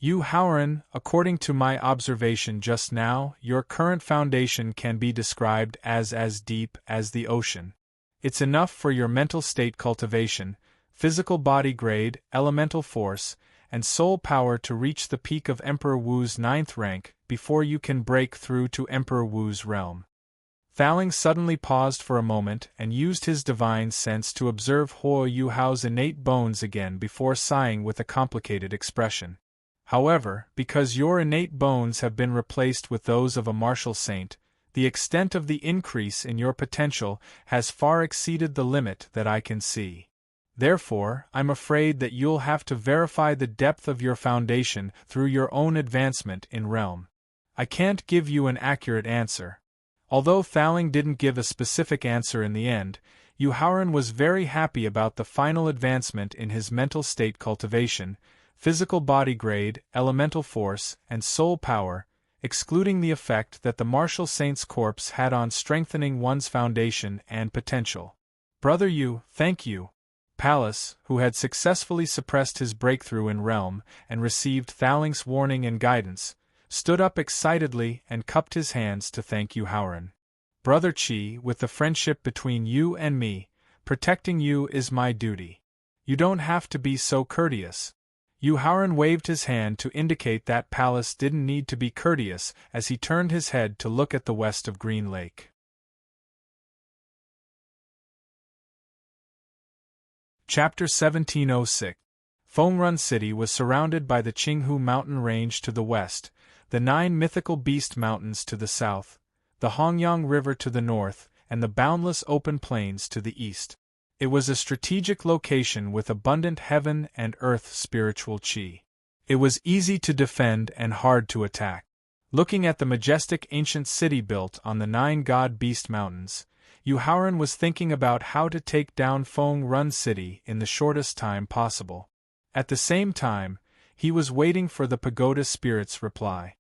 Speaker 1: Yuharan, according to my observation just now, your current foundation can be described as deep as the ocean. It's enough for your mental state cultivation, physical body grade, elemental force, and soul power to reach the peak of Emperor Wu's 9th rank before you can break through to Emperor Wu's realm. Thaling suddenly paused for a moment and used his divine sense to observe Huo Yuhao's innate bones again before sighing with a complicated expression. However, because your innate bones have been replaced with those of a martial saint, the extent of the increase in your potential has far exceeded the limit that I can see. Therefore, I'm afraid that you'll have to verify the depth of your foundation through your own advancement in realm. I can't give you an accurate answer. Although Thaling didn't give a specific answer in the end, Yuharan was very happy about the final advancement in his mental state cultivation, physical body grade, elemental force, and soul power, excluding the effect that the martial saint's corpse had on strengthening one's foundation and potential. Brother Yu, thank you. Pallas, who had successfully suppressed his breakthrough in realm and received Thaling's warning and guidance, stood up excitedly and cupped his hands to thank Yuharan. Brother Qi, with the friendship between you and me, protecting you is my duty. You don't have to be so courteous. Yuharan waved his hand to indicate that Pallas didn't need to be courteous as he turned his head to look at the west of Green Lake. Chapter 1706. Feng Run City was surrounded by the Qinghu mountain range to the west, the 9 mythical beast mountains to the south, the Hongyang River to the north, and the boundless open plains to the east. It was a strategic location with abundant heaven and earth spiritual qi. It was easy to defend and hard to attack. Looking at the majestic ancient city built on the 9 god-beast mountains, Yu Haoran was thinking about how to take down Feng Run City in the shortest time possible. At the same time, he was waiting for the pagoda spirit's reply.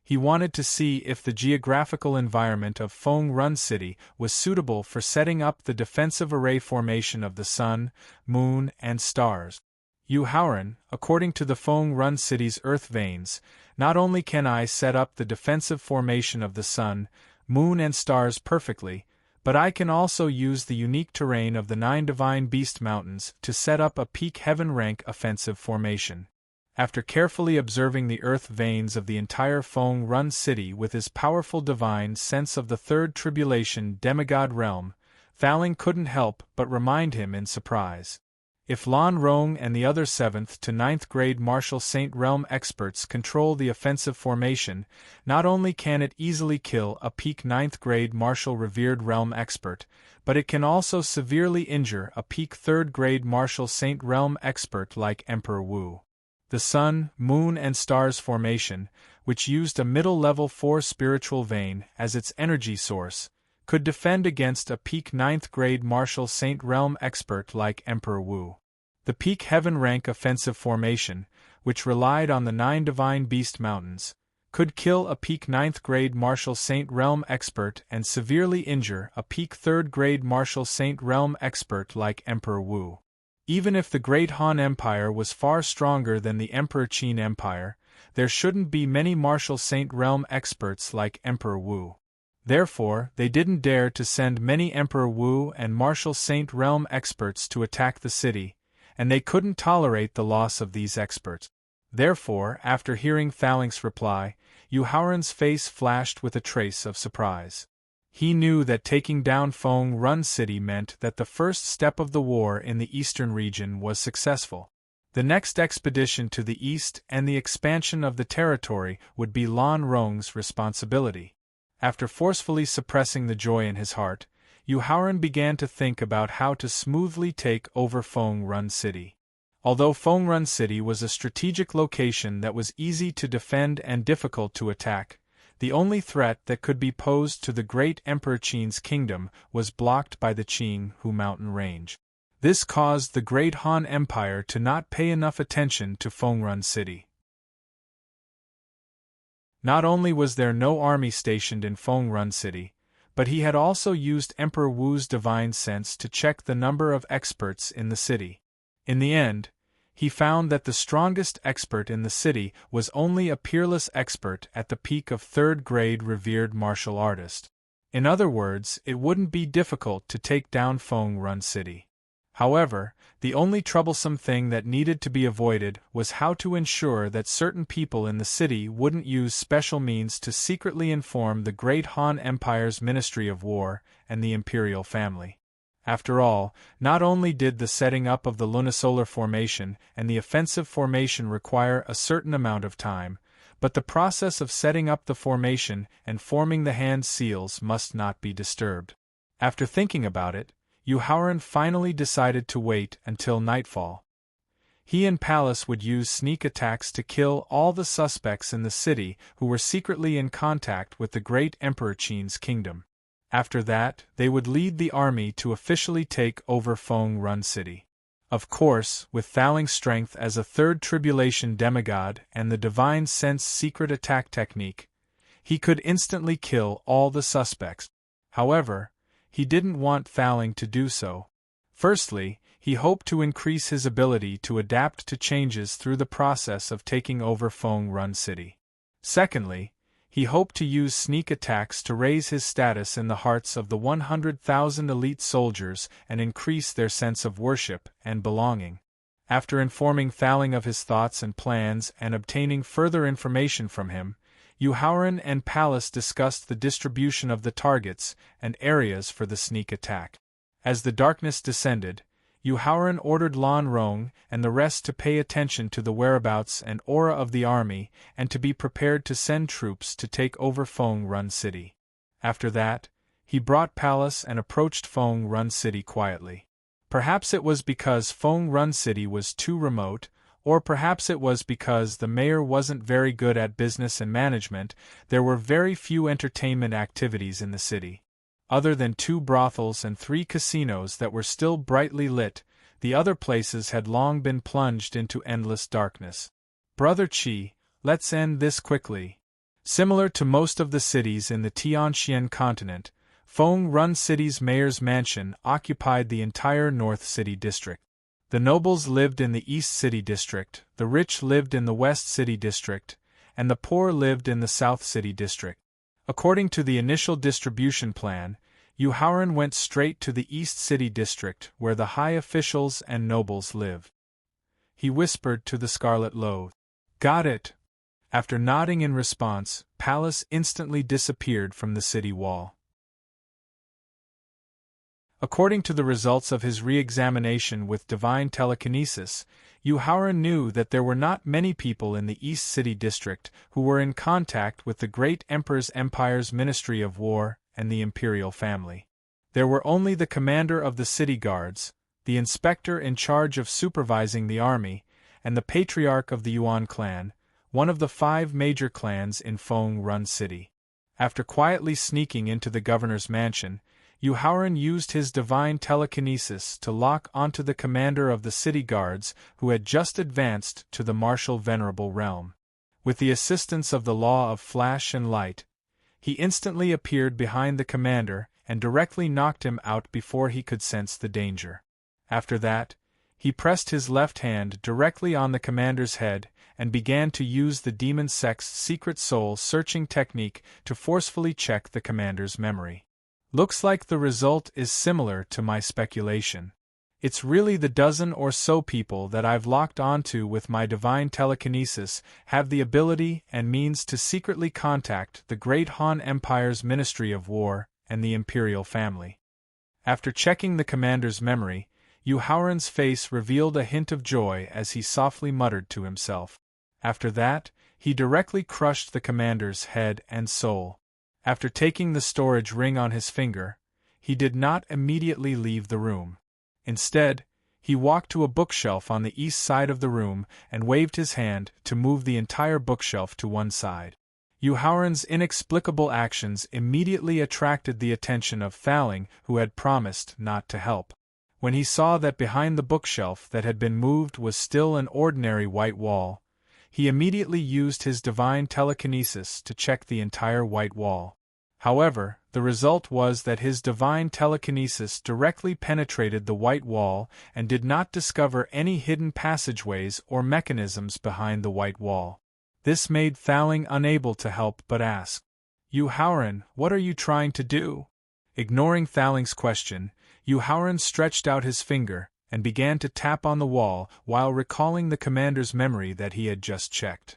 Speaker 1: He wanted to see if the geographical environment of Feng Run City was suitable for setting up the defensive array formation of the sun, moon, and stars. Yu Haoran, according to the Feng Run City's earth veins, not only can I set up the defensive formation of the sun, moon, and stars perfectly, but I can also use the unique terrain of the 9 divine beast mountains to set up a peak heaven rank offensive formation. After carefully observing the earth veins of the entire Feng Run City with his powerful divine sense of the third tribulation demigod realm, Thaling couldn't help but remind him in surprise. If Lan Rong and the other 7th to 9th grade Martial Saint Realm experts control the offensive formation, not only can it easily kill a peak 9th grade Martial Revered Realm expert, but it can also severely injure a peak 3rd grade Martial Saint Realm expert like Emperor Wu. The Sun, Moon, and Stars formation, which used a middle-level 4 spiritual vein as its energy source, could defend against a peak 9th grade Martial Saint Realm expert like Emperor Wu. The peak heaven rank offensive formation, which relied on the 9 divine beast mountains, could kill a peak 9th grade Martial Saint Realm expert and severely injure a peak 3rd grade Martial Saint Realm expert like Emperor Wu. Even if the Great Han Empire was far stronger than the Emperor Qin Empire, there shouldn't be many Martial Saint Realm experts like Emperor Wu. Therefore, they didn't dare to send many Emperor Wu and Martial Saint Realm experts to attack the city, and they couldn't tolerate the loss of these experts. Therefore, after hearing Thaling's reply, Yu Haoran's face flashed with a trace of surprise. He knew that taking down Feng Run City meant that the first step of the war in the eastern region was successful. The next expedition to the east and the expansion of the territory would be Lan Rong's responsibility. After forcefully suppressing the joy in his heart, Yu Haoran began to think about how to smoothly take over Feng Run City. Although Feng Run City was a strategic location that was easy to defend and difficult to attack, the only threat that could be posed to the great Emperor Qin's kingdom was blocked by the Qinghu mountain range. This caused the Great Han Empire to not pay enough attention to Feng Run City. Not only was there no army stationed in Feng Run City, but he had also used Emperor Wu's divine sense to check the number of experts in the city. In the end, he found that the strongest expert in the city was only a peerless expert at the peak of 3rd grade revered martial artist. In other words, it wouldn't be difficult to take down Feng Run City. However, the only troublesome thing that needed to be avoided was how to ensure that certain people in the city wouldn't use special means to secretly inform the Great Han Empire's Ministry of War and the imperial family. After all, not only did the setting up of the lunisolar formation and the offensive formation require a certain amount of time, but the process of setting up the formation and forming the hand seals must not be disturbed. After thinking about it, Yu Haoran finally decided to wait until nightfall. He and Palace would use sneak attacks to kill all the suspects in the city who were secretly in contact with the great Emperor Qin's kingdom. After that, they would lead the army to officially take over Feng Run City. Of course, with Thaling's strength as a 3rd tribulation demigod and the divine sense secret attack technique, he could instantly kill all the suspects. However, he didn't want Thaling to do so. Firstly, he hoped to increase his ability to adapt to changes through the process of taking over Feng Run City. Secondly, he hoped to use sneak attacks to raise his status in the hearts of the 100,000 elite soldiers and increase their sense of worship and belonging. After informing Thaling of his thoughts and plans and obtaining further information from him, Yu Haoran and Palace discussed the distribution of the targets and areas for the sneak attack. As the darkness descended, Yuhaoran ordered Lan Rong and the rest to pay attention to the whereabouts and aura of the army and to be prepared to send troops to take over Feng Run City. After that, he brought Palace and approached Feng Run City quietly. Perhaps it was because Feng Run City was too remote, or perhaps it was because the mayor wasn't very good at business and management. There were very few entertainment activities in the city. Other than 2 brothels and 3 casinos that were still brightly lit, the other places had long been plunged into endless darkness. Brother Qi, let's end this quickly. Similar to most of the cities in the Tianxian continent, Feng Run City's mayor's mansion occupied the entire North City district. The nobles lived in the East City district, the rich lived in the West City district, and the poor lived in the South City district. According to the initial distribution plan, Yuhaoran went straight to the East City district where the high officials and nobles lived. He whispered to the Scarlet Loath. "Got it." After nodding in response, Palace instantly disappeared from the city wall. According to the results of his re-examination with divine telekinesis, Yuhaoran knew that there were not many people in the East City district who were in contact with the great Emperor's Empire's Ministry of War and the imperial family. There were only the commander of the city guards, the inspector in charge of supervising the army, and the patriarch of the Yuan clan, one of the 5 major clans in Feng Run City. After quietly sneaking into the governor's mansion, Yuhaoran used his divine telekinesis to lock onto the commander of the city guards who had just advanced to the martial venerable realm. With the assistance of the law of flash and light, he instantly appeared behind the commander and directly knocked him out before he could sense the danger. After that, he pressed his left hand directly on the commander's head and began to use the demon sect's secret soul-searching technique to forcefully check the commander's memory. Looks like the result is similar to my speculation. It's really the dozen or so people that I've locked onto with my divine telekinesis have the ability and means to secretly contact the great Han Empire's Ministry of War and the imperial family. After checking the commander's memory, Yuhaoran's face revealed a hint of joy as he softly muttered to himself. After that, he directly crushed the commander's head and soul. After taking the storage ring on his finger, he did not immediately leave the room. Instead, he walked to a bookshelf on the east side of the room and waved his hand to move the entire bookshelf to one side. Yuhaoran's inexplicable actions immediately attracted the attention of Thaling, who had promised not to help. When he saw that behind the bookshelf that had been moved was still an ordinary white wall, he immediately used his divine telekinesis to check the entire white wall. However, the result was that his divine telekinesis directly penetrated the white wall and did not discover any hidden passageways or mechanisms behind the white wall. This made Thaling unable to help but ask, "Yuhaoran, what are you trying to do?" Ignoring Thaling's question, Yuhaoran stretched out his finger and began to tap on the wall while recalling the commander's memory that he had just checked.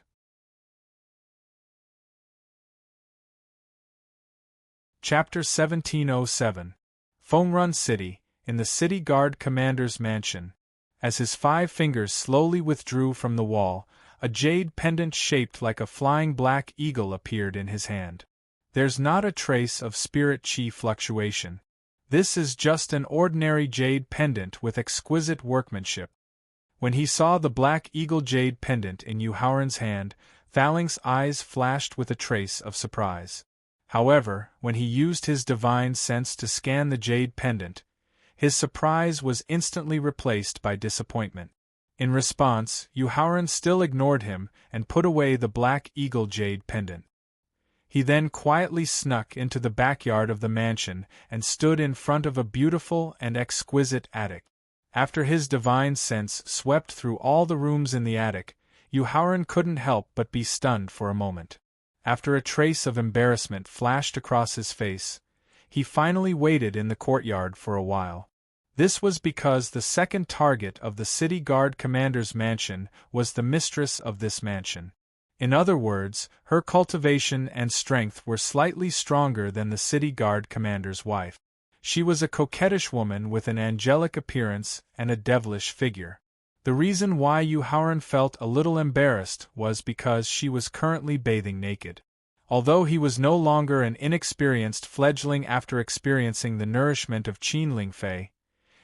Speaker 1: Chapter 1707. Feng Run City, in the city guard commander's mansion. As his 5 fingers slowly withdrew from the wall, a jade pendant shaped like a flying black eagle appeared in his hand. There's not a trace of spirit chi fluctuation. This is just an ordinary jade pendant with exquisite workmanship. When he saw the black eagle jade pendant in Yuhaoran's hand, Thaling's eyes flashed with a trace of surprise. However, when he used his divine sense to scan the jade pendant, his surprise was instantly replaced by disappointment. In response, Yuhaoran still ignored him and put away the black eagle jade pendant. He then quietly snuck into the backyard of the mansion and stood in front of a beautiful and exquisite attic. After his divine sense swept through all the rooms in the attic, Yuhaoran couldn't help but be stunned for a moment. After a trace of embarrassment flashed across his face, he finally waited in the courtyard for a while. This was because the second target of the city guard commander's mansion was the mistress of this mansion. In other words, her cultivation and strength were slightly stronger than the city guard commander's wife. She was a coquettish woman with an angelic appearance and a devilish figure. The reason why Yu Haoran felt a little embarrassed was because she was currently bathing naked. Although he was no longer an inexperienced fledgling after experiencing the nourishment of Qin Ling Fei,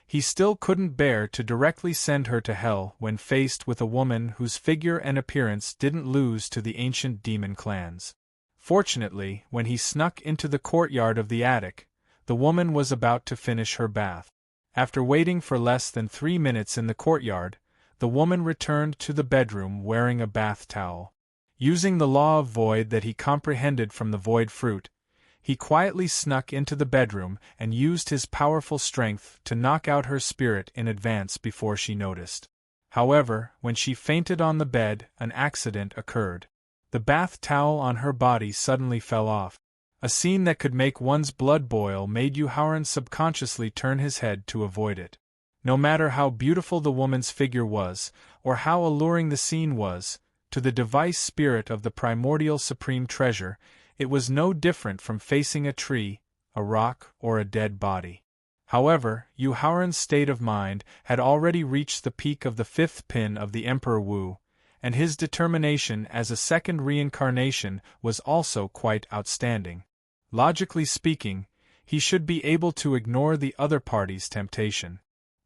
Speaker 1: he still couldn't bear to directly send her to hell when faced with a woman whose figure and appearance didn't lose to the ancient demon clans. Fortunately, when he snuck into the courtyard of the attic, the woman was about to finish her bath. After waiting for less than 3 minutes in the courtyard, the woman returned to the bedroom wearing a bath towel. Using the law of void that he comprehended from the void fruit, he quietly snuck into the bedroom and used his powerful strength to knock out her spirit in advance before she noticed. However, when she fainted on the bed, an accident occurred. The bath towel on her body suddenly fell off. A scene that could make one's blood boil made Yu Haoran subconsciously turn his head to avoid it. No matter how beautiful the woman's figure was, or how alluring the scene was, to the device spirit of the primordial supreme treasure, it was no different from facing a tree, a rock, or a dead body. However, Yu Haoran's state of mind had already reached the peak of the 5th pin of the Emperor Wu, and his determination as a second reincarnation was also quite outstanding. Logically speaking, he should be able to ignore the other party's temptation.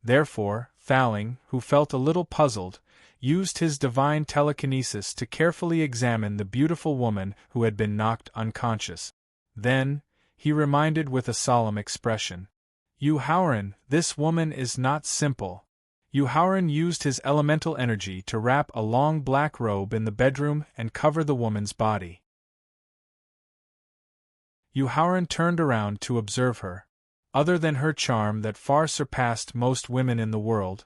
Speaker 1: Therefore, Thaling, who felt a little puzzled, used his divine telekinesis to carefully examine the beautiful woman who had been knocked unconscious. Then, he reminded with a solemn expression, "Yu Haoran, this woman is not simple." Yu Haoran used his elemental energy to wrap a long black robe in the bedroom and cover the woman's body. Yu Haoran turned around to observe her. Other than her charm that far surpassed most women in the world,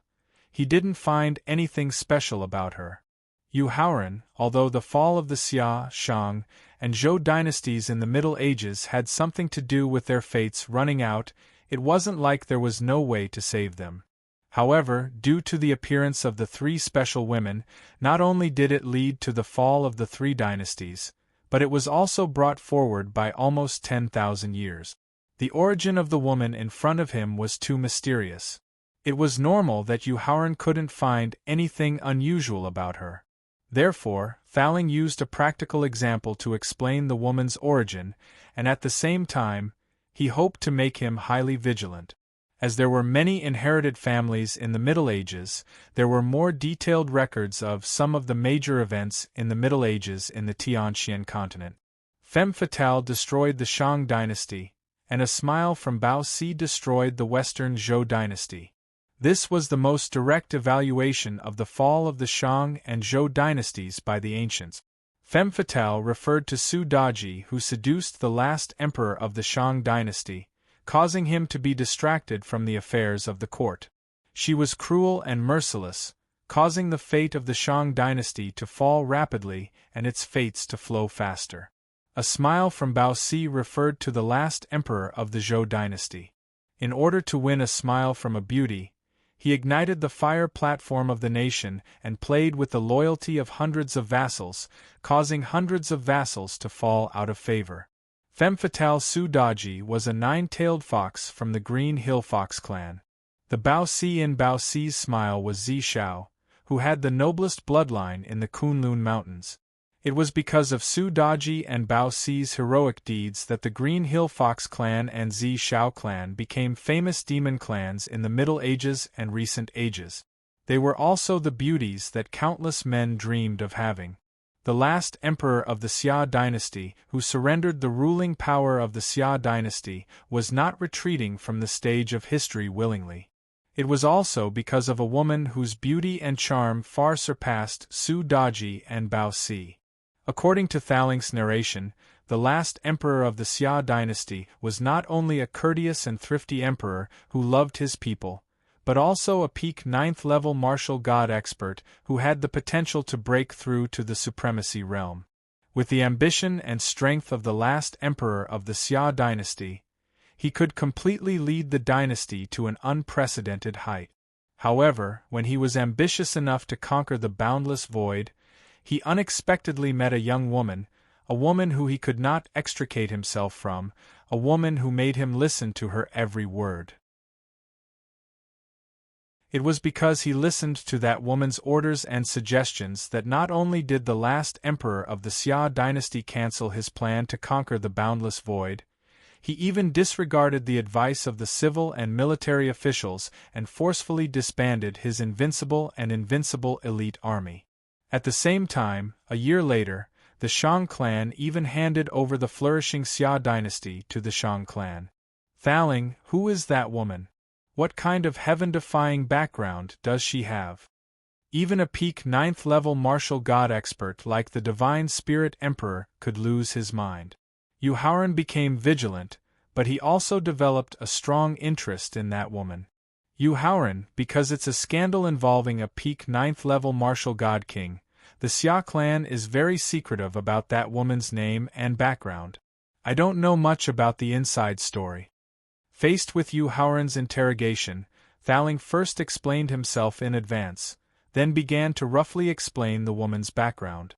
Speaker 1: he didn't find anything special about her. Yu Haoran, although the fall of the Xia, Shang, and Zhou dynasties in the Middle Ages had something to do with their fates running out, it wasn't like there was no way to save them. However, due to the appearance of the 3 special women, not only did it lead to the fall of the 3 dynasties, but it was also brought forward by almost 10,000 years. The origin of the woman in front of him was too mysterious. It was normal that Yu Haoran couldn't find anything unusual about her. Therefore, Thaling used a practical example to explain the woman's origin, and at the same time, he hoped to make him highly vigilant. As there were many inherited families in the Middle Ages, there were more detailed records of some of the major events in the Middle Ages in the Tianxian continent. Femme Fatale destroyed the Shang dynasty, and a smile from Bao Si destroyed the Western Zhou dynasty. This was the most direct evaluation of the fall of the Shang and Zhou dynasties by the ancients. Femme Fatale referred to Su Daji, who seduced the last emperor of the Shang dynasty, causing him to be distracted from the affairs of the court. She was cruel and merciless, causing the fate of the Shang dynasty to fall rapidly and its fates to flow faster. A smile from Bao Si referred to the last emperor of the Zhou dynasty. In order to win a smile from a beauty, he ignited the fire platform of the nation and played with the loyalty of hundreds of vassals, causing hundreds of vassals to fall out of favor. Femme Fatale Su Daji was a 9-tailed fox from the Green Hill Fox clan. The Bao Si in Bao Si's smile was Zi Shao, who had the noblest bloodline in the Kunlun Mountains. It was because of Su Daji and Bao Si's heroic deeds that the Green Hill Fox clan and Zi Shao clan became famous demon clans in the Middle Ages and recent ages. They were also the beauties that countless men dreamed of having. The last emperor of the Xia dynasty, who surrendered the ruling power of the Xia dynasty, was not retreating from the stage of history willingly. It was also because of a woman whose beauty and charm far surpassed Su Daji and Bao Si. According to Thaling's narration, the last emperor of the Xia dynasty was not only a courteous and thrifty emperor who loved his people, but also a peak 9th-level martial god expert who had the potential to break through to the supremacy realm. With the ambition and strength of the last emperor of the Xia dynasty, he could completely lead the dynasty to an unprecedented height. However, when he was ambitious enough to conquer the boundless void, he unexpectedly met a young woman, a woman who he could not extricate himself from, a woman who made him listen to her every word. It was because he listened to that woman's orders and suggestions that not only did the last emperor of the Xia dynasty cancel his plan to conquer the boundless void, he even disregarded the advice of the civil and military officials and forcefully disbanded his invincible elite army. At the same time, a year later, the Shang clan even handed over the flourishing Xia dynasty to the Shang clan. Thaling, who is that woman? What kind of heaven-defying background does she have? Even a peak 9th-level martial god expert like the Divine Spirit Emperor could lose his mind. Yu Haoran became vigilant, but he also developed a strong interest in that woman. Yu Haoran, because it's a scandal involving a peak 9th-level martial god king, the Xia clan is very secretive about that woman's name and background. I don't know much about the inside story. Faced with Yu Haoran's interrogation, Thaling first explained himself in advance, then began to roughly explain the woman's background.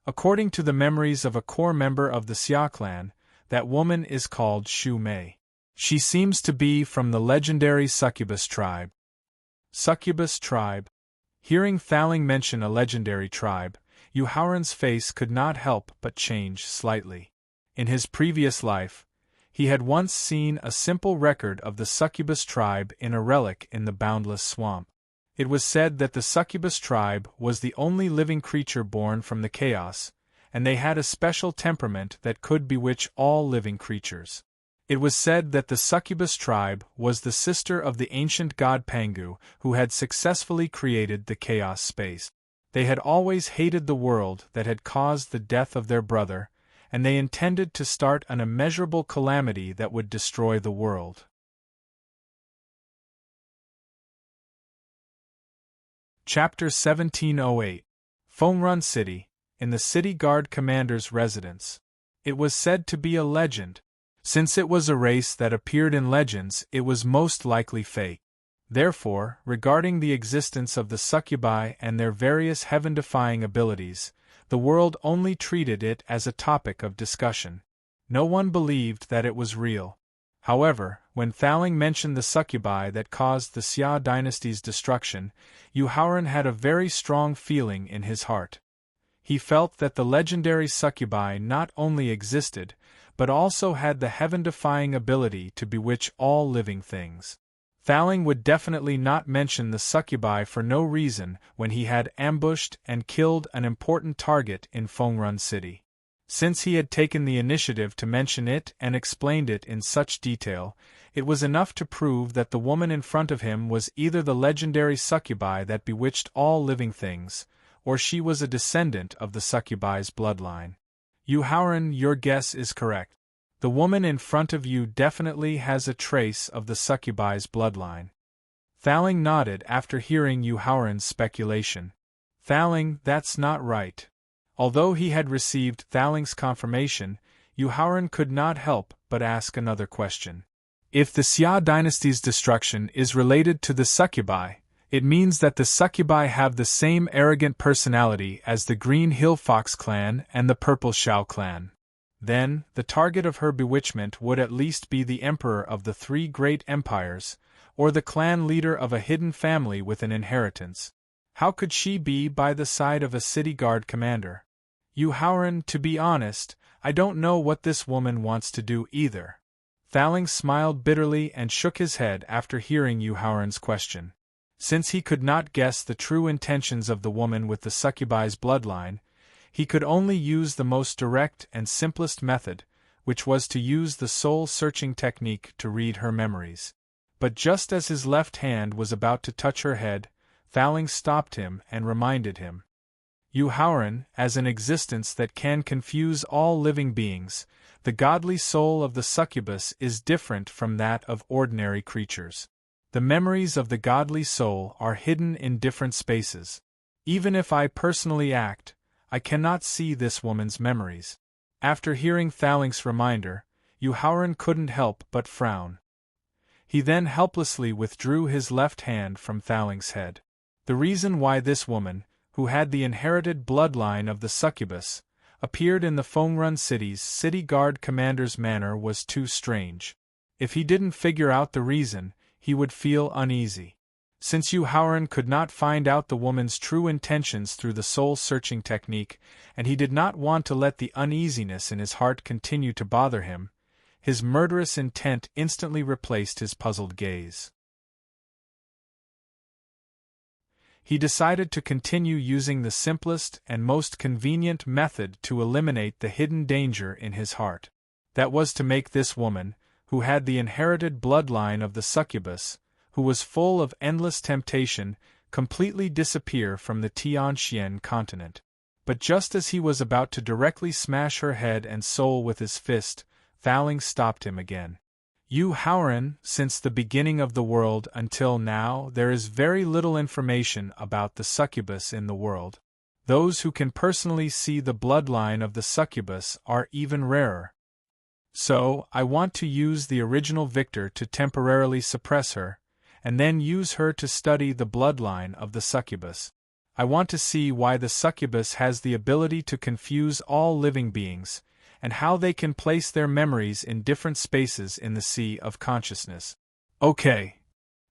Speaker 1: According to the memories of a core member of the Xia clan, that woman is called Xu Mei. She seems to be from the legendary succubus tribe. Succubus tribe? Hearing Thaling mention a legendary tribe, Yu Haoran's face could not help but change slightly. In his previous life, he had once seen a simple record of the succubus tribe in a relic in the boundless swamp. It was said that the succubus tribe was the only living creature born from the chaos, and they had a special temperament that could bewitch all living creatures. It was said that the succubus tribe was the sister of the ancient god Pangu, who had successfully created the chaos space. They had always hated the world that had caused the death of their brother, and they intended to start an immeasurable calamity that would destroy the world. Chapter 1708. Fengrun City, in the city guard commander's residence. It was said to be a legend. Since it was a race that appeared in legends, it was most likely fake. Therefore, regarding the existence of the succubi and their various heaven-defying abilities, the world only treated it as a topic of discussion. No one believed that it was real. However, when Thaling mentioned the succubi that caused the Xia dynasty's destruction, Yu Haoran had a very strong feeling in his heart. He felt that the legendary succubi not only existed, but also had the heaven-defying ability to bewitch all living things. Thaling would definitely not mention the succubi for no reason when he had ambushed and killed an important target in Fengrun City. Since he had taken the initiative to mention it and explained it in such detail, it was enough to prove that the woman in front of him was either the legendary succubi that bewitched all living things, or she was a descendant of the succubi's bloodline. Yu Haoran, your guess is correct. The woman in front of you definitely has a trace of the succubi's bloodline. Thaling nodded after hearing Yu Haoran's speculation. Thaling, that's not right. Although he had received Thaling's confirmation, Yu Haoran could not help but ask another question. If the Xia dynasty's destruction is related to the succubi, it means that the succubi have the same arrogant personality as the Green Hill Fox clan and the Purple Shao clan. Then, the target of her bewitchment would at least be the emperor of the three great empires, or the clan leader of a hidden family with an inheritance. How could she be by the side of a city guard commander? Yu Haoran, to be honest, I don't know what this woman wants to do either. Thaling smiled bitterly and shook his head after hearing Yu Haoran's question. Since he could not guess the true intentions of the woman with the succubi's bloodline, he could only use the most direct and simplest method, which was to use the soul-searching technique to read her memories. But just as his left hand was about to touch her head, Thaling stopped him and reminded him. Yu Haoran, as an existence that can confuse all living beings, the godly soul of the succubus is different from that of ordinary creatures. The memories of the godly soul are hidden in different spaces. Even if I personally act, I cannot see this woman's memories. After hearing Thaling's reminder, Yu Haoran couldn't help but frown. He then helplessly withdrew his left hand from Thaling's head. The reason why this woman, who had the inherited bloodline of the succubus, appeared in the Fengrun City's city guard commander's manner was too strange. If he didn't figure out the reason, he would feel uneasy. Since Yu Haoran could not find out the woman's true intentions through the soul-searching technique, and he did not want to let the uneasiness in his heart continue to bother him, his murderous intent instantly replaced his puzzled gaze. He decided to continue using the simplest and most convenient method to eliminate the hidden danger in his heart. That was to make this woman, who had the inherited bloodline of the succubus, who was full of endless temptation, completely disappear from the Tianxian continent. But just as he was about to directly smash her head and soul with his fist, Faling stopped him again. Yu Haoran, since the beginning of the world until now, there is very little information about the succubus in the world. Those who can personally see the bloodline of the succubus are even rarer. So, I want to use the original victor to temporarily suppress her, and then use her to study the bloodline of the succubus. I want to see why the succubus has the ability to confuse all living beings, and how they can place their memories in different spaces in the sea of consciousness. Okay.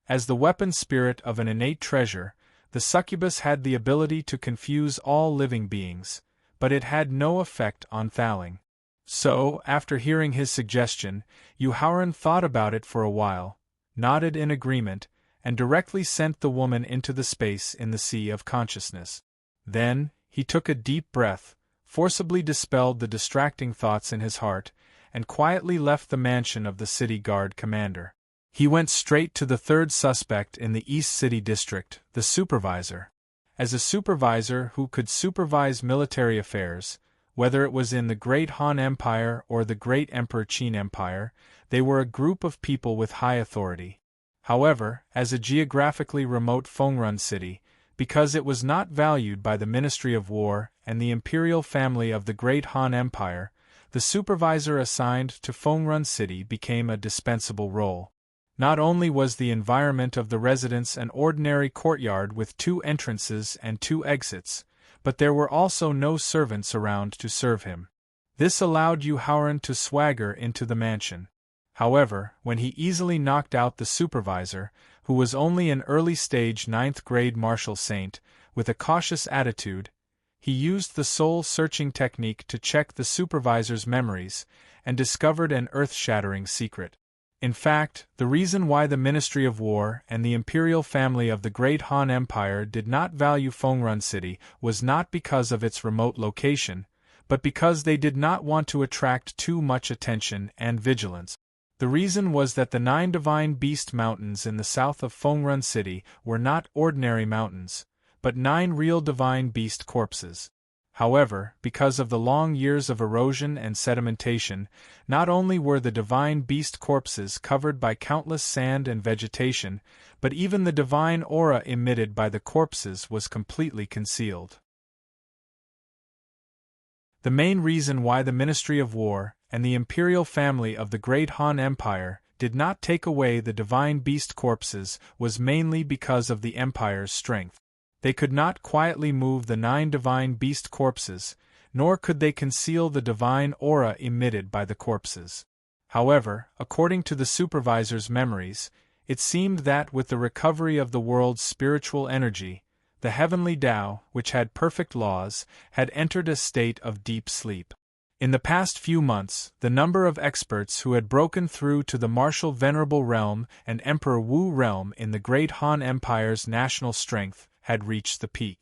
Speaker 1: As the weapon spirit of an innate treasure, the succubus had the ability to confuse all living beings, but it had no effect on Faling. So, after hearing his suggestion, Yu Haoran thought about it for a while, nodded in agreement, and directly sent the woman into the space in the sea of consciousness. Then, he took a deep breath, forcibly dispelled the distracting thoughts in his heart, and quietly left the mansion of the city guard commander. He went straight to the third suspect in the East City District, the supervisor. As a supervisor who could supervise military affairs, whether it was in the Great Han Empire or the Great Emperor Qin Empire, they were a group of people with high authority. However, as a geographically remote Fengrun city, because it was not valued by the Ministry of War and the imperial family of the Great Han Empire, the supervisor assigned to Fengrun City became a dispensable role. Not only was the environment of the residence an ordinary courtyard with 2 entrances and 2 exits, but there were also no servants around to serve him. This allowed Yu Haoran to swagger into the mansion. However, when he easily knocked out the supervisor, who was only an early-stage 9th-grade martial saint, with a cautious attitude, he used the soul-searching technique to check the supervisor's memories, and discovered an earth-shattering secret. In fact, the reason why the Ministry of War and the imperial family of the Great Han Empire did not value Fengrun City was not because of its remote location, but because they did not want to attract too much attention and vigilance. The reason was that the 9 Divine Beast Mountains in the south of Fengrun City were not ordinary mountains, but 9 real Divine Beast corpses. However, because of the long years of erosion and sedimentation, not only were the Divine Beast corpses covered by countless sand and vegetation, but even the divine aura emitted by the corpses was completely concealed. The main reason why the Ministry of War and the imperial family of the Great Han Empire did not take away the Divine Beast corpses was mainly because of the Empire's strength. They could not quietly move the 9 Divine Beast corpses, nor could they conceal the divine aura emitted by the corpses. However, according to the supervisor's memories, it seemed that with the recovery of the world's spiritual energy, the heavenly Tao, which had perfect laws, had entered a state of deep sleep. In the past few months, the number of experts who had broken through to the martial Venerable Realm and Emperor Wu Realm in the Great Han Empire's national strength had reached the peak.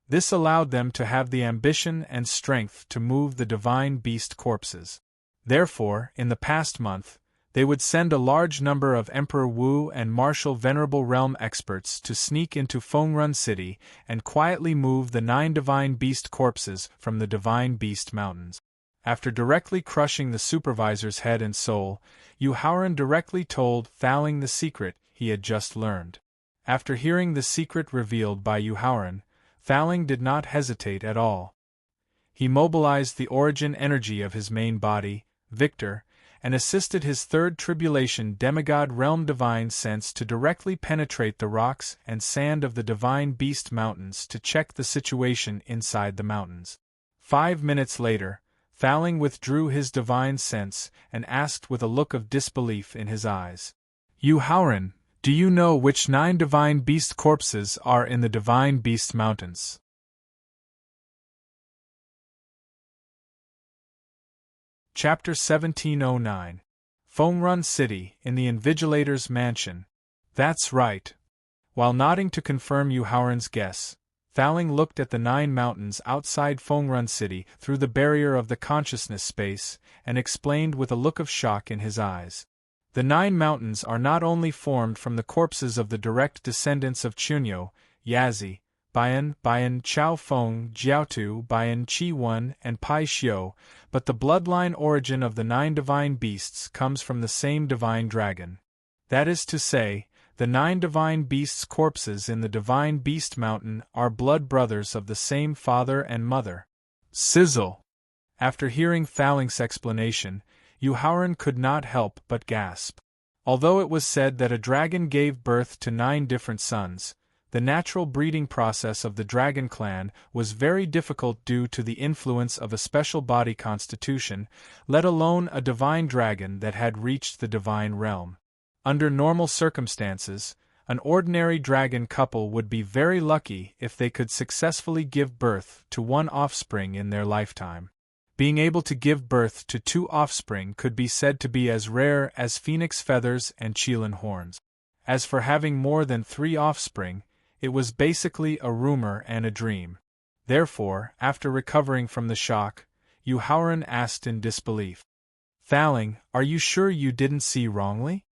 Speaker 1: This allowed them to have the ambition and strength to move the Divine Beast corpses. Therefore, in the past month, they would send a large number of Emperor Wu and Martial Venerable Realm experts to sneak into Fengrun City and quietly move the 9 Divine Beast corpses from the Divine Beast Mountains. After directly crushing the supervisor's head and soul, Yu Haoran directly told Faling the secret he had just learned. After hearing the secret revealed by Yu Haoran, Faling did not hesitate at all. He mobilized the origin energy of his main body, Victor, and assisted his third tribulation demigod realm divine sense to directly penetrate the rocks and sand of the Divine Beast Mountains to check the situation inside the mountains. 5 minutes later, Thowling withdrew his divine sense and asked with a look of disbelief in his eyes. Howren, do you know which 9 divine beast corpses are in the divine beast mountains? Chapter 1709. Foam-Run City, in the Invigilator's Mansion. That's right. While nodding to confirm Howren's guess, Thowling looked at the 9 mountains outside Foam-Run City through the barrier of the consciousness space and explained with a look of shock in his eyes. The 9 mountains are not only formed from the corpses of the direct descendants of Chunyo, Yazi, Bian, Chao Feng, Jiaotu, Bian, Qi Wen, and Pai Xiu, but the bloodline origin of the 9 divine beasts comes from the same divine dragon. That is to say, the 9 divine beasts' corpses in the divine beast mountain are blood brothers of the same father and mother. Sizzle! After hearing Thowling's explanation, Howren could not help but gasp. Although it was said that a dragon gave birth to 9 different sons, the natural breeding process of the dragon clan was very difficult due to the influence of a special body constitution, let alone a divine dragon that had reached the divine realm. Under normal circumstances, an ordinary dragon couple would be very lucky if they could successfully give birth to 1 offspring in their lifetime. Being able to give birth to 2 offspring could be said to be as rare as phoenix feathers and qilin horns. As for having more than 3 offspring, it was basically a rumor and a dream. Therefore, after recovering from the shock, Howren asked in disbelief, Thowling, are you sure you didn't see wrongly?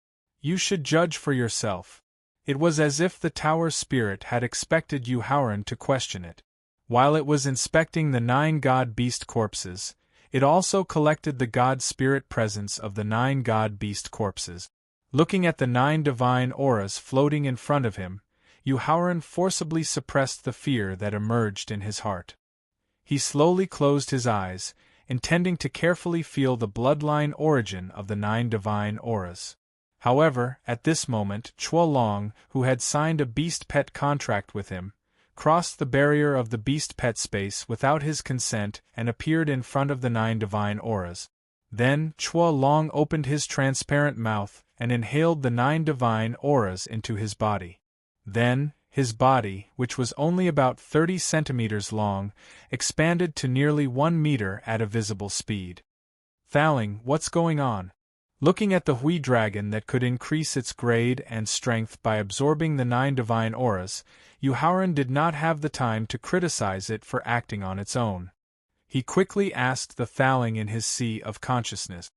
Speaker 1: You should judge for yourself. It was as if the tower spirit had expected Howren to question it. While it was inspecting the 9 god-beast corpses, it also collected the god-spirit presence of the 9 god-beast corpses. Looking at the 9 divine auras floating in front of him, Howren forcibly suppressed the fear that emerged in his heart. He slowly closed his eyes, intending to carefully feel the bloodline origin of the 9 divine auras. However, at this moment, Chuo Long, who had signed a beast pet contract with him, crossed the barrier of the beast pet space without his consent and appeared in front of the 9 divine auras. Then, Chuo Long opened his transparent mouth and inhaled the 9 divine auras into his body. Then, his body, which was only about 30 centimeters long, expanded to nearly 1 meter at a visible speed. Thowling, what's going on? Looking at the Hui dragon that could increase its grade and strength by absorbing the 9 divine auras, Howren did not have the time to criticize it for acting on its own. He quickly asked the Thowling in his sea of consciousness.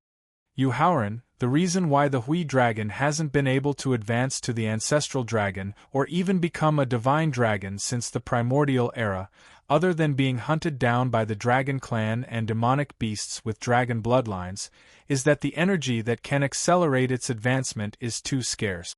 Speaker 1: Howren, the reason why the Hui dragon hasn't been able to advance to the ancestral dragon or even become a divine dragon since the primordial era, other than being hunted down by the dragon clan and demonic beasts with dragon bloodlines, is that the energy that can accelerate its advancement is too scarce.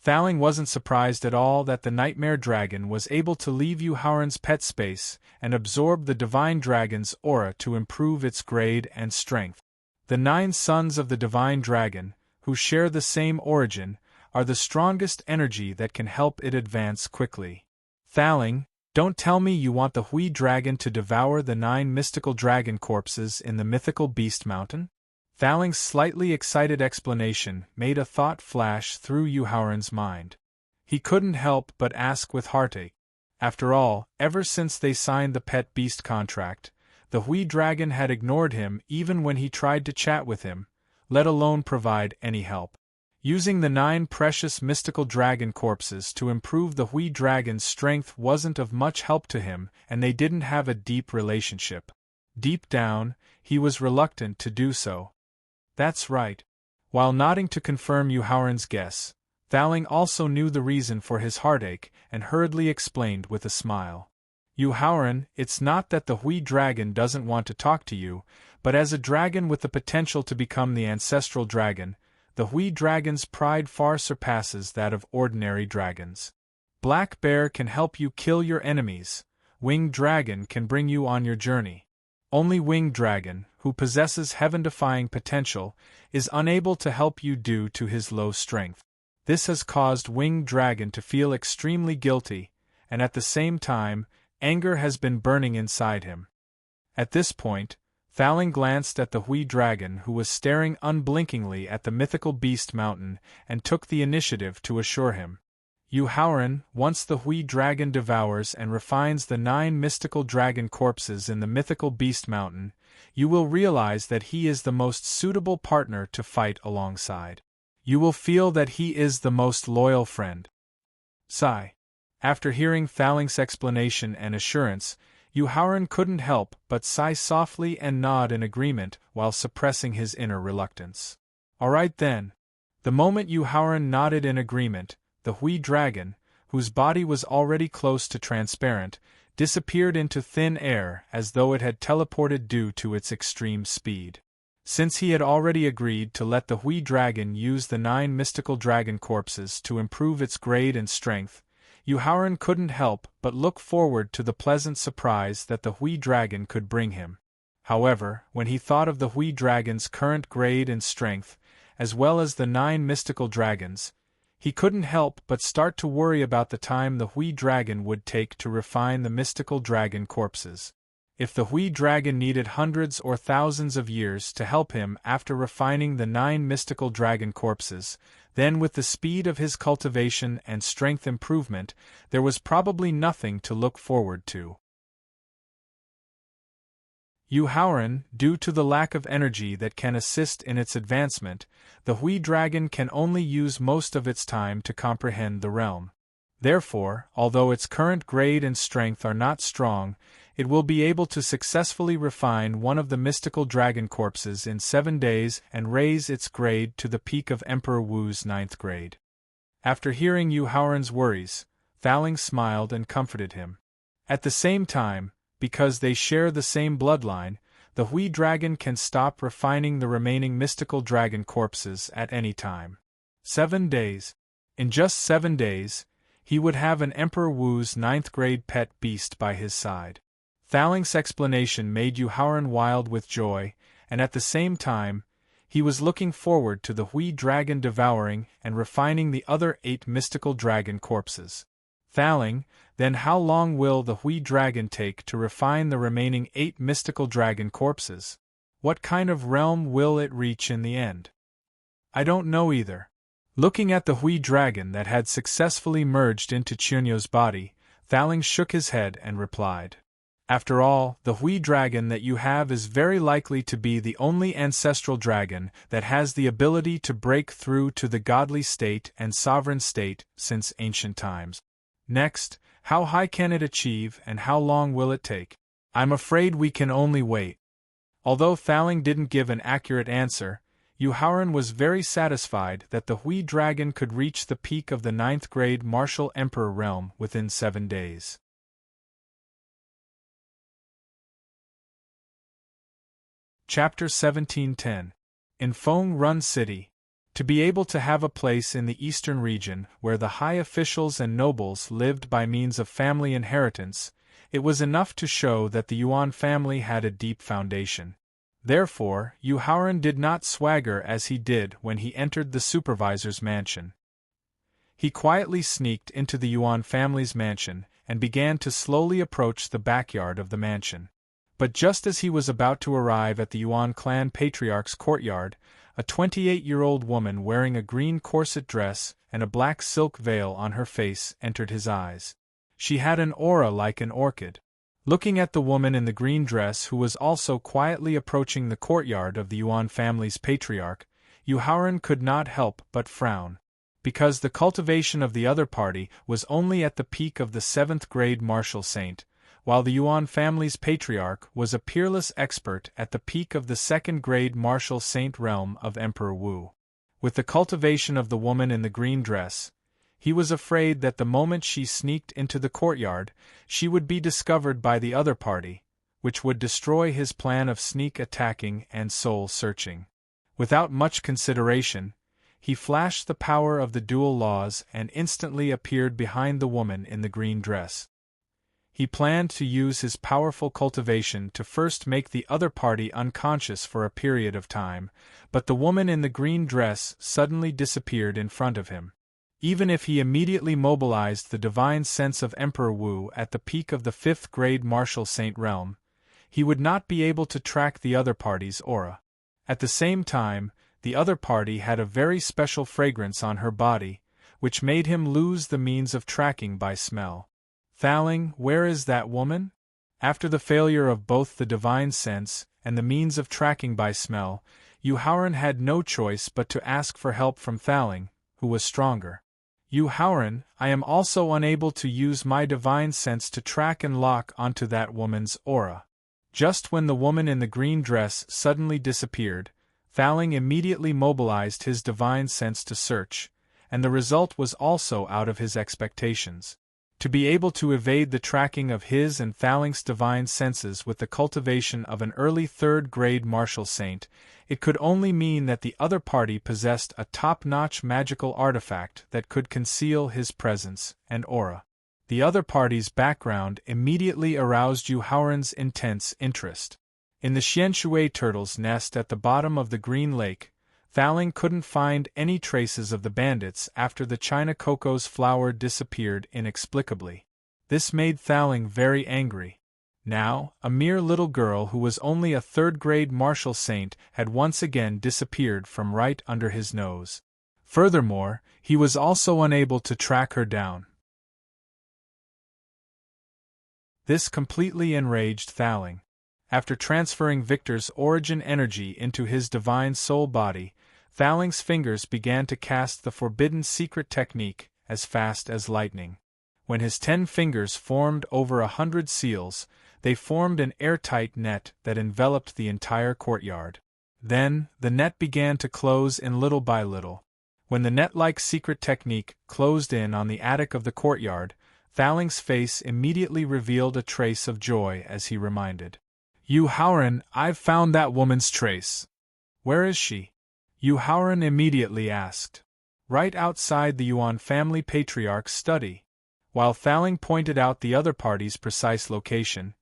Speaker 1: Thowling wasn't surprised at all that the nightmare dragon was able to leave Howren's pet space and absorb the divine dragon's aura to improve its grade and strength. The 9 sons of the divine dragon, who share the same origin, are the strongest energy that can help it advance quickly. Thowling, don't tell me you want the Hui dragon to devour the 9 mystical dragon corpses in the mythical beast mountain? Thowling's slightly excited explanation made a thought flash through Howren's mind. He couldn't help but ask with heartache. After all, ever since they signed the pet beast contract, the Hui dragon had ignored him even when he tried to chat with him, let alone provide any help. Using the 9 precious mystical dragon corpses to improve the Hui dragon's strength wasn't of much help to him, and they didn't have a deep relationship. Deep down, he was reluctant to do so. That's right. While nodding to confirm Howren's guess, Thowling also knew the reason for his heartache and hurriedly explained with a smile. Howren, it's not that the Hui dragon doesn't want to talk to you, but as a dragon with the potential to become the ancestral dragon, the Hui dragon's pride far surpasses that of ordinary dragons. Black Bear can help you kill your enemies. Winged Dragon can bring you on your journey. Only Winged Dragon, who possesses heaven-defying potential, is unable to help you due to his low strength. This has caused Winged Dragon to feel extremely guilty, and at the same time, anger has been burning inside him. At this point, Thowling glanced at the Hui dragon who was staring unblinkingly at the mythical beast mountain and took the initiative to assure him. Yu Haoran, once the Hui dragon devours and refines the 9 mystical dragon corpses in the mythical beast mountain, you will realize that he is the most suitable partner to fight alongside. You will feel that he is the most loyal friend. Sigh. After hearing Thowling's explanation and assurance, Yu Haoran couldn't help but sigh softly and nod in agreement while suppressing his inner reluctance. All right then. The moment Yu Haoran nodded in agreement, the Hui dragon, whose body was already close to transparent, disappeared into thin air as though it had teleported due to its extreme speed. Since he had already agreed to let the Hui dragon use the 9 mystical dragon corpses to improve its grade and strength, Yu Haoran couldn't help but look forward to the pleasant surprise that the Hui dragon could bring him. However, when he thought of the Hui dragon's current grade and strength, as well as the 9 mystical dragons, he couldn't help but start to worry about the time the Hui dragon would take to refine the mystical dragon corpses. If the Hui dragon needed hundreds or thousands of years to help him after refining the 9 mystical dragon corpses, then with the speed of his cultivation and strength improvement, there was probably nothing to look forward to. Yu Haoran, due to the lack of energy that can assist in its advancement, the Hui dragon can only use most of its time to comprehend the realm. Therefore, although its current grade and strength are not strong, it will be able to successfully refine one of the mystical dragon corpses in 7 days and raise its grade to the peak of Emperor Wu's 9th grade. After hearing Yu Haoran's worries, Thowling smiled and comforted him. At the same time, because they share the same bloodline, the Hui dragon can stop refining the remaining mystical dragon corpses at any time. 7 days. In just 7 days, he would have an Emperor Wu's 9th grade pet beast by his side. Thowling's explanation made Yu Haoran wild with joy, and at the same time, he was looking forward to the Hui dragon devouring and refining the other 8 mystical dragon corpses. Thowling, then how long will the Hui dragon take to refine the remaining 8 mystical dragon corpses? What kind of realm will it reach in the end? I don't know either. Looking at the Hui dragon that had successfully merged into Chunyo's body, Thowling shook his head and replied. After all, the Hui dragon that you have is very likely to be the only ancestral dragon that has the ability to break through to the godly state and sovereign state since ancient times. Next, how high can it achieve and how long will it take? I'm afraid we can only wait. Although Thowling didn't give an accurate answer, Yu Haoran was very satisfied that the Hui dragon could reach the peak of the 9th grade martial emperor realm within 7 days. Chapter 1710. In Feng Run City. To be able to have a place in the eastern region where the high officials and nobles lived by means of family inheritance, it was enough to show that the Yuan family had a deep foundation. Therefore, Yu Haoran did not swagger as he did when he entered the supervisor's mansion. He quietly sneaked into the Yuan family's mansion and began to slowly approach the backyard of the mansion. But just as he was about to arrive at the Yuan clan patriarch's courtyard, a 28-year-old woman wearing a green corset dress and a black silk veil on her face entered his eyes. She had an aura like an orchid. Looking at the woman in the green dress who was also quietly approaching the courtyard of the Yuan family's patriarch, Yu Haoran could not help but frown. Because the cultivation of the other party was only at the peak of the 7th grade martial saint, while the Yuan family's patriarch was a peerless expert at the peak of the 2nd grade martial saint realm of Emperor Wu. With the cultivation of the woman in the green dress, he was afraid that the moment she sneaked into the courtyard, she would be discovered by the other party, which would destroy his plan of sneak attacking and soul searching. Without much consideration, he flashed the power of the dual laws and instantly appeared behind the woman in the green dress. He planned to use his powerful cultivation to first make the other party unconscious for a period of time, but the woman in the green dress suddenly disappeared in front of him. Even if he immediately mobilized the divine sense of Emperor Wu at the peak of the 5th grade martial saint realm, he would not be able to track the other party's aura. At the same time, the other party had a very special fragrance on her body, which made him lose the means of tracking by smell. Thaling, where is that woman? After the failure of both the divine sense and the means of tracking by smell, Yuhauran had no choice but to ask for help from Thaling, who was stronger. Yuhauran, I am also unable to use my divine sense to track and lock onto that woman's aura. Just when the woman in the green dress suddenly disappeared, Thaling immediately mobilized his divine sense to search, and the result was also out of his expectations. To be able to evade the tracking of his and Thaling's divine senses with the cultivation of an early third-grade martial saint, it could only mean that the other party possessed a top-notch magical artifact that could conceal his presence and aura. The other party's background immediately aroused Yuhauran's intense interest. In the Xianshui turtle's nest at the bottom of the Green Lake, Thaling couldn't find any traces of the bandits after the China Coco's flower disappeared inexplicably. This made Thaling very angry. Now, a mere little girl who was only a third-grade martial saint had once again disappeared from right under his nose. Furthermore, he was also unable to track her down. This completely enraged Thaling. After transferring Victor's origin energy into his divine soul body, Thaling's fingers began to cast the forbidden secret technique as fast as lightning. When his 10 fingers formed over 100 seals, they formed an airtight net that enveloped the entire courtyard. Then, the net began to close in little by little. When the net-like secret technique closed in on the attic of the courtyard, Thaling's face immediately revealed a trace of joy as he reminded. Yuhauran, I've found that woman's trace. Where is she? Yuhauran immediately asked. Right outside the Yuan family patriarch's study. While Thaling pointed out the other party's precise location,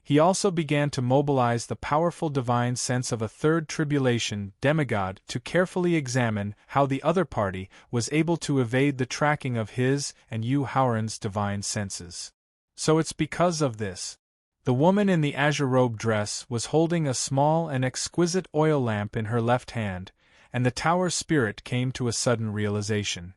Speaker 1: he also began to mobilize the powerful divine sense of a third tribulation demigod to carefully examine how the other party was able to evade the tracking of his and Yuhauran's divine senses. So it's because of this. The woman in the azure robe dress was holding a small and exquisite oil lamp in her left hand, and the tower spirit came to a sudden realization.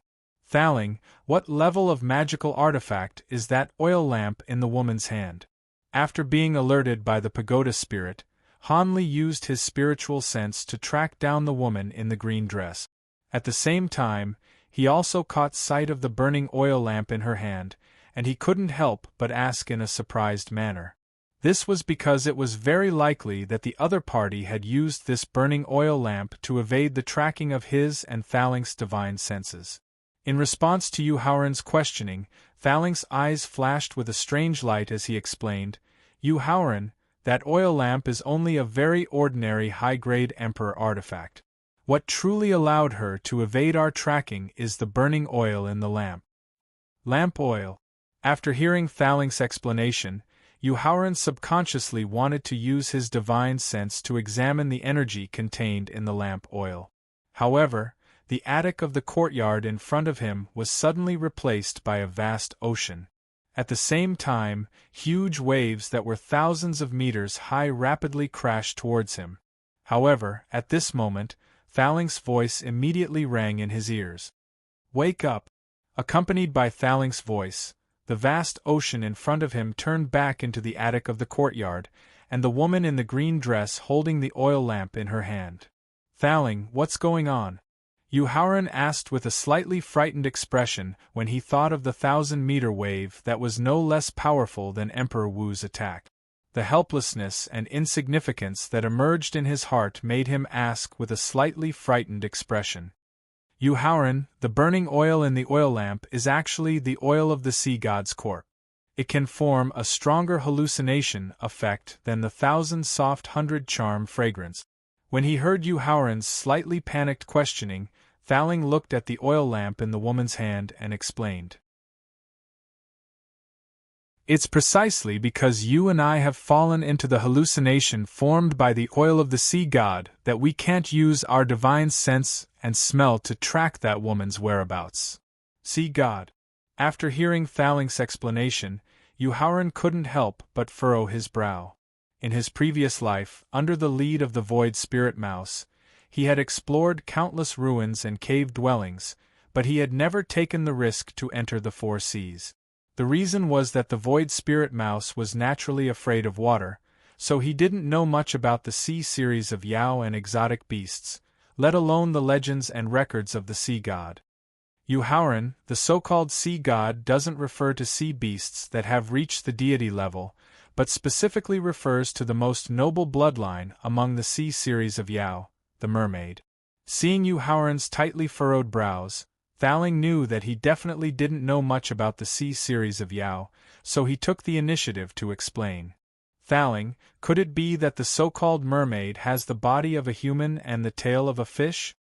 Speaker 1: Thaling, what level of magical artifact is that oil lamp in the woman's hand? After being alerted by the pagoda spirit, Hanli used his spiritual sense to track down the woman in the green dress. At the same time, he also caught sight of the burning oil lamp in her hand, and he couldn't help but ask in a surprised manner. This was because it was very likely that the other party had used this burning oil lamp to evade the tracking of his and Thaling's divine senses. In response to Yuhauran's questioning, Thaling's eyes flashed with a strange light as he explained, Yuhauran, that oil lamp is only a very ordinary high-grade Emperor artifact. What truly allowed her to evade our tracking is the burning oil in the lamp. Lamp oil. After hearing Thaling's explanation, Yuhauran subconsciously wanted to use his divine sense to examine the energy contained in the lamp oil. However, the attic of the courtyard in front of him was suddenly replaced by a vast ocean. At the same time, huge waves that were thousands of meters high rapidly crashed towards him. However, at this moment, Thaling's voice immediately rang in his ears. Wake up! Accompanied by Thaling's voice, the vast ocean in front of him turned back into the attic of the courtyard, and the woman in the green dress holding the oil lamp in her hand. Thaling, what's going on? Yuhauran asked with a slightly frightened expression when he thought of the 1,000-meter wave that was no less powerful than Emperor Wu's attack. The helplessness and insignificance that emerged in his heart made him ask with a slightly frightened expression. Yuhauran, the burning oil in the oil lamp is actually the oil of the sea god's corpse. It can form a stronger hallucination effect than the 1,000 soft 100 charm fragrance. When he heard Yuhauran's slightly panicked questioning, Thaling looked at the oil lamp in the woman's hand and explained. It's precisely because you and I have fallen into the hallucination formed by the oil of the sea god that we can't use our divine sense and smell to track that woman's whereabouts. Sea god. After hearing Thaling's explanation, Yuhauran couldn't help but furrow his brow. In his previous life, under the lead of the Void Spirit Mouse, he had explored countless ruins and cave dwellings, but he had never taken the risk to enter the Four Seas. The reason was that the Void Spirit Mouse was naturally afraid of water, so he didn't know much about the sea series of Yao and exotic beasts, let alone the legends and records of the sea god. Yuhauran, the so-called sea god, doesn't refer to sea beasts that have reached the deity level, but specifically refers to the most noble bloodline among the sea series of Yao, the mermaid. Seeing Yuhauran's tightly furrowed brows, Thaling knew that he definitely didn't know much about the sea series of Yao, so he took the initiative to explain. Thaling, could it be that the so-called mermaid has the body of a human and the tail of a fish?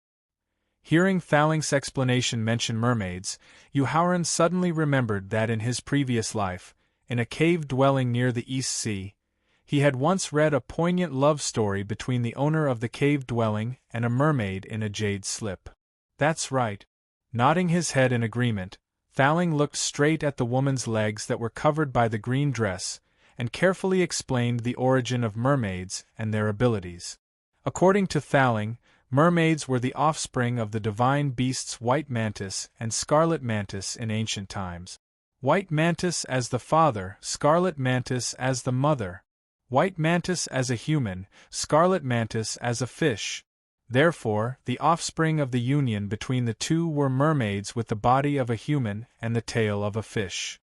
Speaker 1: Hearing Thaling's explanation mention mermaids, Yuhauran suddenly remembered that in his previous life, in a cave dwelling near the East Sea, he had once read a poignant love story between the owner of the cave dwelling and a mermaid in a jade slip. That's right. Nodding his head in agreement, Thaling looked straight at the woman's legs that were covered by the green dress, and carefully explained the origin of mermaids and their abilities. According to Thaling, mermaids were the offspring of the divine beasts White Mantis and Scarlet Mantis in ancient times. White Mantis as the father, Scarlet Mantis as the mother. White Mantis as a human, Scarlet Mantis as a fish. Therefore, the offspring of the union between the two were mermaids with the body of a human and the tail of a fish.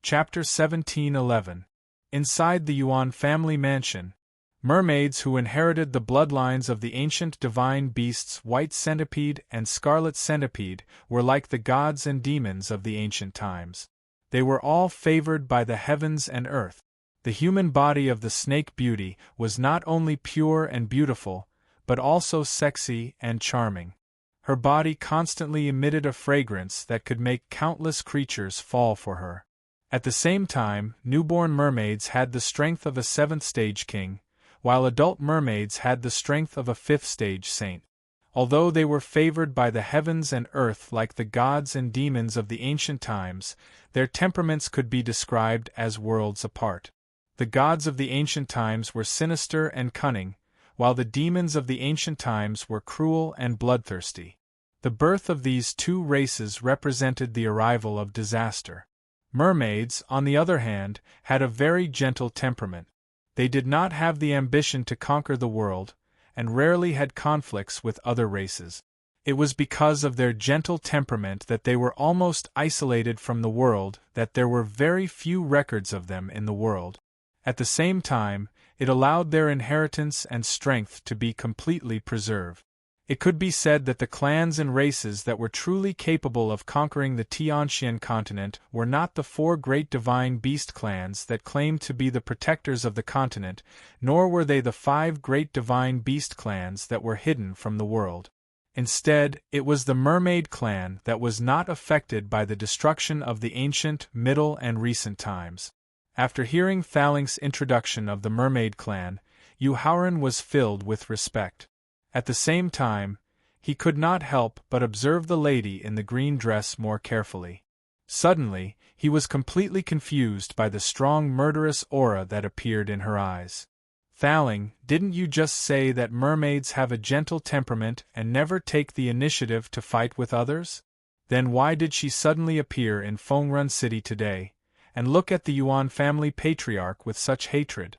Speaker 1: Chapter 17:11. Inside the Yuan family mansion, mermaids who inherited the bloodlines of the ancient divine beasts White Centipede and Scarlet Centipede were like the gods and demons of the ancient times. They were all favored by the heavens and earth. The human body of the Snake Beauty was not only pure and beautiful, but also sexy and charming. Her body constantly emitted a fragrance that could make countless creatures fall for her. At the same time, newborn mermaids had the strength of a seventh-stage king, while adult mermaids had the strength of a fifth-stage saint. Although they were favored by the heavens and earth like the gods and demons of the ancient times, their temperaments could be described as worlds apart. The gods of the ancient times were sinister and cunning, while the demons of the ancient times were cruel and bloodthirsty. The birth of these two races represented the arrival of disaster. Mermaids, on the other hand, had a very gentle temperament. They did not have the ambition to conquer the world, and rarely had conflicts with other races. It was because of their gentle temperament that they were almost isolated from the world that there were very few records of them in the world. At the same time, it allowed their inheritance and strength to be completely preserved. It could be said that the clans and races that were truly capable of conquering the Tianxian continent were not the four great divine beast clans that claimed to be the protectors of the continent, nor were they the five great divine beast clans that were hidden from the world. Instead, it was the mermaid clan that was not affected by the destruction of the ancient, middle, and recent times. After hearing Thaling's introduction of the mermaid clan, Yuhauran was filled with respect. At the same time, he could not help but observe the lady in the green dress more carefully. Suddenly, he was completely confused by the strong murderous aura that appeared in her eyes. Thaling, didn't you just say that mermaids have a gentle temperament and never take the initiative to fight with others? Then why did she suddenly appear in Fengrun City today, and look at the Yuan family patriarch with such hatred?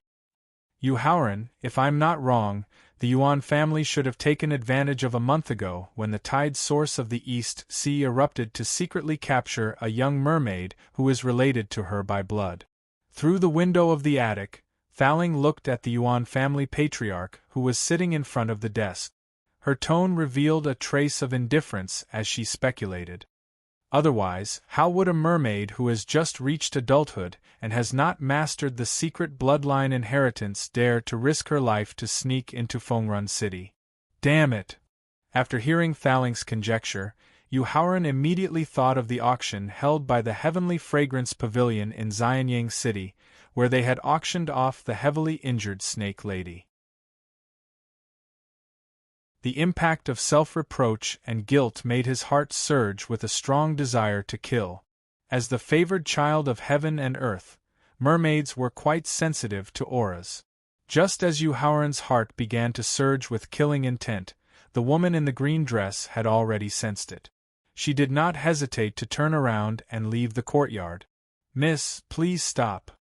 Speaker 1: Yuhauran, if I'm not wrong, the Yuan family should have taken advantage of a month ago when the tide source of the East Sea erupted to secretly capture a young mermaid who is related to her by blood. Through the window of the attic, Thaling looked at the Yuan family patriarch who was sitting in front of the desk. Her tone revealed a trace of indifference as she speculated. Otherwise, how would a mermaid who has just reached adulthood and has not mastered the secret bloodline inheritance dare to risk her life to sneak into Fengrun City? Damn it! After hearing Thaling's conjecture, Yuhauran immediately thought of the auction held by the Heavenly Fragrance Pavilion in Xianyang City, where they had auctioned off the heavily injured Snake Lady. The impact of self-reproach and guilt made his heart surge with a strong desire to kill. As the favored child of heaven and earth, mermaids were quite sensitive to auras. Just as Yuharen's heart began to surge with killing intent, the woman in the green dress had already sensed it. She did not hesitate to turn around and leave the courtyard. "Miss, please stop."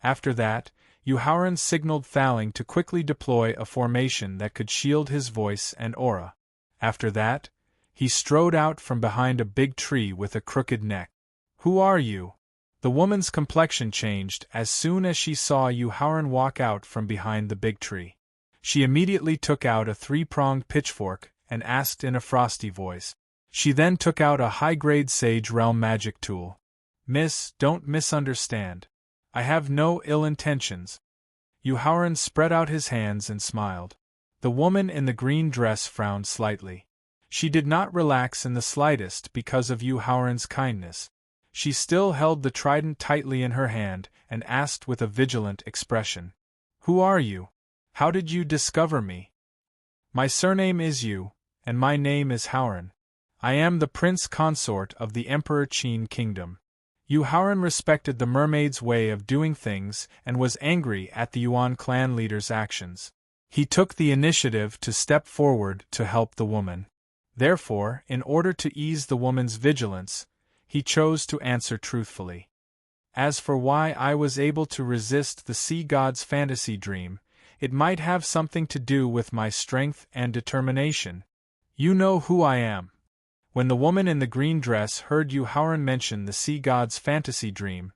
Speaker 1: After that, Yuharen signaled Thaling to quickly deploy a formation that could shield his voice and aura. After that, he strode out from behind a big tree with a crooked neck. "Who are you?" The woman's complexion changed as soon as she saw Yuharen walk out from behind the big tree. She immediately took out a 3-pronged pitchfork and asked in a frosty voice. She then took out a high-grade Sage Realm magic tool. "Miss, don't misunderstand. I have no ill intentions." Yuharen spread out his hands and smiled. The woman in the green dress frowned slightly. She did not relax in the slightest because of Yuharen's kindness. She still held the trident tightly in her hand and asked with a vigilant expression. "Who are you? How did you discover me?" "My surname is Yu, and my name is Hauren. I am the prince consort of the Emperor Qin Kingdom." Yuharen respected the mermaid's way of doing things and was angry at the Yuan clan leader's actions. He took the initiative to step forward to help the woman. Therefore, in order to ease the woman's vigilance, he chose to answer truthfully. "As for why I was able to resist the sea god's fantasy dream, it might have something to do with my strength and determination. You know who I am." When the woman in the green dress heard Yuharen mention the sea god's fantasy dream,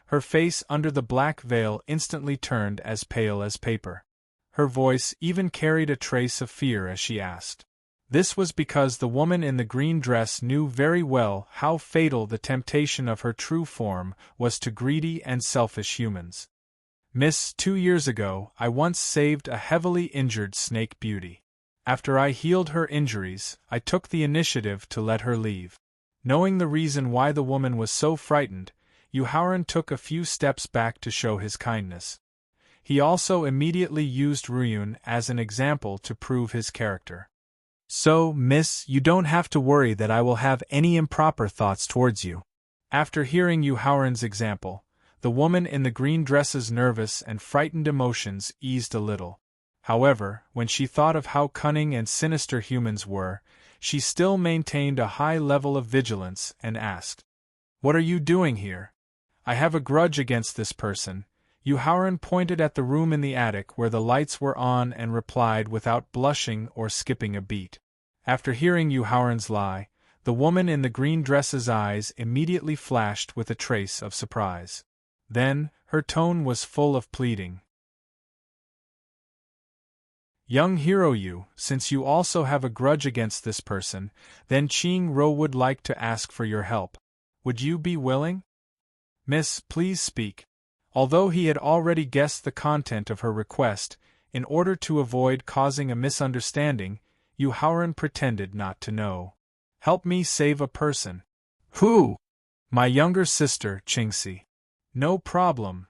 Speaker 1: her face under the black veil instantly turned as pale as paper. Her voice even carried a trace of fear as she asked. This was because the woman in the green dress knew very well how fatal the temptation of her true form was to greedy and selfish humans. "Miss, 2 years ago, I once saved a heavily injured snake beauty. After I healed her injuries, I took the initiative to let her leave." Knowing the reason why the woman was so frightened, Yuharen took a few steps back to show his kindness. He also immediately used Ruyun as an example to prove his character. "So, miss, you don't have to worry that I will have any improper thoughts towards you." After hearing Yuharen's example, the woman in the green dress's nervous and frightened emotions eased a little. However, when she thought of how cunning and sinister humans were, she still maintained a high level of vigilance and asked, "What are you doing here?" "I have a grudge against this person." Yuharen pointed at the room in the attic where the lights were on and replied without blushing or skipping a beat. After hearing Yuharen's lie, the woman in the green dress's eyes immediately flashed with a trace of surprise. Then, her tone was full of pleading. "Young hero Yu, since you also have a grudge against this person, then Qing Ro would like to ask for your help. Would you be willing?" "Miss, please speak." Although he had already guessed the content of her request, in order to avoid causing a misunderstanding, Yuharen pretended not to know. "Help me save a person." "Who?" "My younger sister, Qingxi." "No problem."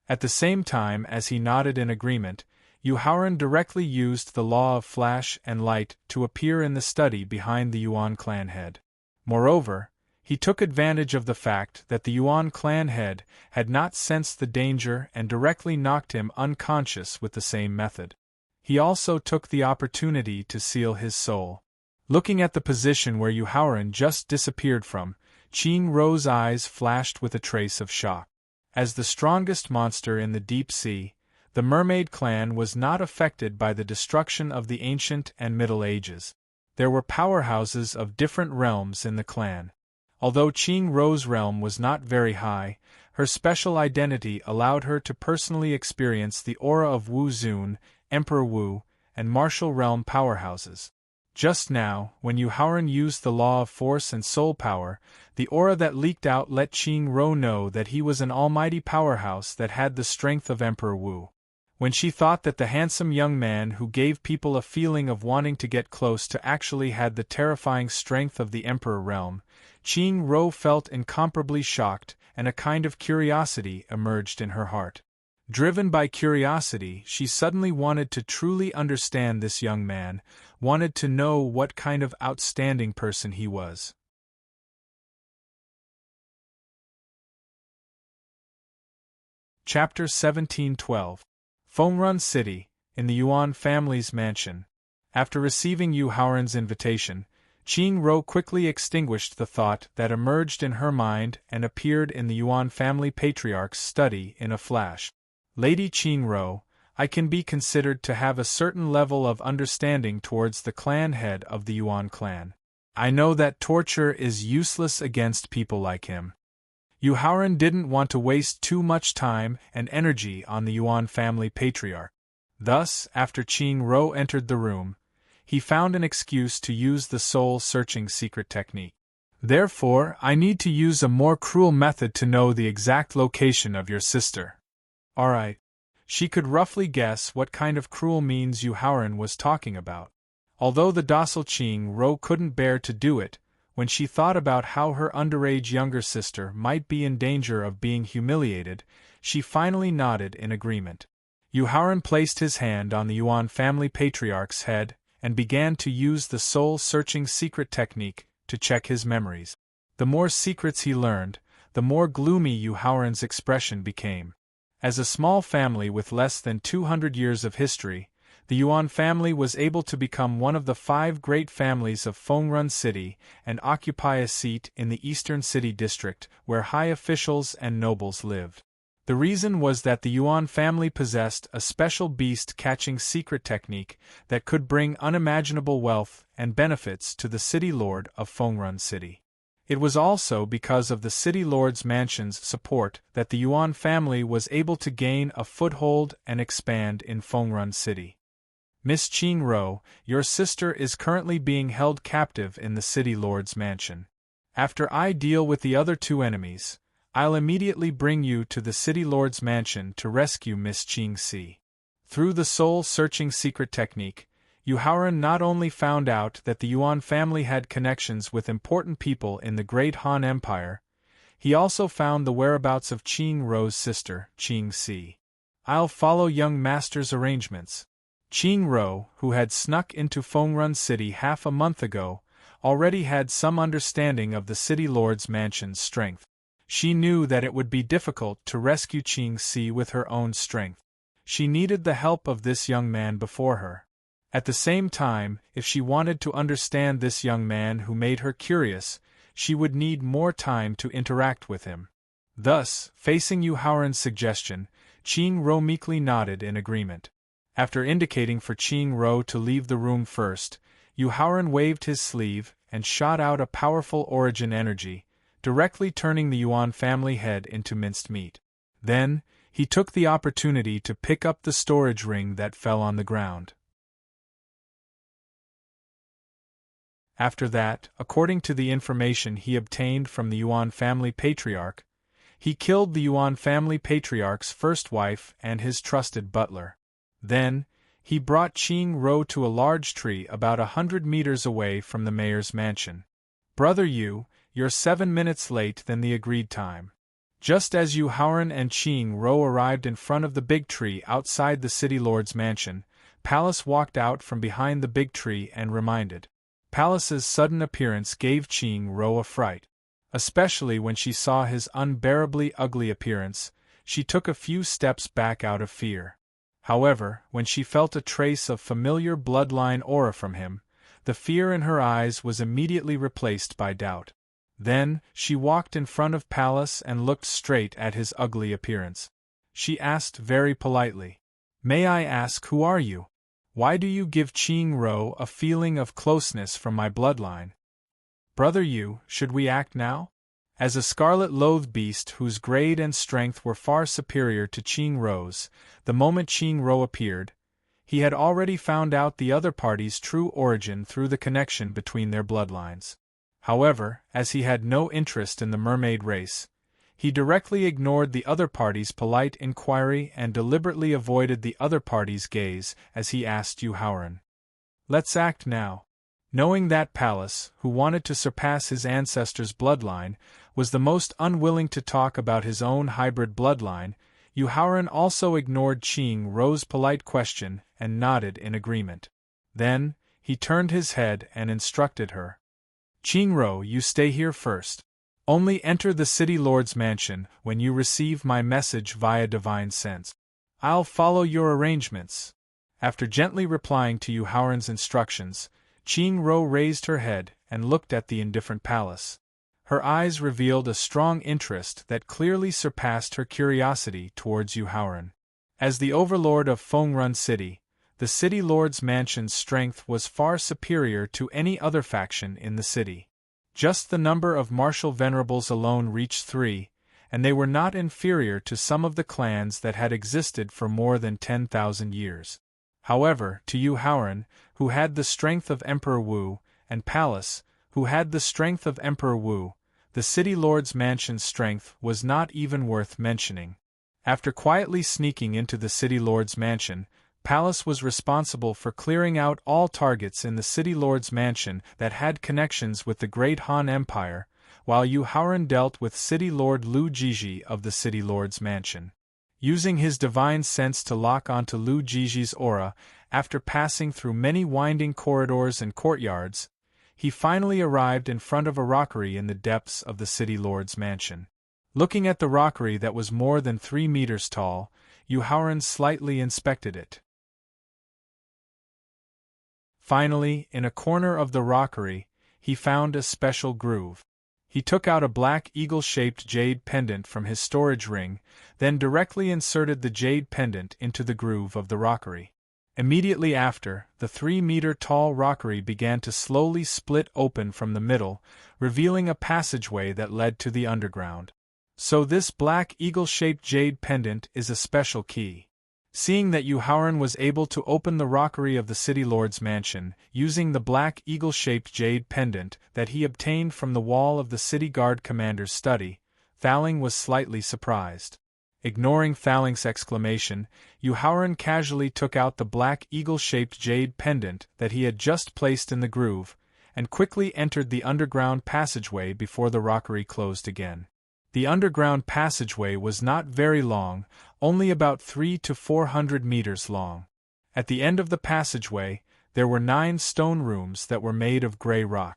Speaker 1: At the same time as he nodded in agreement, Yuharen directly used the law of flash and light to appear in the study behind the Yuan clan head. Moreover, he took advantage of the fact that the Yuan clan head had not sensed the danger and directly knocked him unconscious with the same method. He also took the opportunity to seal his soul. Looking at the position where Yuharen just disappeared from, Qing Ro's eyes flashed with a trace of shock. As the strongest monster in the deep sea, the mermaid clan was not affected by the destruction of the ancient and Middle Ages. There were powerhouses of different realms in the clan. Although Qing Ro's realm was not very high, her special identity allowed her to personally experience the aura of Wu Zun, Emperor Wu, and martial realm powerhouses. Just now, when Yuharen used the law of force and soul power, the aura that leaked out let Qing Ro know that he was an almighty powerhouse that had the strength of Emperor Wu. When she thought that the handsome young man who gave people a feeling of wanting to get close to actually had the terrifying strength of the Emperor realm, Qing Ro felt incomparably shocked, and a kind of curiosity emerged in her heart. Driven by curiosity, she suddenly wanted to truly understand this young man, wanted to know what kind of outstanding person he was. Chapter 1712. Fongrun City, in the Yuan family's mansion. After receiving Yu Haoran's invitation, Qing Ro quickly extinguished the thought that emerged in her mind and appeared in the Yuan family patriarch's study in a flash. Lady Qing Ro, I can be considered to have a certain level of understanding towards the clan head of the Yuan clan. I know that torture is useless against people like him. Yu Haoran didn't want to waste too much time and energy on the Yuan family patriarch. Thus, after Qing Ro entered the room, he found an excuse to use the soul-searching secret technique. Therefore, I need to use a more cruel method to know the exact location of your sister. Alright. She could roughly guess what kind of cruel means Yu Haoran was talking about. Although the docile Qing Ro couldn't bear to do it, when she thought about how her underage younger sister might be in danger of being humiliated, she finally nodded in agreement. Yu Haoran placed his hand on the Yuan family patriarch's head and began to use the soul-searching secret technique to check his memories. The more secrets he learned, the more gloomy Yu Haoran's expression became. As a small family with less than 200 years of history, the Yuan family was able to become one of the 5 great families of Fongrun City and occupy a seat in the Eastern City District where high officials and nobles lived. The reason was that the Yuan family possessed a special beast-catching secret technique that could bring unimaginable wealth and benefits to the city lord of Fongrun City. It was also because of the city lord's mansion's support that the Yuan family was able to gain a foothold and expand in Fongrun City. Miss Qing Ro, your sister is currently being held captive in the city lord's mansion. After I deal with the other 2 enemies, I'll immediately bring you to the city lord's mansion to rescue Miss Qing Si. Through the soul-searching secret technique, Yu Haoran not only found out that the Yuan family had connections with important people in the Great Han Empire, he also found the whereabouts of Qing Ro's sister, Qing Si. I'll follow young master's arrangements. Qing Ro, who had snuck into Fongrun City half a month ago, already had some understanding of the city lord's mansion's strength. She knew that it would be difficult to rescue Qing Si with her own strength. She needed the help of this young man before her. At the same time, if she wanted to understand this young man who made her curious, she would need more time to interact with him. Thus, facing Yu Haoran's suggestion, Qing Ro meekly nodded in agreement. After indicating for Qing Ro to leave the room first, Yu Haoran waved his sleeve and shot out a powerful origin energy, directly turning the Yuan family head into minced meat. Then, he took the opportunity to pick up the storage ring that fell on the ground. After that, according to the information he obtained from the Yuan family patriarch, he killed the Yuan family patriarch's first wife and his trusted butler. Then, he brought Qing Ro to a large tree about 100 meters away from the mayor's mansion. Brother Yu, you're 7 minutes late than the agreed time. Just as Yu Haoran and Qing Ro arrived in front of the big tree outside the city lord's mansion, Palace walked out from behind the big tree and reminded. Palace's sudden appearance gave Qing Ro a fright. Especially when she saw his unbearably ugly appearance, she took a few steps back out of fear. However, when she felt a trace of familiar bloodline aura from him, the fear in her eyes was immediately replaced by doubt. Then, she walked in front of Palace and looked straight at his ugly appearance. She asked very politely, "May I ask, who are you? Why do you give Qing Ro a feeling of closeness from my bloodline? Brother Yu, should we act now?" As a scarlet-loathed beast whose grade and strength were far superior to Qing Ro's, the moment Qing Ro appeared, he had already found out the other party's true origin through the connection between their bloodlines. However, as he had no interest in the mermaid race, he directly ignored the other party's polite inquiry and deliberately avoided the other party's gaze as he asked Yu Haoran. "Let's act now." Knowing that Palace, who wanted to surpass his ancestors' bloodline, was the most unwilling to talk about his own hybrid bloodline, Yu Haoran also ignored Qing Ro's polite question and nodded in agreement. Then, he turned his head and instructed her. "Qing Ro, you stay here first. Only enter the City Lord's mansion when you receive my message via divine sense. I'll follow your arrangements." After gently replying to Yu Haoran's instructions, Qing Ro raised her head and looked at the indifferent palace. Her eyes revealed a strong interest that clearly surpassed her curiosity towards Yu Haoran. As the overlord of Fengrun City, the City Lord's mansion's strength was far superior to any other faction in the city. Just the number of martial venerables alone reached 3, and they were not inferior to some of the clans that had existed for more than 10,000 years. However, to Yu Haoran, who had the strength of Emperor Wu, and Pallas, who had the strength of Emperor Wu, the City Lord's mansion's strength was not even worth mentioning. After quietly sneaking into the City Lord's mansion, Pallas was responsible for clearing out all targets in the City Lord's mansion that had connections with the Great Han Empire, while Yu Haoran dealt with City Lord Lu Jiji of the City Lord's mansion. Using his divine sense to lock onto Lu Jiji's aura, after passing through many winding corridors and courtyards, he finally arrived in front of a rockery in the depths of the City Lord's mansion. Looking at the rockery that was more than 3 meters tall, Yu Haoran slightly inspected it. Finally, in a corner of the rockery, he found a special groove. He took out a black eagle-shaped jade pendant from his storage ring, then directly inserted the jade pendant into the groove of the rockery. Immediately after, the 3-meter-tall rockery began to slowly split open from the middle, revealing a passageway that led to the underground. So this black eagle-shaped jade pendant is a special key. Seeing that Yu Haoran was able to open the rockery of the City Lord's mansion, using the black eagle-shaped jade pendant that he obtained from the wall of the City Guard commander's study, Thaling was slightly surprised. Ignoring Thaling's exclamation, Yu Haoran casually took out the black eagle-shaped jade pendant that he had just placed in the groove, and quickly entered the underground passageway before the rockery closed again. The underground passageway was not very long, only about 300 to 400 meters long. At the end of the passageway, there were 9 stone rooms that were made of gray rock.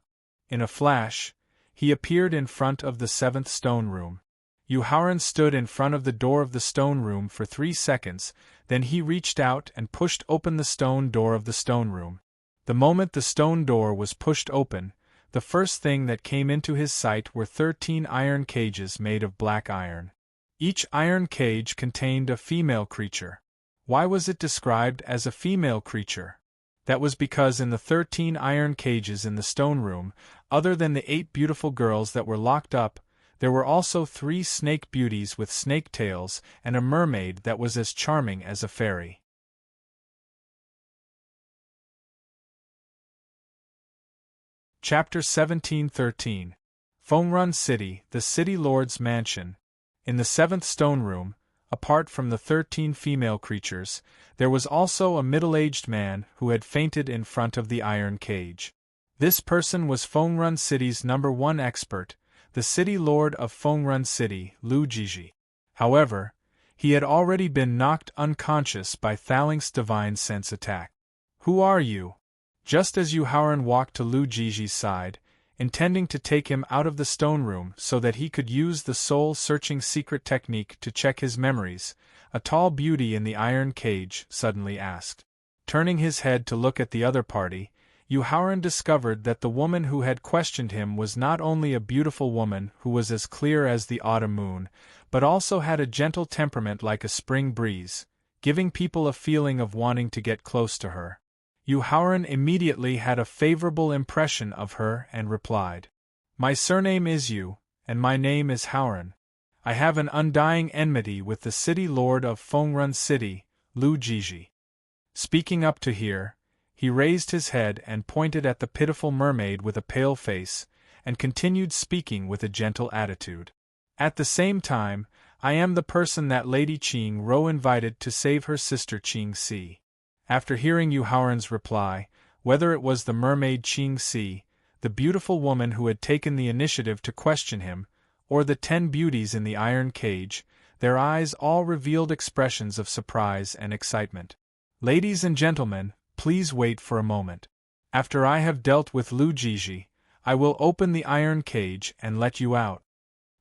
Speaker 1: In a flash, he appeared in front of the 7th stone room. Yu Haoran stood in front of the door of the stone room for 3 seconds, then he reached out and pushed open the stone door of the stone room. The moment the stone door was pushed open, the first thing that came into his sight were 13 iron cages made of black iron. Each iron cage contained a female creature. Why was it described as a female creature? That was because in the 13 iron cages in the stone room, other than the 8 beautiful girls that were locked up, there were also 3 snake beauties with snake tails and a mermaid that was as charming as a fairy. Chapter 1713. Fengrun City, the City Lord's Mansion. In the 7th stone room, apart from the 13 female creatures, there was also a middle-aged man who had fainted in front of the iron cage. This person was Fengrun City's #1 expert, the City Lord of Fengrun City, Lu Jiji. However, he had already been knocked unconscious by Thaling's divine sense attack. "Who are you?" Just as Yu Haoran walked to Lu Jiji's side, intending to take him out of the stone room so that he could use the soul-searching secret technique to check his memories, a tall beauty in the iron cage suddenly asked. Turning his head to look at the other party, Yu Haoran discovered that the woman who had questioned him was not only a beautiful woman who was as clear as the autumn moon, but also had a gentle temperament like a spring breeze, giving people a feeling of wanting to get close to her. Yu Haoran immediately had a favorable impression of her and replied, "My surname is Yu, and my name is Haoran. I have an undying enmity with the City Lord of Fengrun City, Lu Jiji." Speaking up to hear, he raised his head and pointed at the pitiful mermaid with a pale face, and continued speaking with a gentle attitude. "At the same time, I am the person that Lady Qing Ro invited to save her sister Qing Si." After hearing Yu Haoran's reply, whether it was the mermaid Qing Si, the beautiful woman who had taken the initiative to question him, or the 10 beauties in the iron cage, their eyes all revealed expressions of surprise and excitement. "Ladies and gentlemen, please wait for a moment. After I have dealt with Lu Jiji, I will open the iron cage and let you out."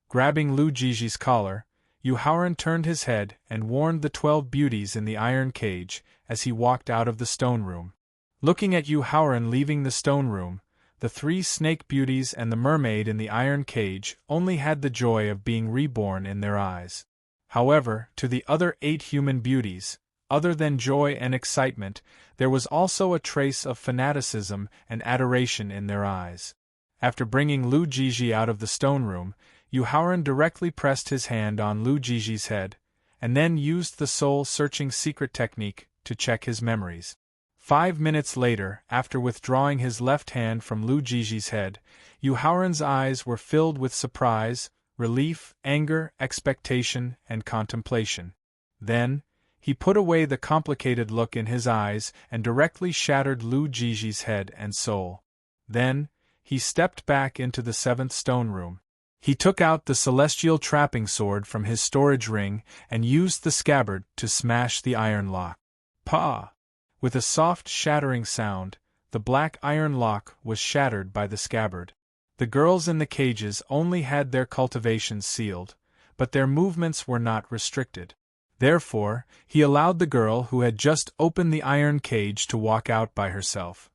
Speaker 1: Grabbing Lu Jiji's collar, Yu Haoran turned his head and warned the 12 beauties in the iron cage as he walked out of the stone room. Looking at Yu Haoran leaving the stone room, the 3 snake beauties and the mermaid in the iron cage only had the joy of being reborn in their eyes. However, to the other 8 human beauties, other than joy and excitement, there was also a trace of fanaticism and adoration in their eyes. After bringing Lu Jiji out of the stone room, Yu Haoran directly pressed his hand on Lu Jiji's head, and then used the soul-searching secret technique to check his memories. 5 minutes later, after withdrawing his left hand from Lu Jiji's head, Yu Haoran's eyes were filled with surprise, relief, anger, expectation, and contemplation. Then, he put away the complicated look in his eyes and directly shattered Lu Jiji's head and soul. Then, he stepped back into the 7th stone room. He took out the celestial trapping sword from his storage ring and used the scabbard to smash the iron lock. Pa! With a soft shattering sound, the black iron lock was shattered by the scabbard. The girls in the cages only had their cultivations sealed, but their movements were not restricted. Therefore, he allowed the girl who had just opened the iron cage to walk out by herself.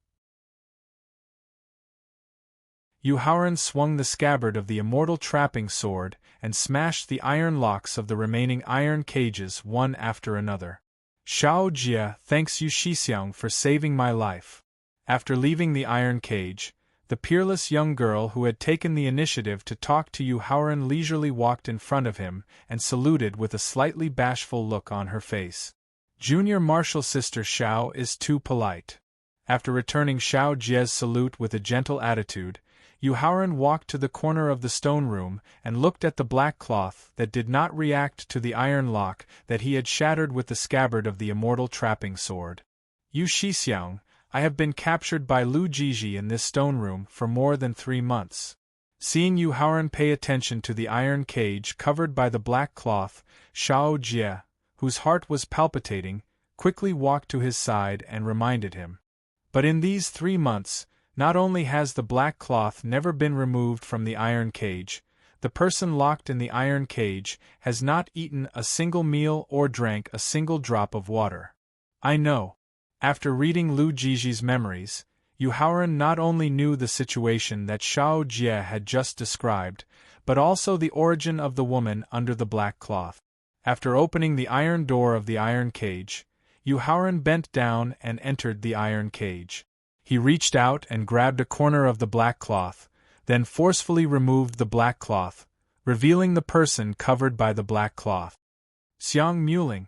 Speaker 1: Yu Haoran swung the scabbard of the immortal trapping sword and smashed the iron locks of the remaining iron cages one after another. Shao Jia thanks Yu Shixiang for saving my life. After leaving the iron cage, the peerless young girl who had taken the initiative to talk to Yu Haoran leisurely walked in front of him and saluted with a slightly bashful look on her face. Junior Martial Sister Shao is too polite. After returning Shao Jia's salute with a gentle attitude, Yu Haoran walked to the corner of the stone room and looked at the black cloth that did not react to the iron lock that he had shattered with the scabbard of the immortal trapping sword. Yu Shixiang, I have been captured by Lu Jiji in this stone room for more than 3 months. Seeing Yu Haoran pay attention to the iron cage covered by the black cloth, Shao Jia, whose heart was palpitating, quickly walked to his side and reminded him. But in these 3 months, not only has the black cloth never been removed from the iron cage, the person locked in the iron cage has not eaten a single meal or drank a single drop of water. I know. After reading Lu Jiji's memories, Yu Haoran not only knew the situation that Shao Jia had just described, but also the origin of the woman under the black cloth. After opening the iron door of the iron cage, Yu Haoran bent down and entered the iron cage. He reached out and grabbed a corner of the black cloth, then forcefully removed the black cloth, revealing the person covered by the black cloth. Xiang Muling.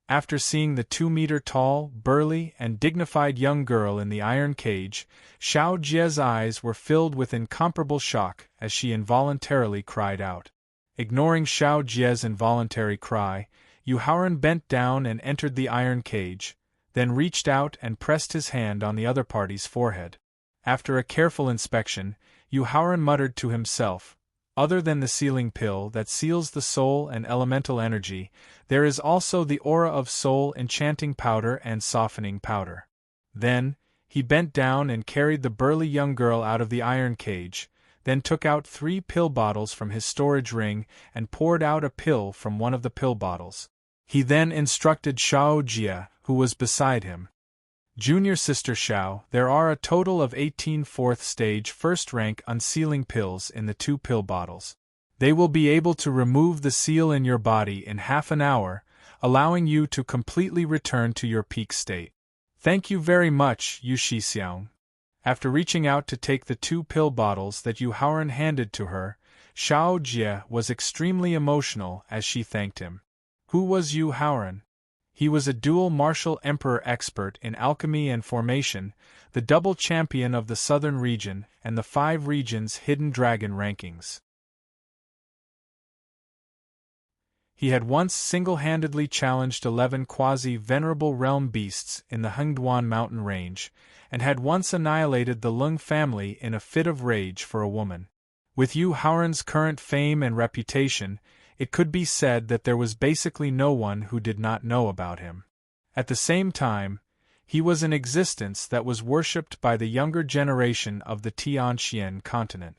Speaker 1: After seeing the 2-meter-tall, burly, and dignified young girl in the iron cage, Shao Jia's eyes were filled with incomparable shock as she involuntarily cried out. Ignoring Shao Jia's involuntary cry, Yu Haoran bent down and entered the iron cage, then reached out and pressed his hand on the other party's forehead. After a careful inspection, Yu Haoran muttered to himself, other than the sealing pill that seals the soul and elemental energy, there is also the aura of soul enchanting powder and softening powder. Then, he bent down and carried the burly young girl out of the iron cage, then took out 3 pill bottles from his storage ring and poured out a pill from one of the pill bottles. He then instructed Shao Jia, who was beside him. Junior Sister Shao, there are a total of 18 4th-stage first-rank unsealing pills in the 2 pill bottles. They will be able to remove the seal in your body in half an hour, allowing you to completely return to your peak state. Thank you very much, Yu Shixiang. After reaching out to take the 2 pill bottles that Yu Haoran handed to her, Shao Jia was extremely emotional as she thanked him. Who was Yu Haoran? He was a dual martial emperor expert in alchemy and formation, the double champion of the southern region and the 5 regions' hidden dragon rankings. He had once single-handedly challenged 11 quasi-venerable realm beasts in the Hengduan mountain range, and had once annihilated the Lung family in a fit of rage for a woman. With Yu Haoran's current fame and reputation, it could be said that there was basically no one who did not know about him. At the same time, he was an existence that was worshipped by the younger generation of the Tianxian continent.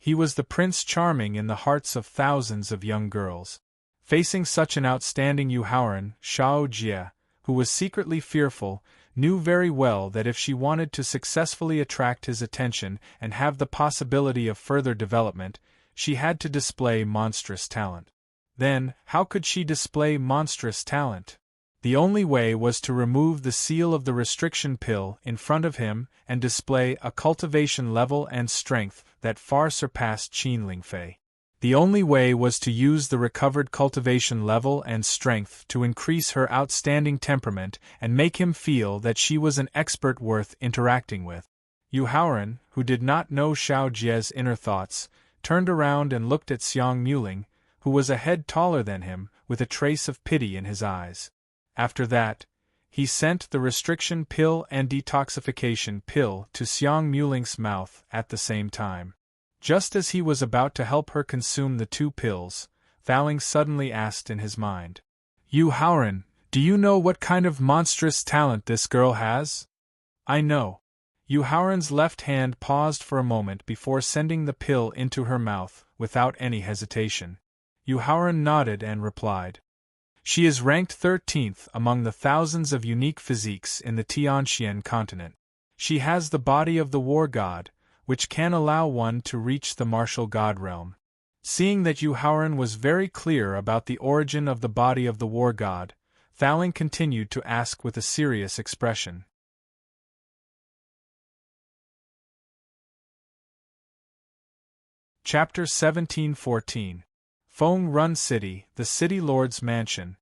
Speaker 1: He was the Prince Charming in the hearts of thousands of young girls. Facing such an outstanding Yu Haoran, Shao Jie, who was secretly fearful, knew very well that if she wanted to successfully attract his attention and have the possibility of further development, she had to display monstrous talent. Then, how could she display monstrous talent? The only way was to remove the seal of the restriction pill in front of him and display a cultivation level and strength that far surpassed Qin Lingfei. The only way was to use the recovered cultivation level and strength to increase her outstanding temperament and make him feel that she was an expert worth interacting with. Yu Haoran, who did not know Shao Jie's inner thoughts, turned around and looked at Xiang Muling, who was a head taller than him, with a trace of pity in his eyes. After that, he sent the restriction pill and detoxification pill to Xiang Muling's mouth at the same time. Just as he was about to help her consume the two pills, Faling suddenly asked in his mind, "Yu Haoran, do you know what kind of monstrous talent this girl has?" "I know." Yu Haoran's left hand paused for a moment before sending the pill into her mouth, without any hesitation. Yu Haoran nodded and replied, "She is ranked 13th among the thousands of unique physiques in the Tianxian continent. She has the body of the war god, which can allow one to reach the martial god realm." Seeing that Yu Haoran was very clear about the origin of the body of the war god, Faling continued to ask with a serious expression. Chapter 1714. Feng Run City, the City Lord's Mansion.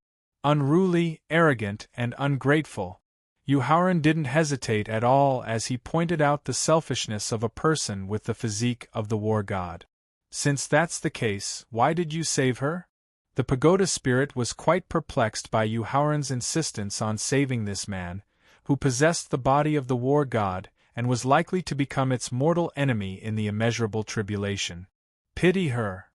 Speaker 1: Unruly, arrogant, and ungrateful. Yu Haoran didn't hesitate at all as he pointed out the selfishness of a person with the physique of the war god. "Since that's the case, why did you save her?" The pagoda spirit was quite perplexed by Yu Haoran's insistence on saving this man, who possessed the body of the war god and was likely to become its mortal enemy in the immeasurable tribulation. "Pity her."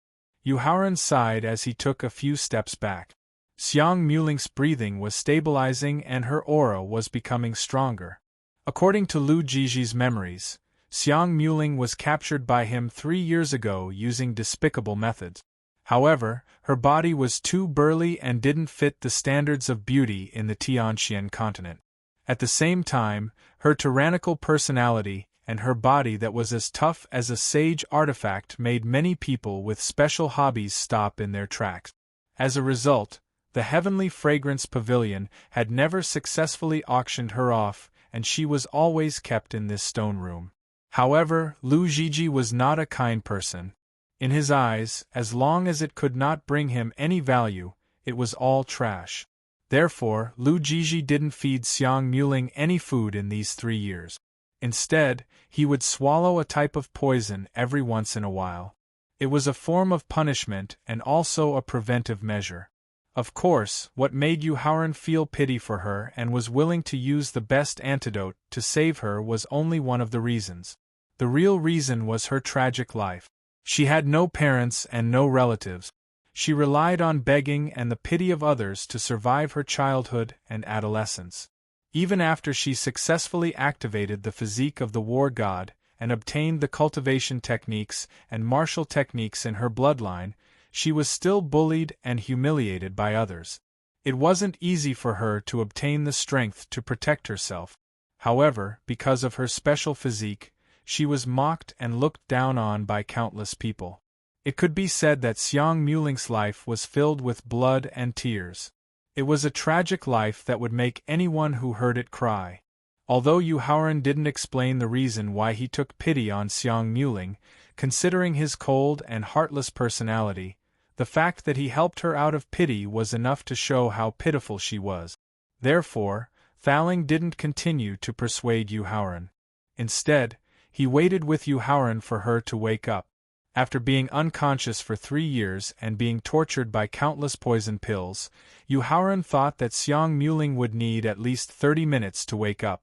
Speaker 1: Yu Haoran sighed as he took a few steps back. Xiang Muling's breathing was stabilizing and her aura was becoming stronger. According to Lu Jiji's memories, Xiang Muling was captured by him 3 years ago using despicable methods. However, her body was too burly and didn't fit the standards of beauty in the Tianxian continent. At the same time, her tyrannical personality and her body that was as tough as a sage artifact made many people with special hobbies stop in their tracks. As a result, the Heavenly Fragrance Pavilion had never successfully auctioned her off, and she was always kept in this stone room. However, Lu Jiji was not a kind person. In his eyes, as long as it could not bring him any value, it was all trash. Therefore, Lu Jiji didn't feed Xiang Muling any food in these 3 years. Instead, he would swallow a type of poison every once in a while. It was a form of punishment and also a preventive measure. Of course, what made Yu Haoran feel pity for her and was willing to use the best antidote to save her was only one of the reasons. The real reason was her tragic life. She had no parents and no relatives. She relied on begging and the pity of others to survive her childhood and adolescence. Even after she successfully activated the physique of the war god and obtained the cultivation techniques and martial techniques in her bloodline, she was still bullied and humiliated by others. It wasn't easy for her to obtain the strength to protect herself. However, because of her special physique, she was mocked and looked down on by countless people. It could be said that Xiang Muling's life was filled with blood and tears. It was a tragic life that would make anyone who heard it cry. Although Yu Haoran didn't explain the reason why he took pity on Xiang Muling, considering his cold and heartless personality, the fact that he helped her out of pity was enough to show how pitiful she was. Therefore, Faling didn't continue to persuade Yu Haoran. Instead, he waited with Yu Haoran for her to wake up. After being unconscious for 3 years and being tortured by countless poison pills, Yu Haoran thought that Xiang Muling would need at least 30 minutes to wake up.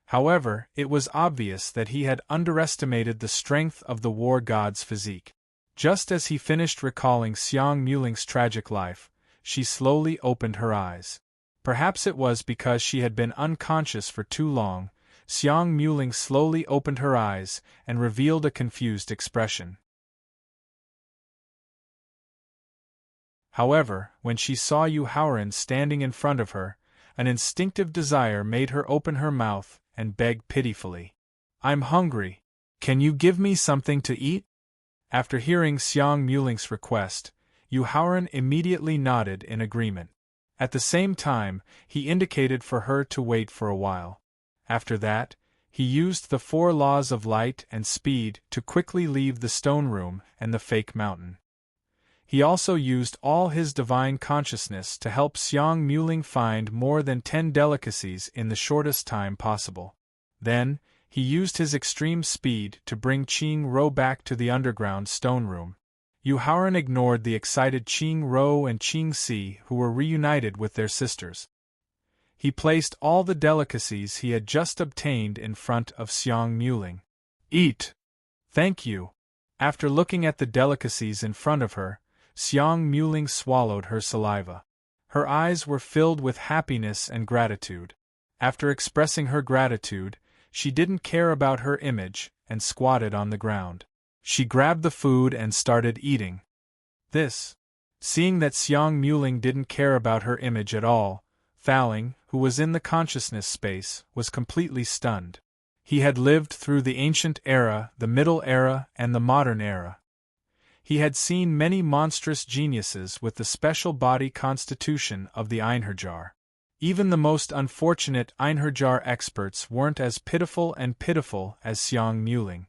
Speaker 1: However, it was obvious that he had underestimated the strength of the war god's physique. Just as he finished recalling Xiang Muling's tragic life, she slowly opened her eyes. Perhaps it was because she had been unconscious for too long. Xiang Muling slowly opened her eyes and revealed a confused expression. However, when she saw Yuhaoran standing in front of her, an instinctive desire made her open her mouth and beg pitifully. "I'm hungry. Can you give me something to eat?" After hearing Xiang Muling's request, Yuhaoran immediately nodded in agreement. At the same time, he indicated for her to wait for a while. After that, he used the 4 laws of light and speed to quickly leave the stone room and the fake mountain. He also used all his divine consciousness to help Xiang Muling find more than 10 delicacies in the shortest time possible. Then, he used his extreme speed to bring Qing Ro back to the underground stone room. Yuhaoran ignored the excited Qing Ro and Qing Si, who were reunited with their sisters. He placed all the delicacies he had just obtained in front of Xiang Muling. "Eat!" "Thank you." After looking at the delicacies in front of her, Xiang Muling swallowed her saliva. Her eyes were filled with happiness and gratitude. After expressing her gratitude, she didn't care about her image and squatted on the ground. She grabbed the food and started eating. Seeing that Xiang Muling didn't care about her image at all, Faling, who was in the consciousness space, was completely stunned. He had lived through the ancient era, the middle era, and the modern era. He had seen many monstrous geniuses with the special body constitution of the Einherjar. Even the most unfortunate Einherjar experts weren't as pitiful as Xiang Muling.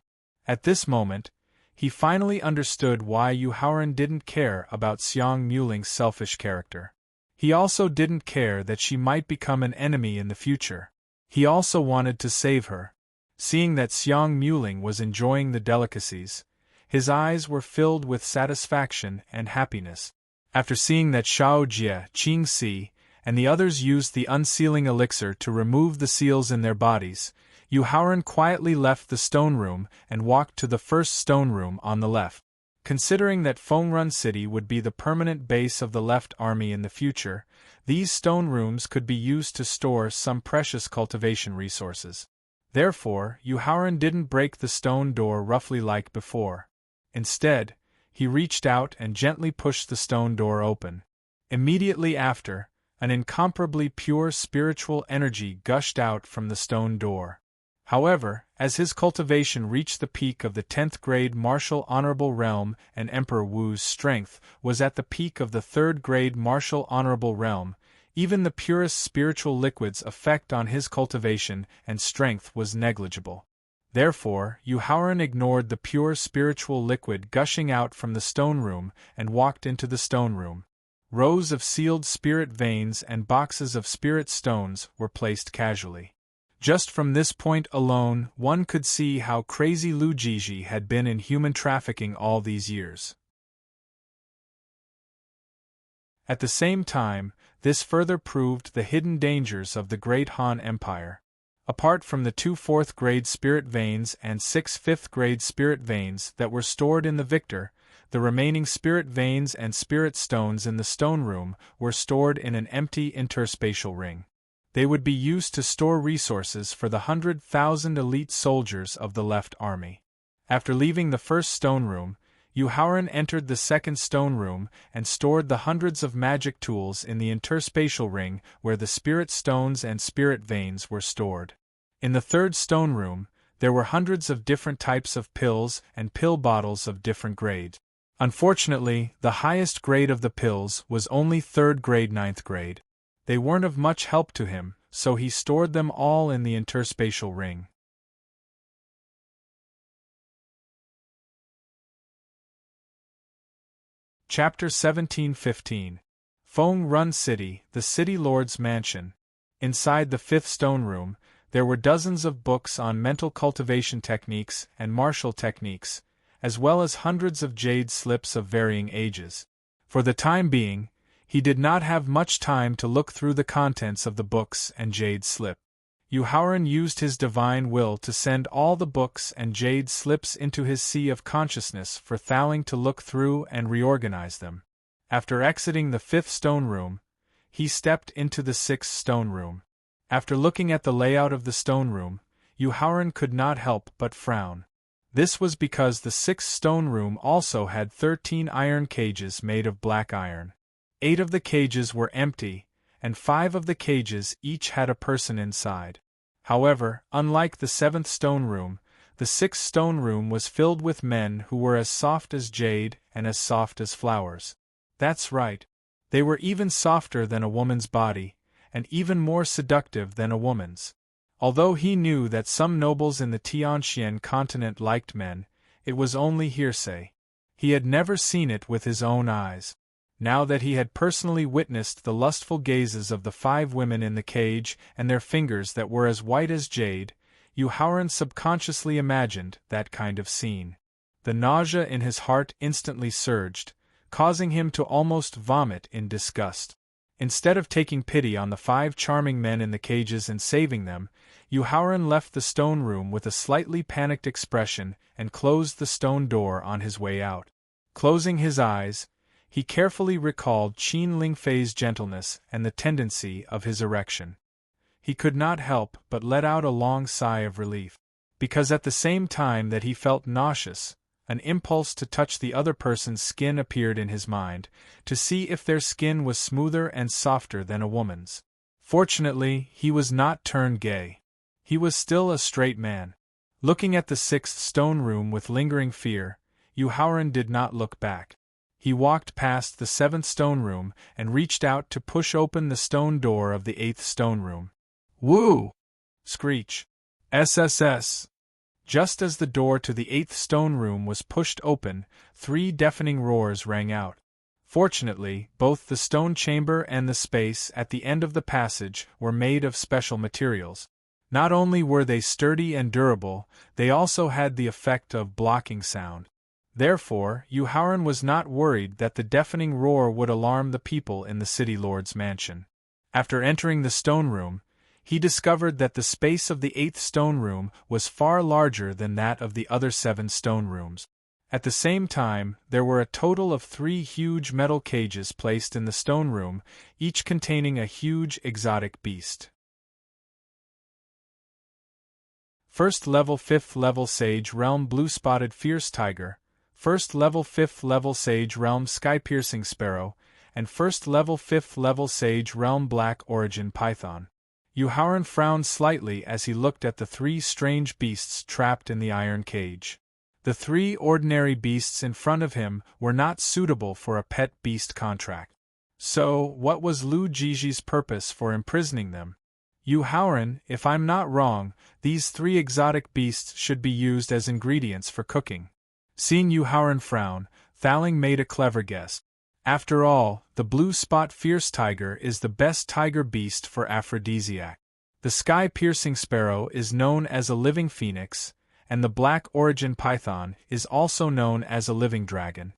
Speaker 1: At this moment, he finally understood why Yuhaoran didn't care about Xiang Muling's selfish character. He also didn't care that she might become an enemy in the future. He also wanted to save her. Seeing that Xiang Muling was enjoying the delicacies, his eyes were filled with satisfaction and happiness. After seeing that Shao Jie, Qing Si, and the others used the unsealing elixir to remove the seals in their bodies, Yuhaoran quietly left the stone room and walked to the first stone room on the left. Considering that Fengrun City would be the permanent base of the left army in the future, these stone rooms could be used to store some precious cultivation resources. Therefore, Yuhaoran didn't break the stone door roughly like before. Instead, he reached out and gently pushed the stone door open. Immediately after, an incomparably pure spiritual energy gushed out from the stone door. However, as his cultivation reached the peak of the 10th grade martial honorable realm and Emperor Wu's strength was at the peak of the 3rd grade martial honorable realm, even the purest spiritual liquid's effect on his cultivation and strength was negligible. Therefore, Yuhaoran ignored the pure spiritual liquid gushing out from the stone room and walked into the stone room. Rows of sealed spirit veins and boxes of spirit stones were placed casually. Just from this point alone, one could see how crazy Lu Jiji had been in human trafficking all these years. At the same time, this further proved the hidden dangers of the Great Han Empire. Apart from the 2 4th-grade spirit veins and 6 5th-grade spirit veins that were stored in the Victor, the remaining spirit veins and spirit stones in the stone room were stored in an empty interspatial ring. They would be used to store resources for the 100,000 elite soldiers of the left army. After leaving the first stone room, Yuhaoran entered the second stone room and stored the hundreds of magic tools in the interspatial ring where the spirit stones and spirit veins were stored. In the third stone room, there were hundreds of different types of pills and pill bottles of different grades. Unfortunately, the highest grade of the pills was only 3rd grade 9th grade. They weren't of much help to him, so he stored them all in the interspatial ring. Chapter 1715. Fengrun City, the City Lord's Mansion. Inside the 5th stone room, there were dozens of books on mental cultivation techniques and martial techniques, as well as hundreds of jade slips of varying ages. For the time being, he did not have much time to look through the contents of the books and jade slip. Yuhaoran used his divine will to send all the books and jade slips into his sea of consciousness for Faling to look through and reorganize them. After exiting the 5th stone room, he stepped into the 6th stone room. After looking at the layout of the stone room, Yuhaoran could not help but frown. This was because the 6th stone room also had 13 iron cages made of black iron. 8 of the cages were empty, and 5 of the cages each had a person inside. However, unlike the 7th stone room, the 6th stone room was filled with men who were as soft as jade and as soft as flowers. That's right. They were even softer than a woman's body, and even more seductive than a woman's. Although he knew that some nobles in the Tianxian continent liked men, it was only hearsay. He had never seen it with his own eyes. Now that he had personally witnessed the lustful gazes of the 5 women in the cage and their fingers that were as white as jade, Yu Haoran subconsciously imagined that kind of scene. The nausea in his heart instantly surged, causing him to almost vomit in disgust. Instead of taking pity on the 5 charming men in the cages and saving them, Yu Haoran left the stone room with a slightly panicked expression and closed the stone door on his way out. Closing his eyes, he carefully recalled Qin Lingfei's gentleness and the tendency of his erection. He could not help but let out a long sigh of relief, because at the same time that he felt nauseous, an impulse to touch the other person's skin appeared in his mind, to see if their skin was smoother and softer than a woman's. Fortunately, he was not turned gay. He was still a straight man. Looking at the 6th stone room with lingering fear, Yu Haoran did not look back. He walked past the 7th stone room and reached out to push open the stone door of the 8th stone room. Woo! Screech. SSS. Just as the door to the 8th stone room was pushed open, 3 deafening roars rang out. Fortunately, both the stone chamber and the space at the end of the passage were made of special materials. Not only were they sturdy and durable, they also had the effect of blocking sound. Therefore, Yu Haoran was not worried that the deafening roar would alarm the people in the city lord's mansion. After entering the stone room, he discovered that the space of the 8th stone room was far larger than that of the other 7 stone rooms. At the same time, there were a total of 3 huge metal cages placed in the stone room, each containing a huge exotic beast. First level 5th level Sage Realm Blue-Spotted Fierce Tiger, First level 5th level Sage Realm Sky-Piercing Sparrow, and First level 5th level Sage Realm Black Origin Python. Yu Haoran frowned slightly as he looked at the 3 strange beasts trapped in the iron cage. The 3 ordinary beasts in front of him were not suitable for a pet beast contract. So, what was Lu Jiji's purpose for imprisoning them? Yu Haoran, if I'm not wrong, these 3 exotic beasts should be used as ingredients for cooking. Seeing Yu Haoran frown, Thaling made a clever guess. After all, the blue spot fierce tiger is the best tiger beast for aphrodisiac. The sky-piercing sparrow is known as a living phoenix, and the black origin python is also known as a living dragon.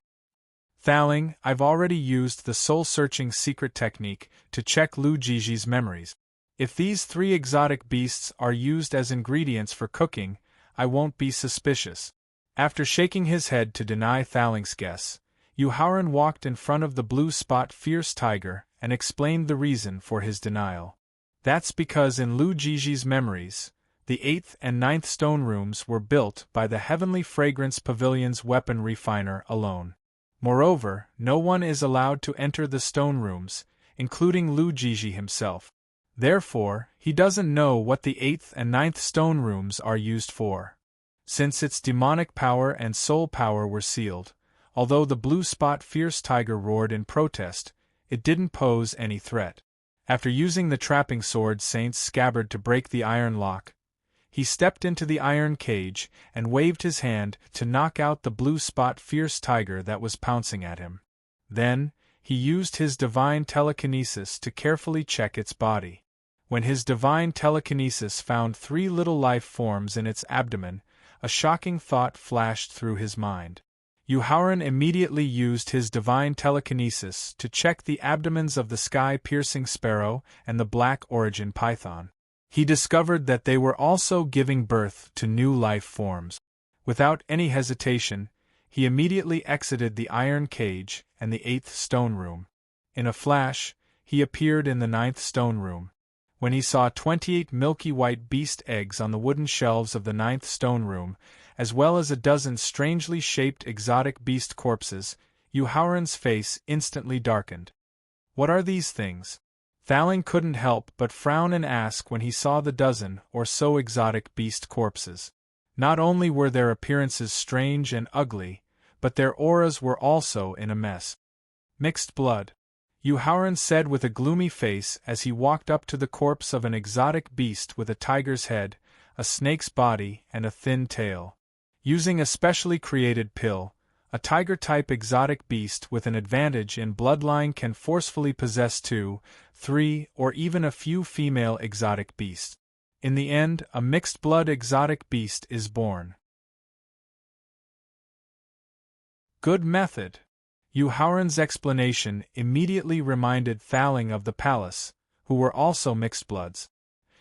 Speaker 1: Thaling, I've already used the soul-searching secret technique to check Lu Jiji's memories. If these 3 exotic beasts are used as ingredients for cooking, I won't be suspicious. After shaking his head to deny Thaling's guess, Yu Haoran walked in front of the blue spot fierce tiger and explained the reason for his denial. That's because in Lu Jiji's memories, the 8th and 9th stone rooms were built by the Heavenly Fragrance Pavilion's weapon refiner alone. Moreover, no one is allowed to enter the stone rooms, including Lu Jiji himself. Therefore, he doesn't know what the 8th and 9th stone rooms are used for. Since its demonic power and soul power were sealed, although the blue spot fierce tiger roared in protest, it didn't pose any threat. After using the trapping sword Saint's scabbard to break the iron lock, he stepped into the iron cage and waved his hand to knock out the blue spot fierce tiger that was pouncing at him. Then, he used his divine telekinesis to carefully check its body. When his divine telekinesis found 3 little life forms in its abdomen, a shocking thought flashed through his mind. Yu Haoran immediately used his divine telekinesis to check the abdomens of the sky-piercing sparrow and the black origin python. He discovered that they were also giving birth to new life forms. Without any hesitation, he immediately exited the iron cage and the 8th stone room. In a flash, he appeared in the 9th stone room. When he saw 28 milky white beast eggs on the wooden shelves of the 9th stone room, as well as a dozen strangely shaped exotic beast corpses, Yu Haoran's face instantly darkened. What are these things? Thaling couldn't help but frown and ask when he saw the dozen or so exotic beast corpses. Not only were their appearances strange and ugly, but their auras were also in a mess. Mixed blood, Yuhauran said with a gloomy face as he walked up to the corpse of an exotic beast with a tiger's head, a snake's body, and a thin tail. Using a specially created pill, a tiger-type exotic beast with an advantage in bloodline can forcefully possess 2, 3, or even a few female exotic beasts. In the end, a mixed-blood exotic beast is born. Good method. Yuhauran's explanation immediately reminded Thaling of the palace, who were also mixed-bloods.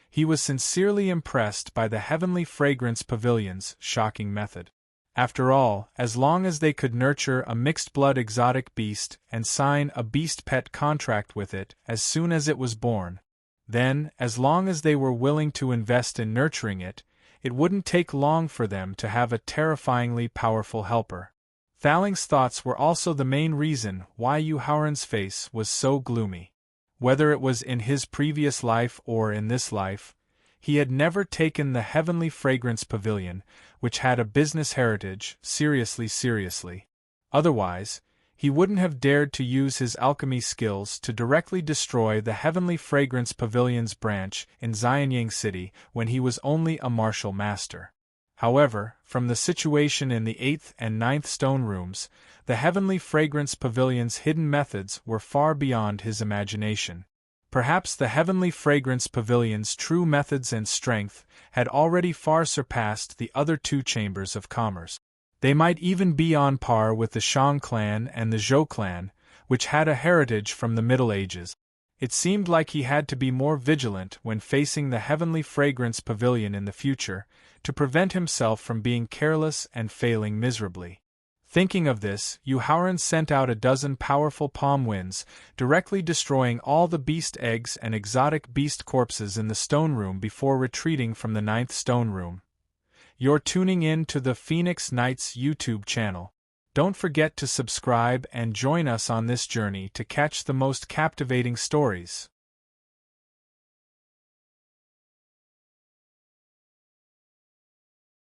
Speaker 1: He was sincerely impressed by the Heavenly Fragrance Pavilion's shocking method. After all, as long as they could nurture a mixed-blood exotic beast and sign a beast pet contract with it as soon as it was born, then, as long as they were willing to invest in nurturing it, it wouldn't take long for them to have a terrifyingly powerful helper. Thaling's thoughts were also the main reason why Yuhauran's face was so gloomy. Whether it was in his previous life or in this life, he had never taken the Heavenly Fragrance Pavilion, which had a business heritage, seriously. Otherwise, he wouldn't have dared to use his alchemy skills to directly destroy the Heavenly Fragrance Pavilion's branch in Xianyang City when he was only a martial master. However, from the situation in the 8th and 9th stone rooms, the Heavenly Fragrance Pavilion's hidden methods were far beyond his imagination. Perhaps the Heavenly Fragrance Pavilion's true methods and strength had already far surpassed the other 2 chambers of commerce. They might even be on par with the Shang clan and the Zhou clan, which had a heritage from the Middle Ages. It seemed like he had to be more vigilant when facing the Heavenly Fragrance Pavilion in the future, to prevent himself from being careless and failing miserably. Thinking of this, Yuhauran sent out a dozen powerful palm winds, directly destroying all the beast eggs and exotic beast corpses in the stone room before retreating from the 9th stone room. You're tuning in to the Phoenix Knights YouTube channel. Don't forget to subscribe and join us on this journey to catch the most captivating stories.